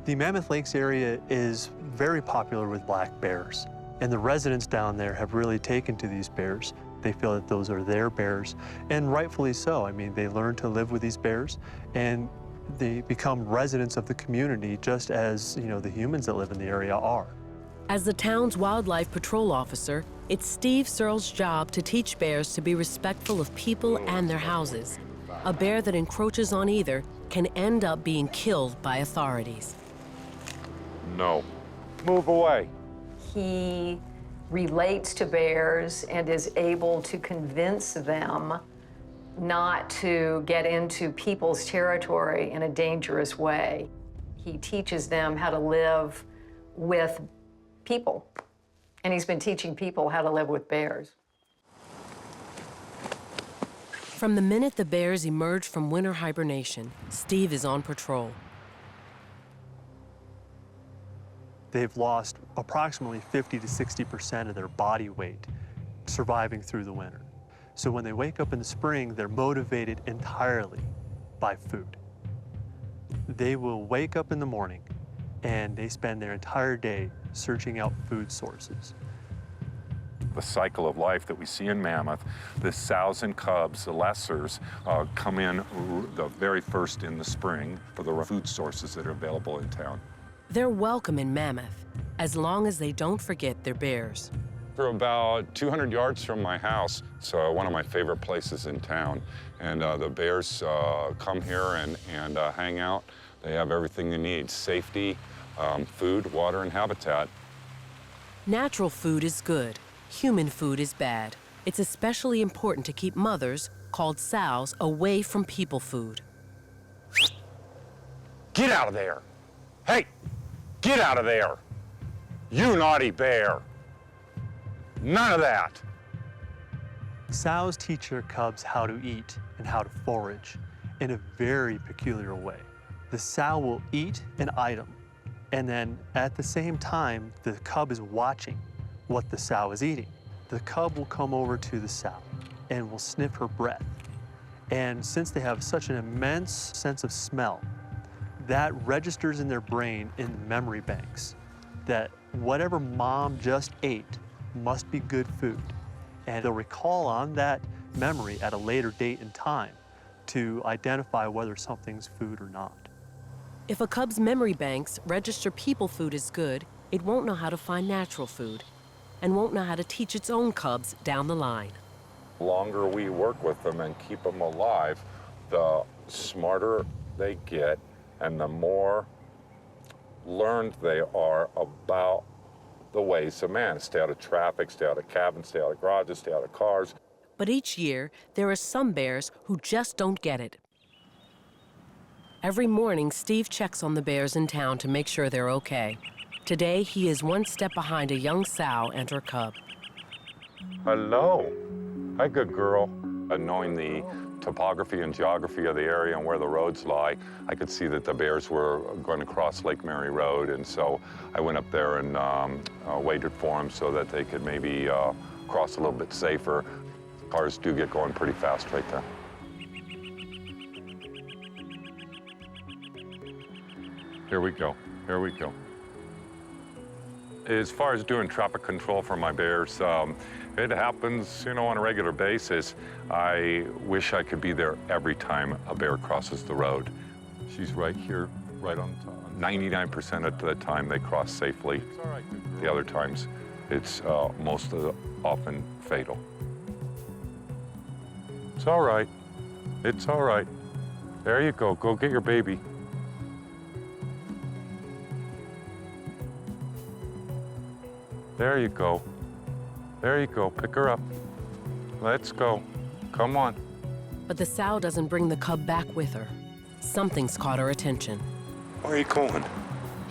The Mammoth Lakes area is very popular with black bears, and the residents down there have really taken to these bears. They feel that those are their bears, and rightfully so. I mean, they learn to live with these bears, and they become residents of the community just as, the humans that live in the area are. As the town's wildlife patrol officer, it's Steve Searles' job to teach bears to be respectful of people and their houses. A bear that encroaches on either can end up being killed by authorities. No. Move away. He relates to bears and is able to convince them not to get into people's territory in a dangerous way. He teaches them how to live with people, and he's been teaching people how to live with bears. From the minute the bears emerge from winter hibernation, Steve is on patrol. They've lost approximately 50 to 60% of their body weight surviving through the winter. So when they wake up in the spring, they're motivated entirely by food. They will wake up in the morning and they spend their entire day searching out food sources. The cycle of life that we see in Mammoth, the sows and cubs, the lessers, come in the very first in the spring for the food sources that are available in town. They're welcome in Mammoth, as long as they don't forget their bears. We're about 200 yards from my house. It's one of my favorite places in town. And the bears come here and hang out. They have everything they need: safety, food, water, and habitat. Natural food is good. Human food is bad. It's especially important to keep mothers, called sows, away from people food. Get out of there. Hey, get out of there. You naughty bear. None of that. Sows teach their cubs how to eat and how to forage in a very peculiar way. The sow will eat an item And then at the same time, the cub is watching what the sow is eating. The cub will come over to the sow and will sniff her breath. And since they have such an immense sense of smell, that registers in their brain in the memory banks that whatever mom just ate must be good food. And they'll recall on that memory at a later date and time to identify whether something's food or not. If a cub's memory banks register people food as good, it won't know how to find natural food and won't know how to teach its own cubs down the line. The longer we work with them and keep them alive, the smarter they get and the more learned they are about the ways of man. Stay out of traffic, stay out of cabins, stay out of garages, stay out of cars. But each year, there are some bears who just don't get it. Every morning, Steve checks on the bears in town to make sure they're okay. Today, he is one step behind a young sow and her cub. Hello. Hi, good girl. Knowing the topography and geography of the area and where the roads lie, I could see that the bears were going to cross Lake Mary Road, and so I went up there and waited for them so that they could maybe cross a little bit safer. Cars do get going pretty fast right there. Here we go, here we go. As far as doing traffic control for my bears, it happens, you know, on a regular basis. I wish I could be there every time a bear crosses the road. She's right here, right on top. 99% of the time they cross safely. It's all right, the other times, it's most of the often fatal. It's all right. It's all right. There you go. Go get your baby. There you go. There you go. Pick her up. Let's go. Come on. But the sow doesn't bring the cub back with her. Something's caught her attention. Where are you going?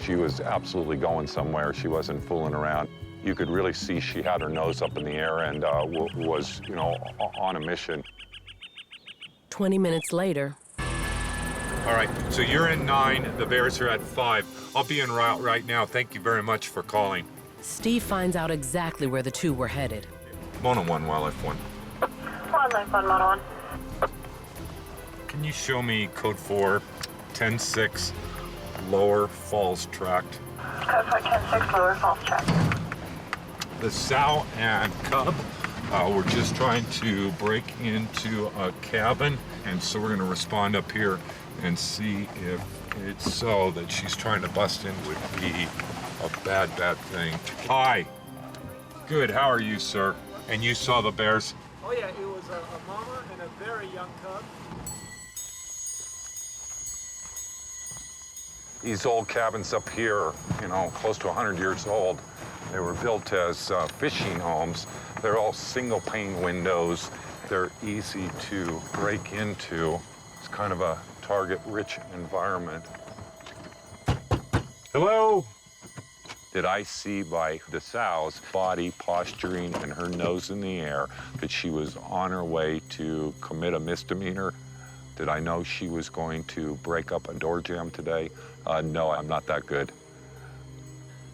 She was absolutely going somewhere. She wasn't fooling around. You could really see she had her nose up in the air and was, you know, on a mission. 20 minutes later. All right, so you're in 9, the bears are at 5. I'll be en route right now. Thank you very much for calling. Steve finds out exactly where the two were headed. Mono 1, Wildlife 1. Wildlife 1, Mono 1. Can you show me code 4, 10-6, Lower Falls Tract? Code 4, 10-6, Lower Falls Tract. The sow and cub were just trying to break into a cabin, and so we're going to respond up here and see if it's so that she's trying to bust in would be a bad thing. Hi. Good, how are you, sir? And you saw the bears? Oh yeah, it was a mama and a very young cub. These old cabins up here, you know, close to 100 years old, they were built as fishing homes. They're all single pane windows. They're easy to break into. It's kind of a target-rich environment. Hello? Did I see by the sow's body posturing and her nose in the air that she was on her way to commit a misdemeanor? Did I know she was going to break up a door jamb today? No, I'm not that good.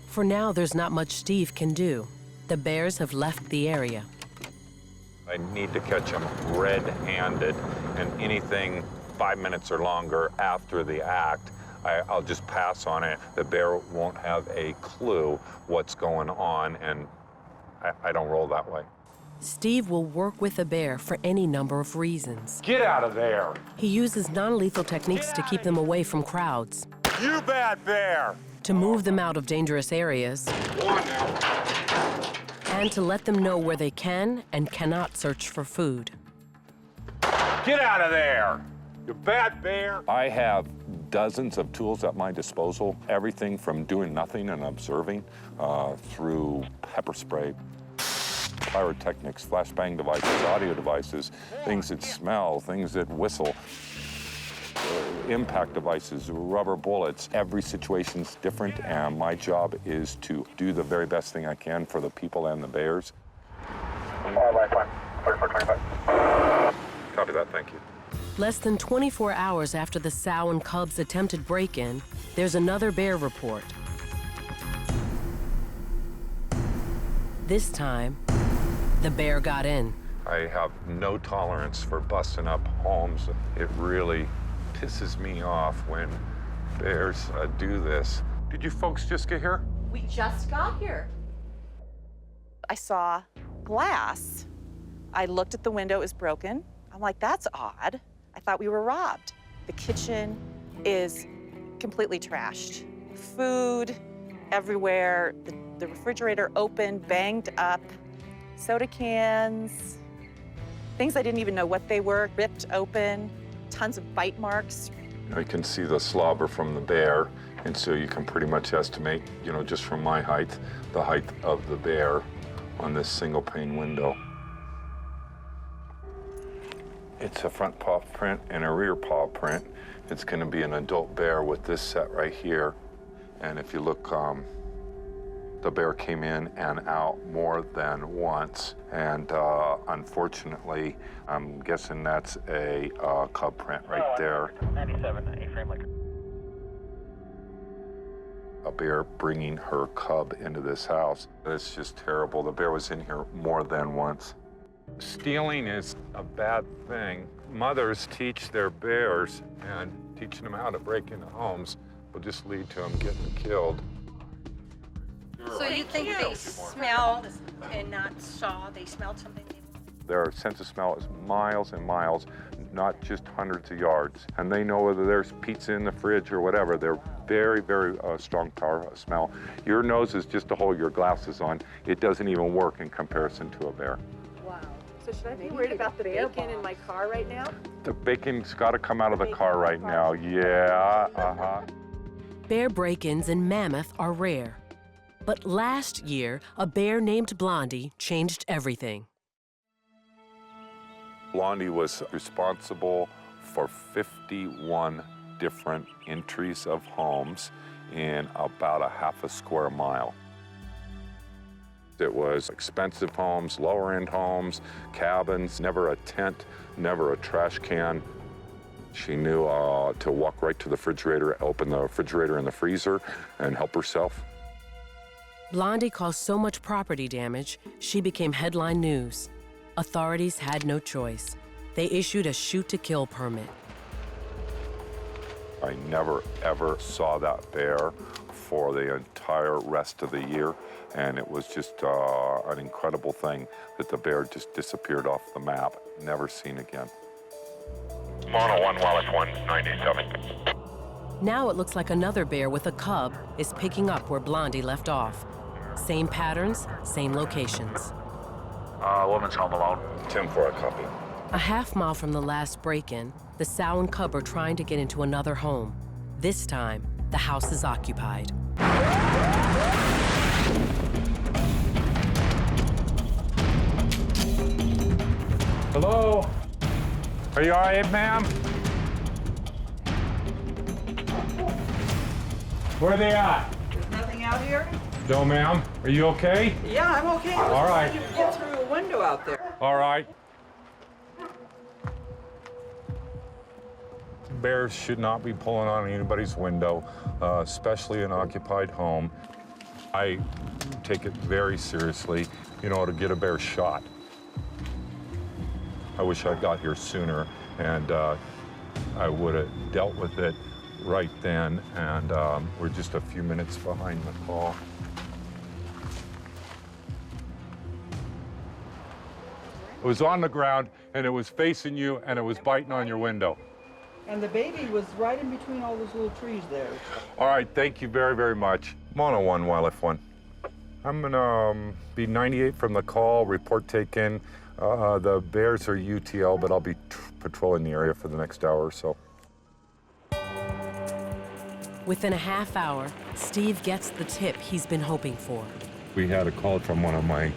For now, there's not much Steve can do. The bears have left the area. I need to catch them red-handed, and anything 5 minutes or longer after the act, I'll just pass on it. The bear won't have a clue what's going on, and I don't roll that way. Steve will work with a bear for any number of reasons. Get out of there! He uses non-lethal techniques to keep them away from crowds. You bad bear! To move them out of dangerous areas. And to let them know where they can and cannot search for food. Get out of there! You bad bear! I have dozens of tools at my disposal, everything from doing nothing and observing through pepper spray, pyrotechnics, flashbang devices, audio devices, things that smell, things that whistle, impact devices, rubber bullets. Every situation's different, and my job is to do the very best thing I can for the people and the bears. Wildlife 1, 4425. Copy that, thank you. Less than 24 hours after the sow and cub's attempted break-in, there's another bear report. This time, the bear got in. I have no tolerance for busting up homes. It really pisses me off when bears do this. Did you folks just get here? We just got here. I saw glass. I looked at the window, it was broken. I'm like, that's odd. I thought we were robbed. The kitchen is completely trashed. Food everywhere. The refrigerator open, banged up. Soda cans, things I didn't even know what they were, ripped open. Tons of bite marks. I can see the slobber from the bear, and so you can pretty much estimate, just from my height, the height of the bear on this single pane window. It's a front paw print and a rear paw print. It's going to be an adult bear with this set right here. And if you look, the bear came in and out more than once. And unfortunately, I'm guessing that's a cub print right there. 97, A-frame like. A bear bringing her cub into this house. It's just terrible. The bear was in here more than once. Stealing is a bad thing. Mothers teach their bears, and teaching them how to break into homes will just lead to them getting killed. So you think they smelled and not saw, they smelled something? Their sense of smell is miles and miles, not just hundreds of yards. And they know whether there's pizza in the fridge or whatever. They're very, very strong power smell. Your nose is just to hold your glasses on. It doesn't even work in comparison to a bear. Wow. So should I be worried about the bacon in my car right now? The bacon's got to come out of the car right now. Yeah, Bear break-ins in Mammoth are rare. But last year, a bear named Blondie changed everything. Blondie was responsible for 51 different entries of homes in about a half a square mile. It was expensive homes, lower-end homes, cabins, never a tent, never a trash can. She knew to walk right to the refrigerator, open the refrigerator and the freezer, and help herself. Blondie caused so much property damage, she became headline news. Authorities had no choice. They issued a shoot-to-kill permit. I never, ever saw that bear for the entire rest of the year, and it was just an incredible thing that the bear just disappeared off the map, never seen again. Mono 1, Wallace 197. Now it looks like another bear with a cub is picking up where Blondie left off. Same patterns, same locations. Woman's home alone. 10-4, a copy. A half mile from the last break-in, the sow and cub are trying to get into another home. This time, the house is occupied. Hello? Are you all right, ma'am? Where are they at? There's nothing out here? No, ma'am. Are you okay? Yeah, I'm okay. I was All right. trying to get through a window out there. All right. Bears should not be pulling on anybody's window, especially an occupied home. I take it very seriously, to get a bear shot. I wish I got here sooner, and I would have dealt with it right then, and we're just a few minutes behind the call. It was on the ground, and it was facing you, and it was biting on your window. And the baby was right in between all those little trees there. All right, thank you very, very much. Mono 1, Wildlife 1. I'm gonna be 98 from the call, report taken. The bears are UTL, but I'll be patrolling the area for the next hour or so. Within a half hour, Steve gets the tip he's been hoping for. We had a call from one of my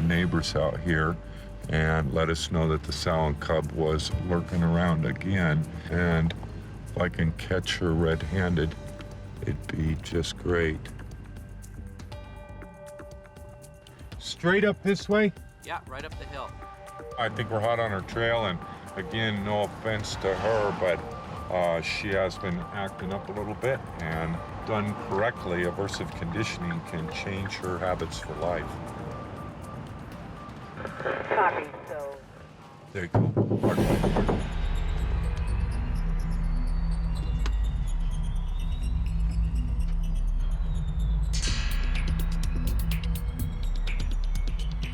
neighbors out here and let us know that the sow and cub was lurking around again. And if I can catch her red-handed, it'd be just great. Straight up this way? Yeah, right up the hill. I think we're hot on her trail, and again, no offense to her, but she has been acting up a little bit, and done correctly, aversive conditioning can change her habits for life. Copy. So. There you go. Pardon me.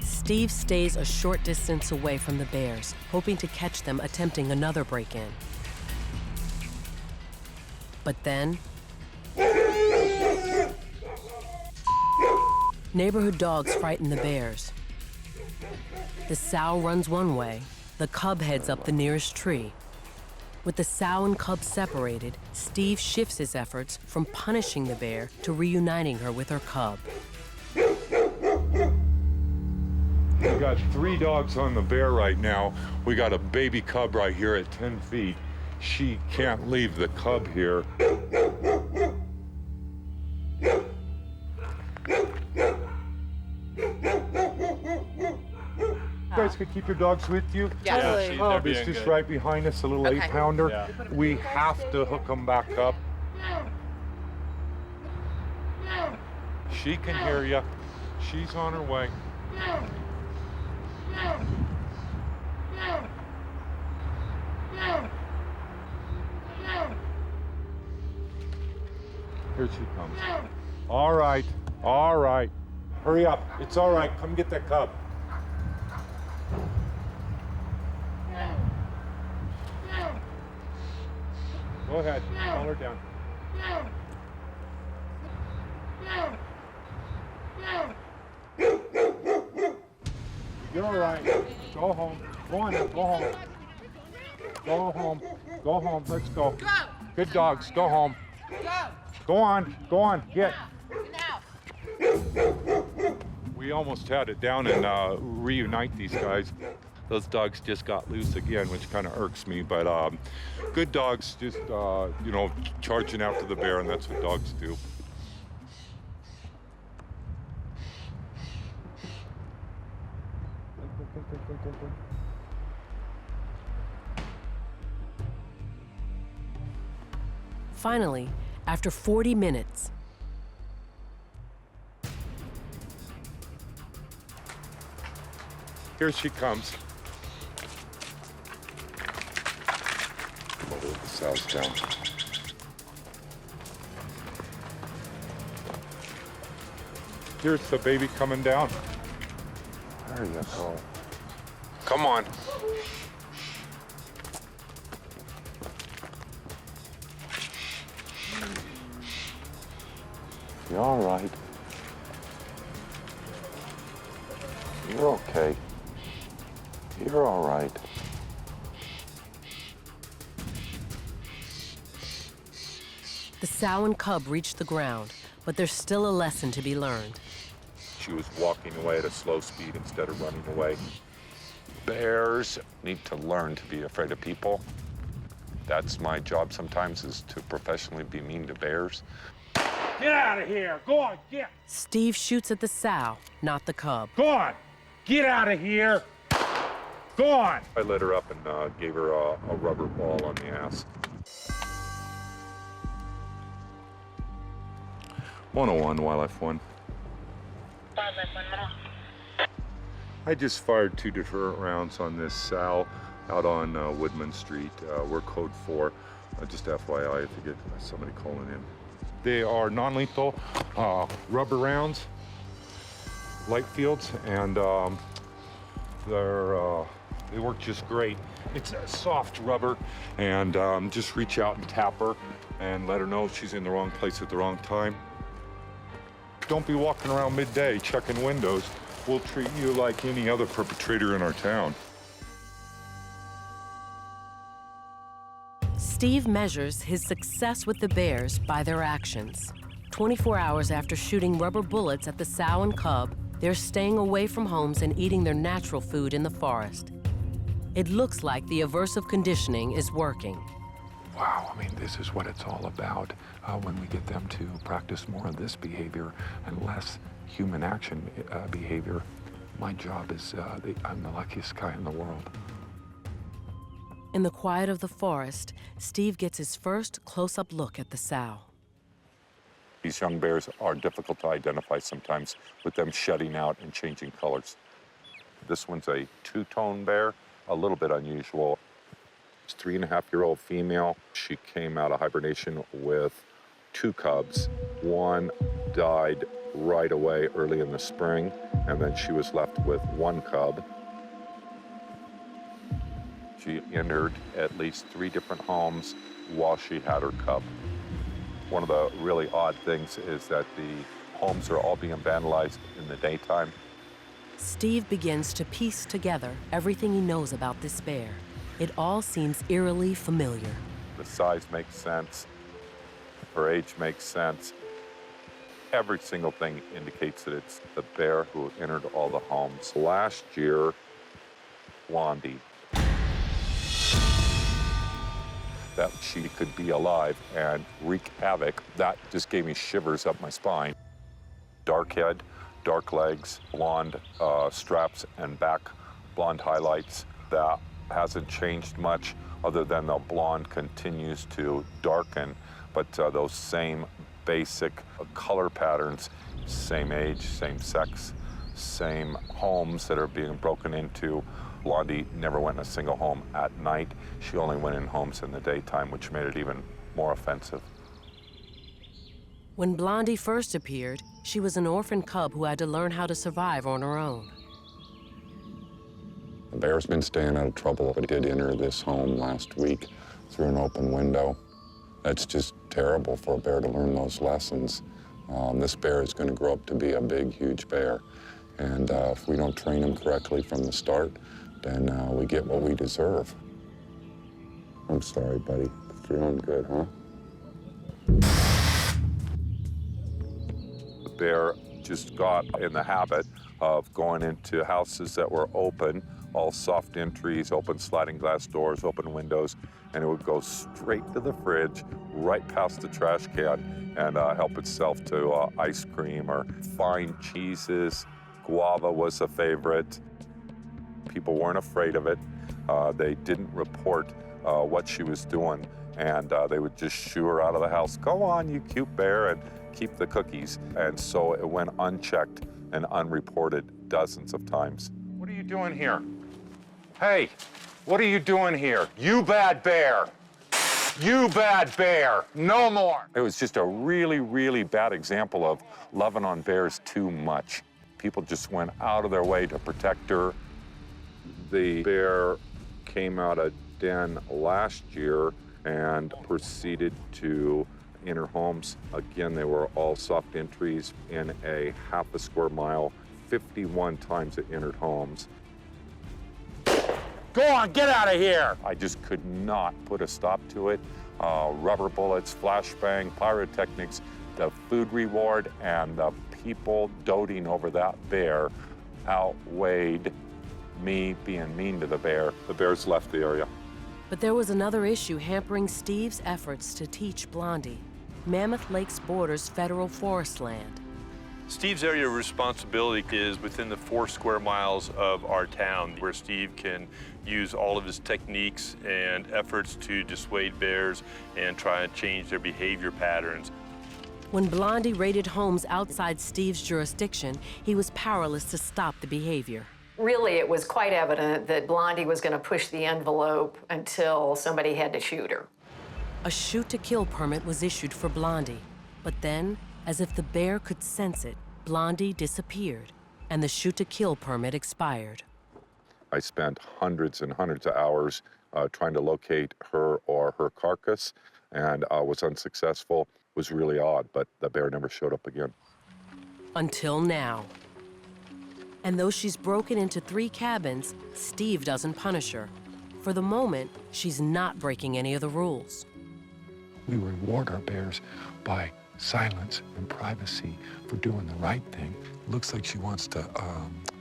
Steve stays a short distance away from the bears, hoping to catch them attempting another break-in. But then, neighborhood dogs frighten the bears. The sow runs one way, the cub heads up the nearest tree. With the sow and cub separated, Steve shifts his efforts from punishing the bear to reuniting her with her cub. We got 3 dogs on the bear right now. We got a baby cub right here at 10 feet. She can't leave the cub here. You guys could keep your dogs with you? Yes. Yeah, they're being It's just good. right behind us, a little Okay. 8-pounder. Yeah. We have to hook them back up. She can hear you. She's on her way. Here she comes. All right, all right. Hurry up. It's all right. Come get that cub. Go ahead. Calm her down. You're all right. Go home. Go on now. Go home. Go home. Go home. Let's go. Good dogs. Go home. Go on. Go on. Get. We almost had it down and reunite these guys. Those dogs just got loose again, which kind of irks me. But good dogs just, you know, charging after the bear, and that's what dogs do. Finally, after 40 minutes, Here she comes. Move the cells down. Here's the baby coming down. There you go. Come on. You're all right. You're okay. You're all right. the sow and cub reach the ground, but there's still a lesson to be learned. She was walking away at a slow speed instead of running away. Bears need to learn to be afraid of people. That's my job sometimes, is to professionally be mean to bears. Get out of here! Go on, get! Steve shoots at the sow, not the cub. Go on! Get out of here! Go on! I lit her up and gave her a rubber ball on the ass. 101 Wildlife 1. I just fired 2 deterrent rounds on this sow out on Woodman Street. We're code 4. Just FYI, if you get somebody calling in. They are non-lethal rubber rounds, light fields, and they work just great. It's a soft rubber, and just reach out and tap her and let her know she's in the wrong place at the wrong time. Don't be walking around midday checking windows. We'll treat you like any other perpetrator in our town. Steve measures his success with the bears by their actions. 24 hours after shooting rubber bullets at the sow and cub, they're staying away from homes and eating their natural food in the forest. It looks like the aversive conditioning is working. Wow, I mean, this is what it's all about. When we get them to practice more of this behavior and less human action behavior, my job is, I'm the luckiest guy in the world. In the quiet of the forest, Steve gets his first close-up look at the sow. These young bears are difficult to identify sometimes with them shedding out and changing colors. This one's a two-tone bear, a little bit unusual. It's 3.5-year-old female. She came out of hibernation with 2 cubs. One died right away early in the spring, and then she was left with 1 cub. She entered at least 3 different homes while she had her cub. One of the really odd things is that the homes are all being vandalized in the daytime. Steve begins to piece together everything he knows about this bear. It all seems eerily familiar. The size makes sense. Her age makes sense. Every single thing indicates that it's the bear who entered all the homes. Last year, Blondie, that she could be alive and wreak havoc, that just gave me shivers up my spine. Dark head, dark legs, blonde straps and back blonde highlights. That hasn't changed much other than the blonde continues to darken, but those same basic color patterns, same age, same sex, same homes that are being broken into. Blondie never went in a single home at night. She only went in homes in the daytime, which made it even more offensive. When Blondie first appeared, she was an orphan cub who had to learn how to survive on her own. The bear's been staying out of trouble, but did enter this home last week through an open window. That's just terrible for a bear to learn those lessons. This bear is going to grow up to be a big, huge bear. And if we don't train him correctly from the start, then we get what we deserve. I'm sorry, buddy. Feeling good, huh? The bear just got in the habit of going into houses that were open, all soft entries, open sliding glass doors, open windows, and it would go straight to the fridge, right past the trash can, and help itself to ice cream or fine cheeses. Guava was a favorite. People weren't afraid of it. They didn't report what she was doing, and they would just shoo her out of the house. Go on, you cute bear, and keep the cookies. And so it went unchecked and unreported dozens of times. What are you doing here? Hey, what are you doing here? You bad bear. You bad bear. No more. It was just a really, really bad example of loving on bears too much. People just went out of their way to protect her. The bear came out of den last year and proceeded to enter homes. Again, they were all soft entries in a half a square mile. 51 times it entered homes. Go on, get out of here! I just could not put a stop to it. Rubber bullets, flashbang, pyrotechnics, the food reward, and the people doting over that bear outweighed me being mean to the bear. The bears left the area. But there was another issue hampering Steve's efforts to teach Blondie. Mammoth Lakes borders federal forest land. Steve's area of responsibility is within the 4 square miles of our town, where Steve can use all of his techniques and efforts to dissuade bears and try and change their behavior patterns. When Blondie raided homes outside Steve's jurisdiction, he was powerless to stop the behavior. Really, it was quite evident that Blondie was going to push the envelope until somebody had to shoot her. A shoot-to-kill permit was issued for Blondie, but then, as if the bear could sense it, Blondie disappeared, and the shoot-to-kill permit expired. I spent hundreds and hundreds of hours trying to locate her or her carcass, and was unsuccessful. It was really odd, but the bear never showed up again. Until now. And though she's broken into 3 cabins, Steve doesn't punish her. For the moment, she's not breaking any of the rules. We reward our bears by silence and privacy for doing the right thing. It looks like she wants to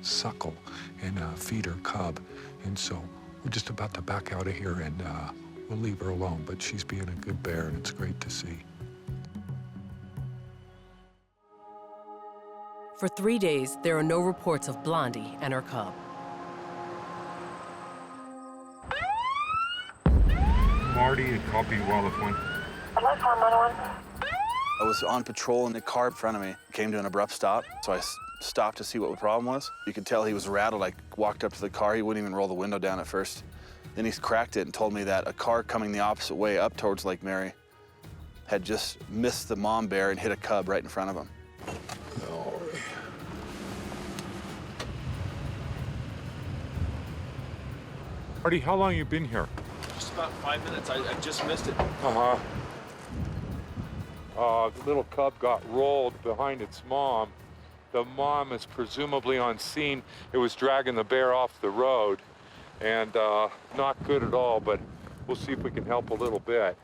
suckle and feed her cub. And so we're just about to back out of here and we'll leave her alone. But she's being a good bear and it's great to see. For 3 days, there are no reports of Blondie and her cub. Marty, copy Wildlife 1. I was on patrol and the car in front of me came to an abrupt stop, so I stopped to see what the problem was. You could tell he was rattled. I walked up to the car. He wouldn't even roll the window down at first. Then he cracked it and told me that a car coming the opposite way up towards Lake Mary had just missed the mom bear and hit a cub right in front of him. Marty, how long you been here? Just about 5 minutes. I just missed it. Uh-huh. The little cub got rolled behind its mom. The mom is presumably on scene. It was dragging the bear off the road, and not good at all, but we'll see if we can help a little bit.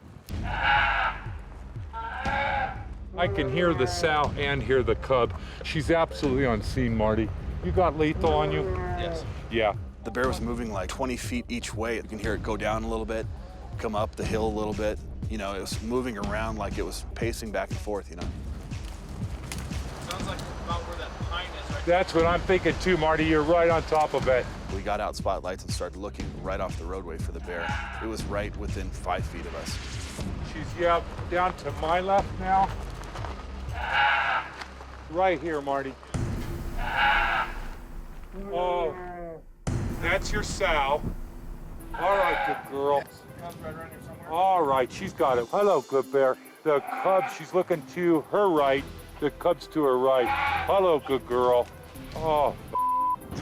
I can hear the sow and hear the cub. She's absolutely on scene, Marty. You got lethal on you? Yes. Yeah. The bear was moving like 20 feet each way. You can hear it go down a little bit, come up the hill a little bit. You know, it was moving around like it was pacing back and forth, you know. Sounds like about where that pine is, right? That's what I'm thinking too, Marty. You're right on top of it. We got out spotlights and started looking right off the roadway for the bear. It was right within 5 feet of us. She's, yeah, down to my left now. Right here, Marty. Oh, that's your sow. All right, good girl. All right, she's got it. Hello, good bear. The cub, she's looking to her right. The cub's to her right. Hello, good girl. Oh. Is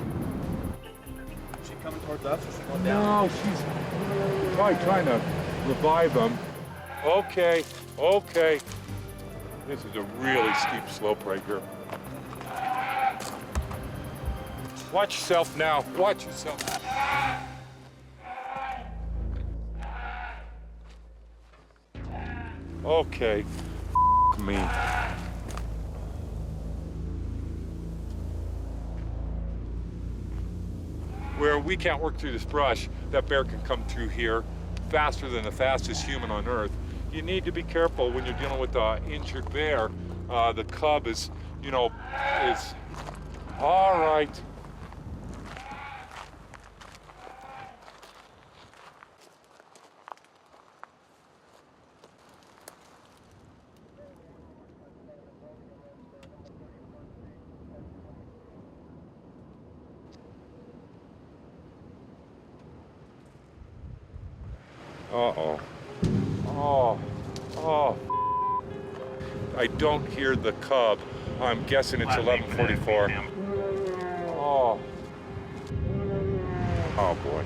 she coming towards us or is she going down? No, she's probably trying to revive him. Okay, okay. This is a really steep slope right here. Watch yourself now. Watch yourself. Okay. Me. Where we can't work through this brush, that bear can come through here faster than the fastest human on Earth. You need to be careful when you're dealing with an injured bear. The cub is, you know, is all right. Uh-oh. Oh, oh. I don't hear the cub. I'm guessing it's 11:44. Oh. Oh boy.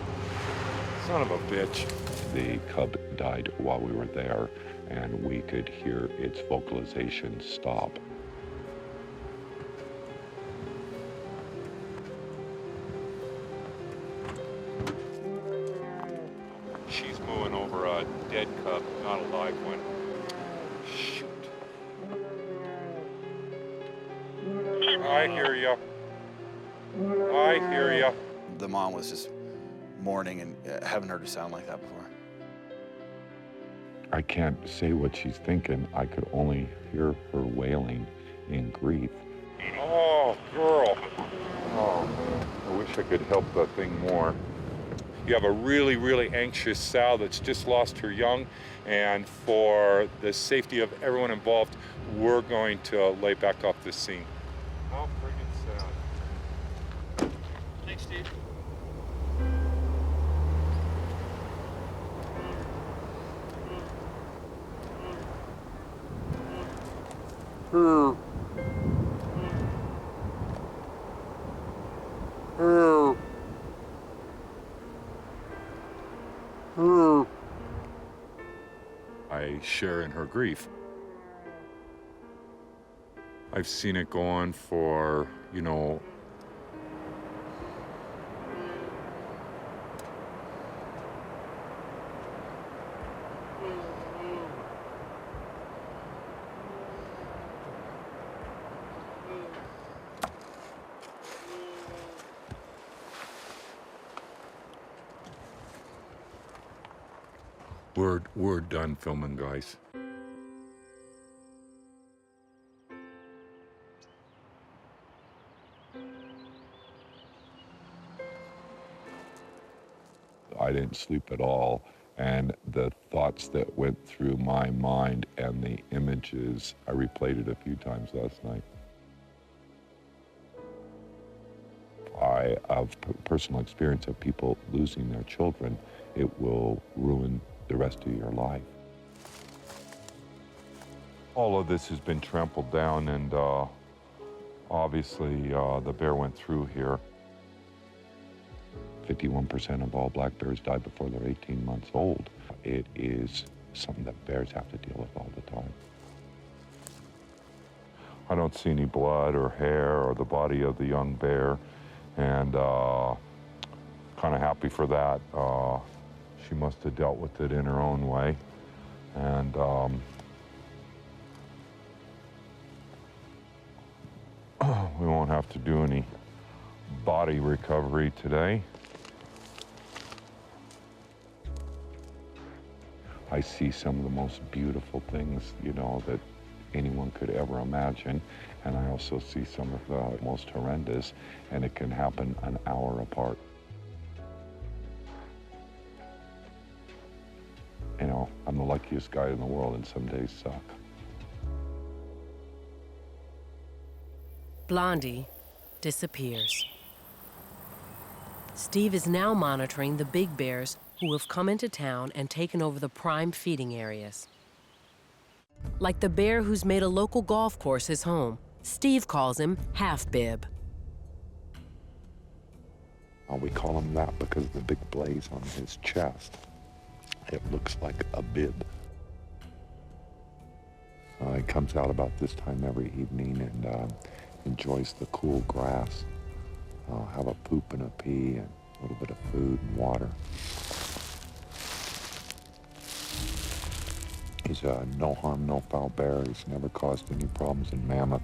Son of a bitch. The cub died while we were there, and we could hear its vocalization stop. She's mooing over a dead cub, not a live one. Shoot. I hear ya. I hear ya. The mom was just mourning, and haven't heard her sound like that before. I can't say what she's thinking. I could only hear her wailing in grief. Oh, girl. Oh, man. I wish I could help that thing more. You have a really, really anxious sow that's just lost her young, and for the safety of everyone involved, we're going to lay back off this scene. How friggin' sad. Thanks, Steve. I share in her grief. I've seen it go on for, you know, we're done filming, guys. I didn't sleep at all, and the thoughts that went through my mind and the images, I replayed it a few times last night. I have personal experience of people losing their children. It will ruin the rest of your life. All of this has been trampled down, and obviously the bear went through here. 51% of all black bears die before they're 18 months old. It is something that bears have to deal with all the time. I don't see any blood or hair or the body of the young bear, and kind of happy for that. She must have dealt with it in her own way, and we won't have to do any body recovery today. I see some of the most beautiful things, you know, that anyone could ever imagine. And I also see some of the most horrendous, and it can happen an hour apart. You know, I'm the luckiest guy in the world, and some days suck. Blondie disappears. Steve is now monitoring the big bears who have come into town and taken over the prime feeding areas. Like the bear who's made a local golf course his home. Steve calls him Half Bib. We call him that because of the big blaze on his chest. It looks like a bib. He comes out about this time every evening and enjoys the cool grass. Have a poop and a pee and a little bit of food and water. He's a no harm, no foul bear. He's never caused any problems in Mammoth.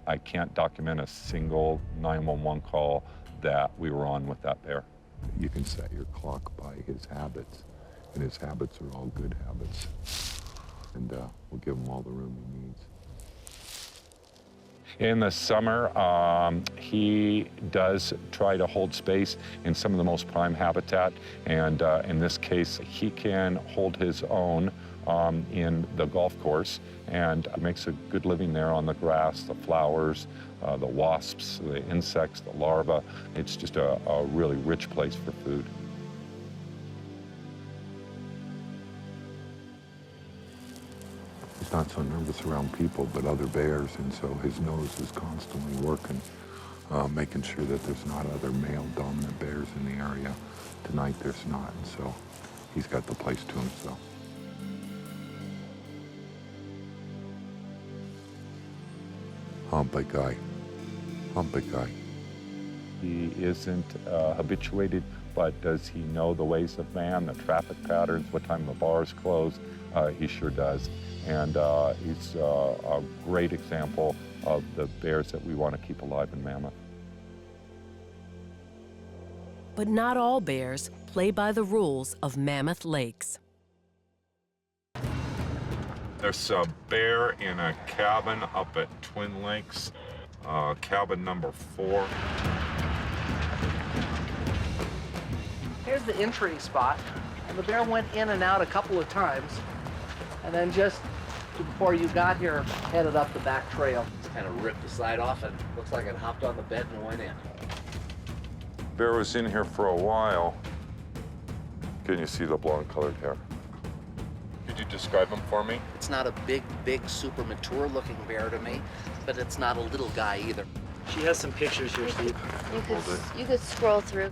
I can't document a single 911 call that we were on with that bear. You can set your clock by his habits, and his habits are all good habits. And we'll give him all the room he needs. In the summer, he does try to hold space in some of the most prime habitat, and in this case, he can hold his own in the golf course and makes a good living there on the grass, the flowers, the wasps, the insects, the larvae. It's just a really rich place for food. He's not so nervous around people, but other bears, and so his nose is constantly working, making sure that there's not other male dominant bears in the area. Tonight there's not, and so he's got the place to himself. Big guy. Big guy. He isn't habituated, but does he know the ways of man, the traffic patterns, what time the bars close? He sure does. And he's a great example of the bears that we want to keep alive in Mammoth. But not all bears play by the rules of Mammoth Lakes. There's a bear in a cabin up at Twin Lakes, cabin number 4. Here's the entry spot, and the bear went in and out a couple of times, and then just before you got here, headed up the back trail. Just kind of ripped the side off, and looks like it hopped on the bed and went in. Bear was in here for a while. Can you see the blonde-colored hair? Could you describe him for me? It's not a big, super mature-looking bear to me, but it's not a little guy either. She has some pictures here, Steve. You could scroll through.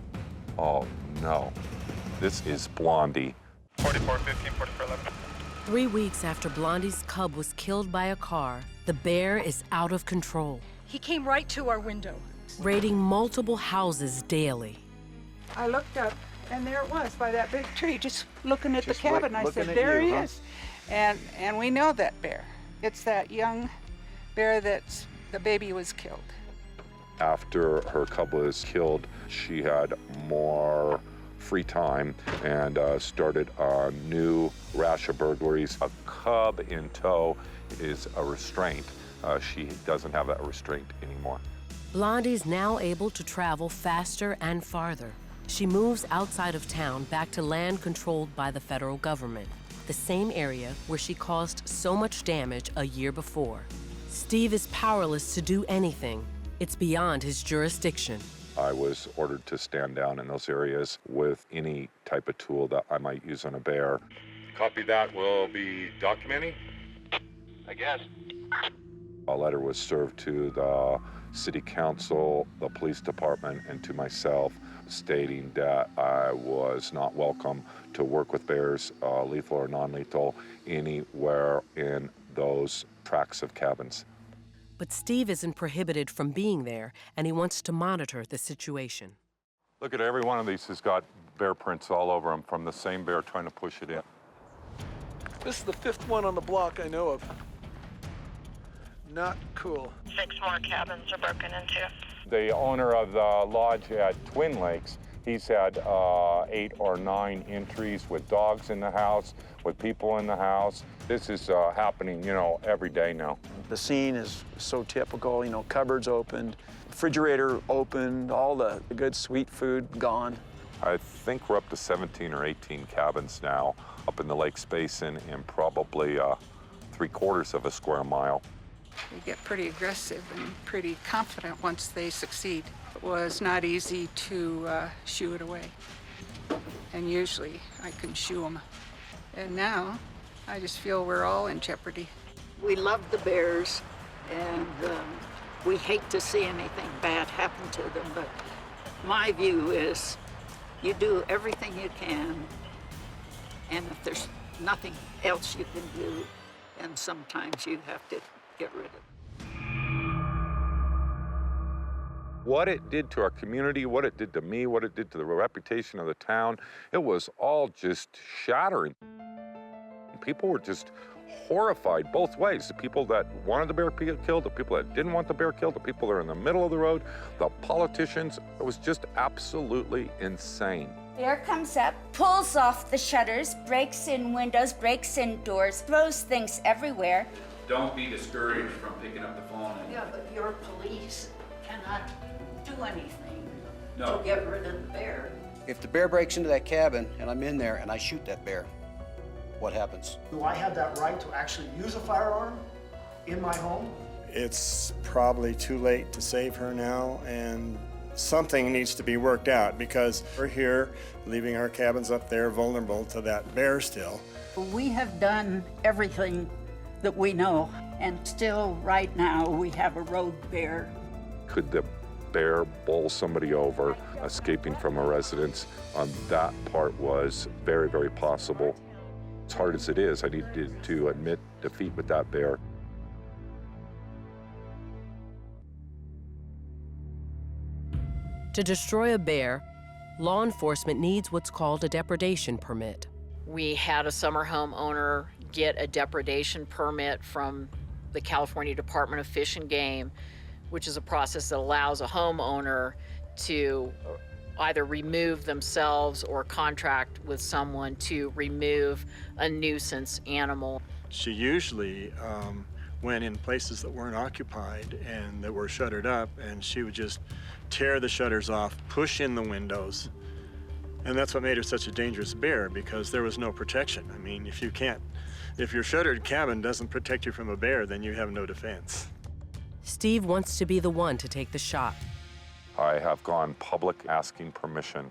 Oh, no. This is Blondie. 4415, 4411. 3 weeks after Blondie's cub was killed by a car, the bear is out of control, He came right to our window. raiding multiple houses daily. I looked up, and there it was by that big tree, just looking at the cabin. I looking said, at there you, he huh? is. And we know that bear. It's that young bear that's the baby was killed. After her cub was killed, she had more free time and started a new rash of burglaries. A cub in tow is a restraint. She doesn't have that restraint anymore. Blondie's now able to travel faster and farther. She moves outside of town back to land controlled by the federal government, the same area where she caused so much damage a year before. Steve is powerless to do anything. It's beyond his jurisdiction. I was ordered to stand down in those areas with any type of tool that I might use on a bear. Copy that. We'll be documenting. I guess. A letter was served to the city council, the police department, and to myself, stating that I was not welcome to work with bears, lethal or non-lethal, anywhere in those tracts of cabins. But Steve isn't prohibited from being there, and he wants to monitor the situation. Look at every one of these has got bear prints all over them from the same bear trying to push it in. This is the 5th one on the block I know of. Not cool. 6 more cabins are broken into. The owner of the lodge at Twin Lakes, he's had 8 or 9 entries with dogs in the house, with people in the house. This is happening, you know, every day now. The scene is so typical, you know, cupboards opened, refrigerator opened, all the good sweet food gone. I think we're up to 17 or 18 cabins now up in the Lakes Basin in probably 3/4 of a square mile. They get pretty aggressive and pretty confident once they succeed. It was not easy to shoo it away. And usually I can shoo them. And now I just feel we're all in jeopardy. We love the bears, and we hate to see anything bad happen to them, but my view is you do everything you can, and if there's nothing else you can do, then sometimes you have to get rid of it. What it did to our community, what it did to me, what it did to the reputation of the town, it was all just shattering. People were just horrified both ways. The people that wanted the bear killed, the people that didn't want the bear killed, the people that are in the middle of the road, the politicians. It was just absolutely insane. Bear comes up, pulls off the shutters, breaks in windows, breaks in doors, throws things everywhere. Don't be discouraged from picking up the phone. Yeah, but your police cannot do anything No. to get rid of the bear. If the bear breaks into that cabin and I'm in there and I shoot that bear, what happens? Do I have that right to actually use a firearm in my home? It's probably too late to save her now, and something needs to be worked out because we're here leaving our cabins up there vulnerable to that bear still. We have done everything that we know, and still right now we have a road bear. Could the bear bowl somebody over, escaping from a residence? That part was very, very possible. As hard as it is, I needed to admit defeat with that bear. To destroy a bear, law enforcement needs what's called a depredation permit. We had a summer home owner get a depredation permit from the California Department of Fish and Game, which is a process that allows a homeowner to either remove themselves or contract with someone to remove a nuisance animal. She usually went in places that weren't occupied and that were shuttered up, and she would just tear the shutters off, push in the windows. And that's what made her such a dangerous bear, because there was no protection. I mean, if your shuttered cabin doesn't protect you from a bear, then you have no defense. Steve wants to be the one to take the shot. I have gone public asking permission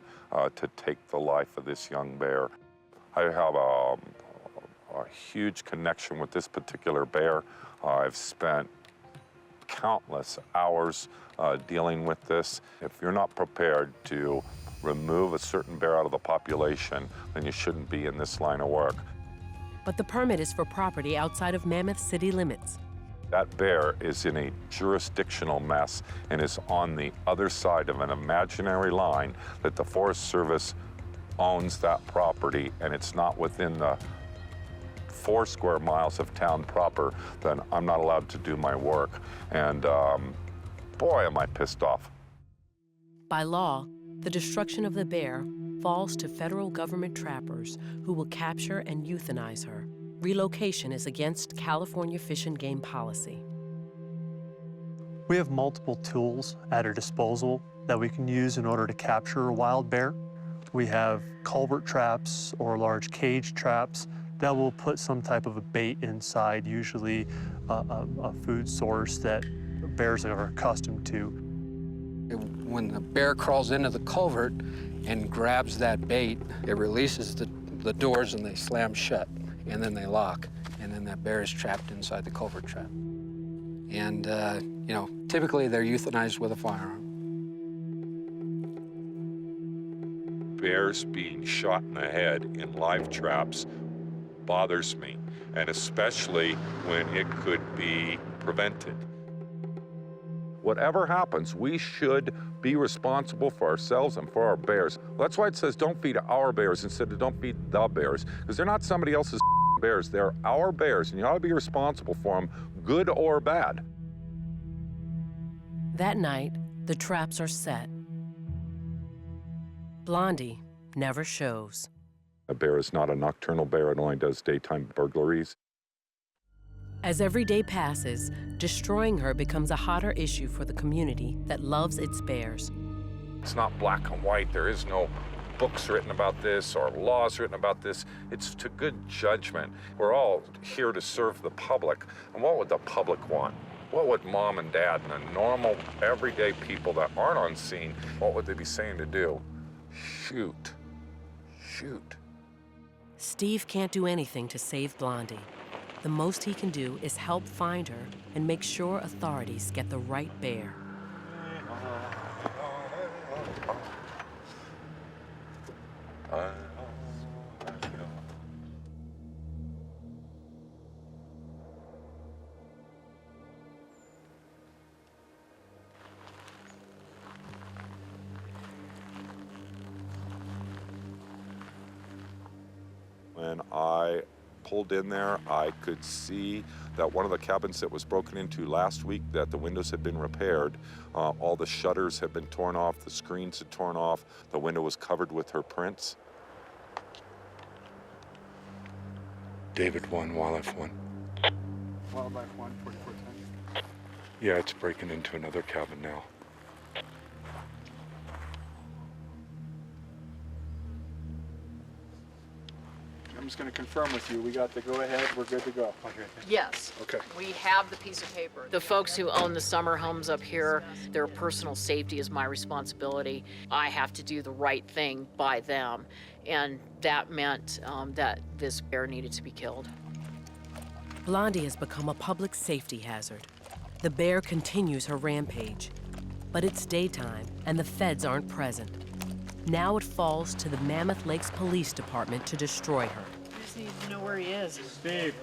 to take the life of this young bear. I have a huge connection with this particular bear. I've spent countless hours dealing with this. If you're not prepared to remove a certain bear out of the population, then you shouldn't be in this line of work. But the permit is for property outside of Mammoth city limits. That bear is in a jurisdictional mess and is on the other side of an imaginary line that the Forest Service owns that property, and it's not within the 4 square miles of town proper, then I'm not allowed to do my work. And boy, am I pissed off. By law, the destruction of the bear falls to federal government trappers who will capture and euthanize her. Relocation is against California Fish and Game policy. We have multiple tools at our disposal that we can use in order to capture a wild bear. We have culvert traps or large cage traps that will put some type of a bait inside, usually a food source that bears are accustomed to. When the bear crawls into the culvert and grabs that bait, it releases the doors and they slam shut, and then they lock, and then that bear is trapped inside the culvert trap. And, you know, typically they're euthanized with a firearm. Bears being shot in the head in live traps bothers me, and especially when it could be prevented. Whatever happens, we should be responsible for ourselves and for our bears. That's why it says don't feed our bears instead of don't feed the bears, because they're not somebody else's bears. They're our bears, and you ought to be responsible for them, good or bad. That night, the traps are set. Blondie never shows. A bear is not a nocturnal bear. It only does daytime burglaries. As every day passes, destroying her becomes a hotter issue for the community that loves its bears. It's not black and white. There is no books written about this or laws written about this. It's to good judgment. We're all here to serve the public. And what would the public want? What would mom and dad and the normal, everyday people that aren't on scene, what would they be saying to do? Shoot. Shoot. Steve can't do anything to save Blondie. The most he can do is help find her and make sure authorities get the right bear. When I pulled in there, I could see that one of the cabins that was broken into last week, that the windows had been repaired. All the shutters had been torn off, the screens had torn off, the window was covered with her prints. David 1, Wildlife 1. Wildlife 1, 4410. Yeah, it's breaking into another cabin now. I'm just going to confirm with you. We got the go-ahead. We're good to go. Yes. Okay. We have the piece of paper. The folks who own the summer homes up here, their personal safety is my responsibility. I have to do the right thing by them. And that meant that this bear needed to be killed. Blondie has become a public safety hazard. The bear continues her rampage, but it's daytime and the feds aren't present. Now it falls to the Mammoth Lakes Police Department to destroy her. I just need to know where he is. Steve.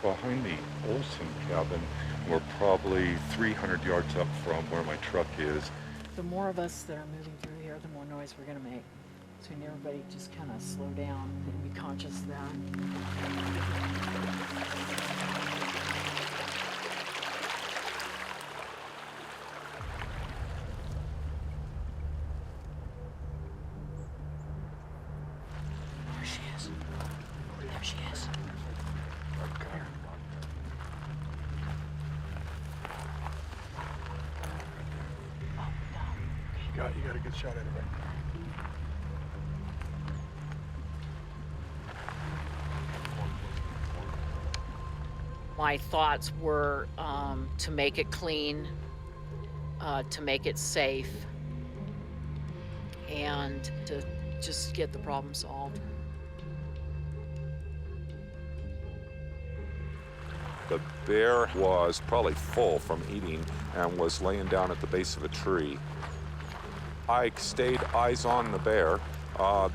Behind the Olson cabin, we're probably 300 yards up from where my truck is. The more of us that are moving through here, the more noise we're gonna make. So we need everybody just kind of slow down and be conscious of that. There she is. There she is. You got a good shot at it right now. My thoughts were to make it clean, to make it safe, and to just get the problem solved. The bear was probably full from eating and was laying down at the base of a tree. I stayed eyes on the bear.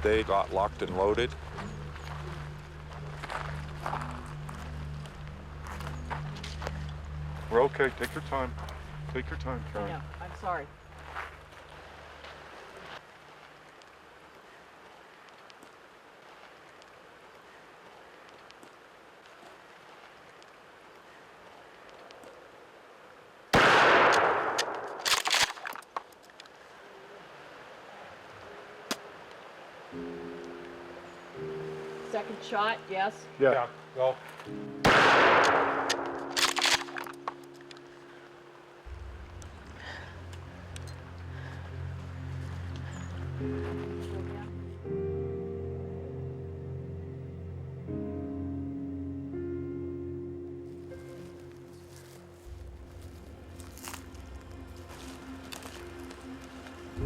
They got locked and loaded. We're okay. Take your time. Take your time, Karen. Yeah, I'm sorry. Second shot, yes? Yeah. Go.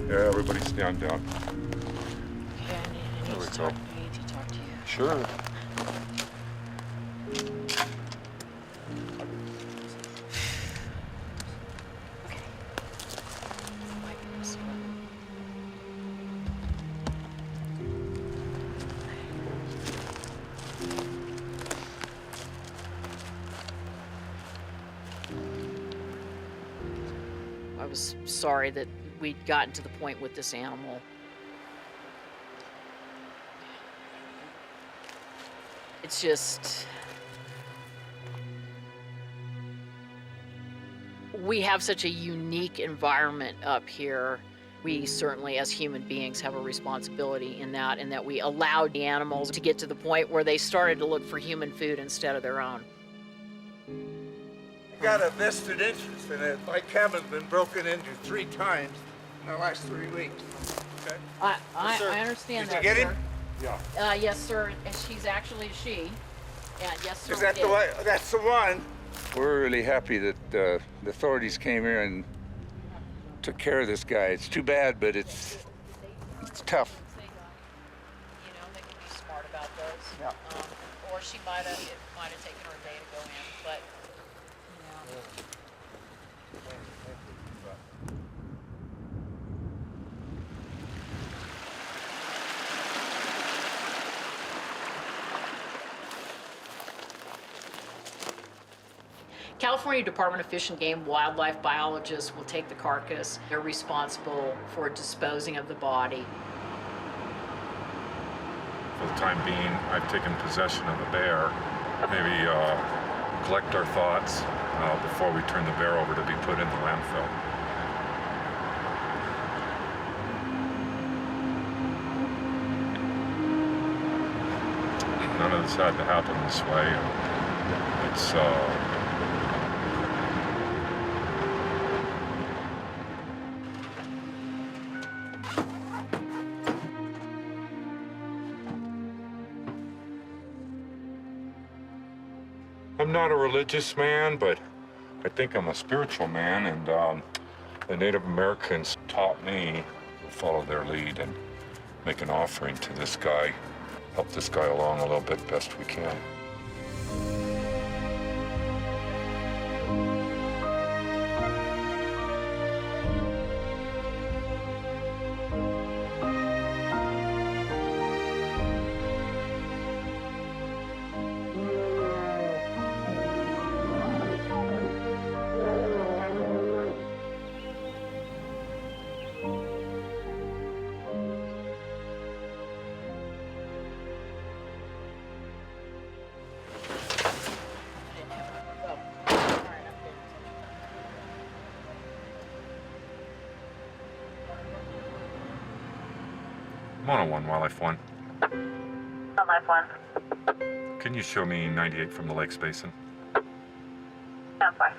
Yeah, everybody stand down. Okay, I need to talk to you. Sure. I was sorry that we'd gotten to the point with this animal. It's just, we have such a unique environment up here. We certainly, as human beings, have a responsibility in that, and that we allowed the animals to get to the point where they started to look for human food instead of their own. I got a vested interest in it. My cabin's been broken into 3 times in the last 3 weeks. Okay? I understand that, Did you get sir. him? Yeah. Yes, sir, and she's actually a she. And yes, sir, Is that we the did. way? That's the one. We're really happy that the authorities came here and took care of this guy. It's too bad, but it's tough. You know, they can be smart about those. Yeah. Or it might have taken her a day to go in, but, you know. California Department of Fish and Game wildlife biologists will take the carcass. They're responsible for disposing of the body. For the time being, I've taken possession of the bear. Maybe collect our thoughts before we turn the bear over to be put in the landfill. None of this had to happen this way. It's I'm not a religious man, but I think I'm a spiritual man, and the Native Americans taught me to follow their lead and make an offering to this guy, help this guy along a little bit best we can. I'm on a Wildlife One. Wildlife One. Can you show me 98 from the Lakes Basin? Sounds fine.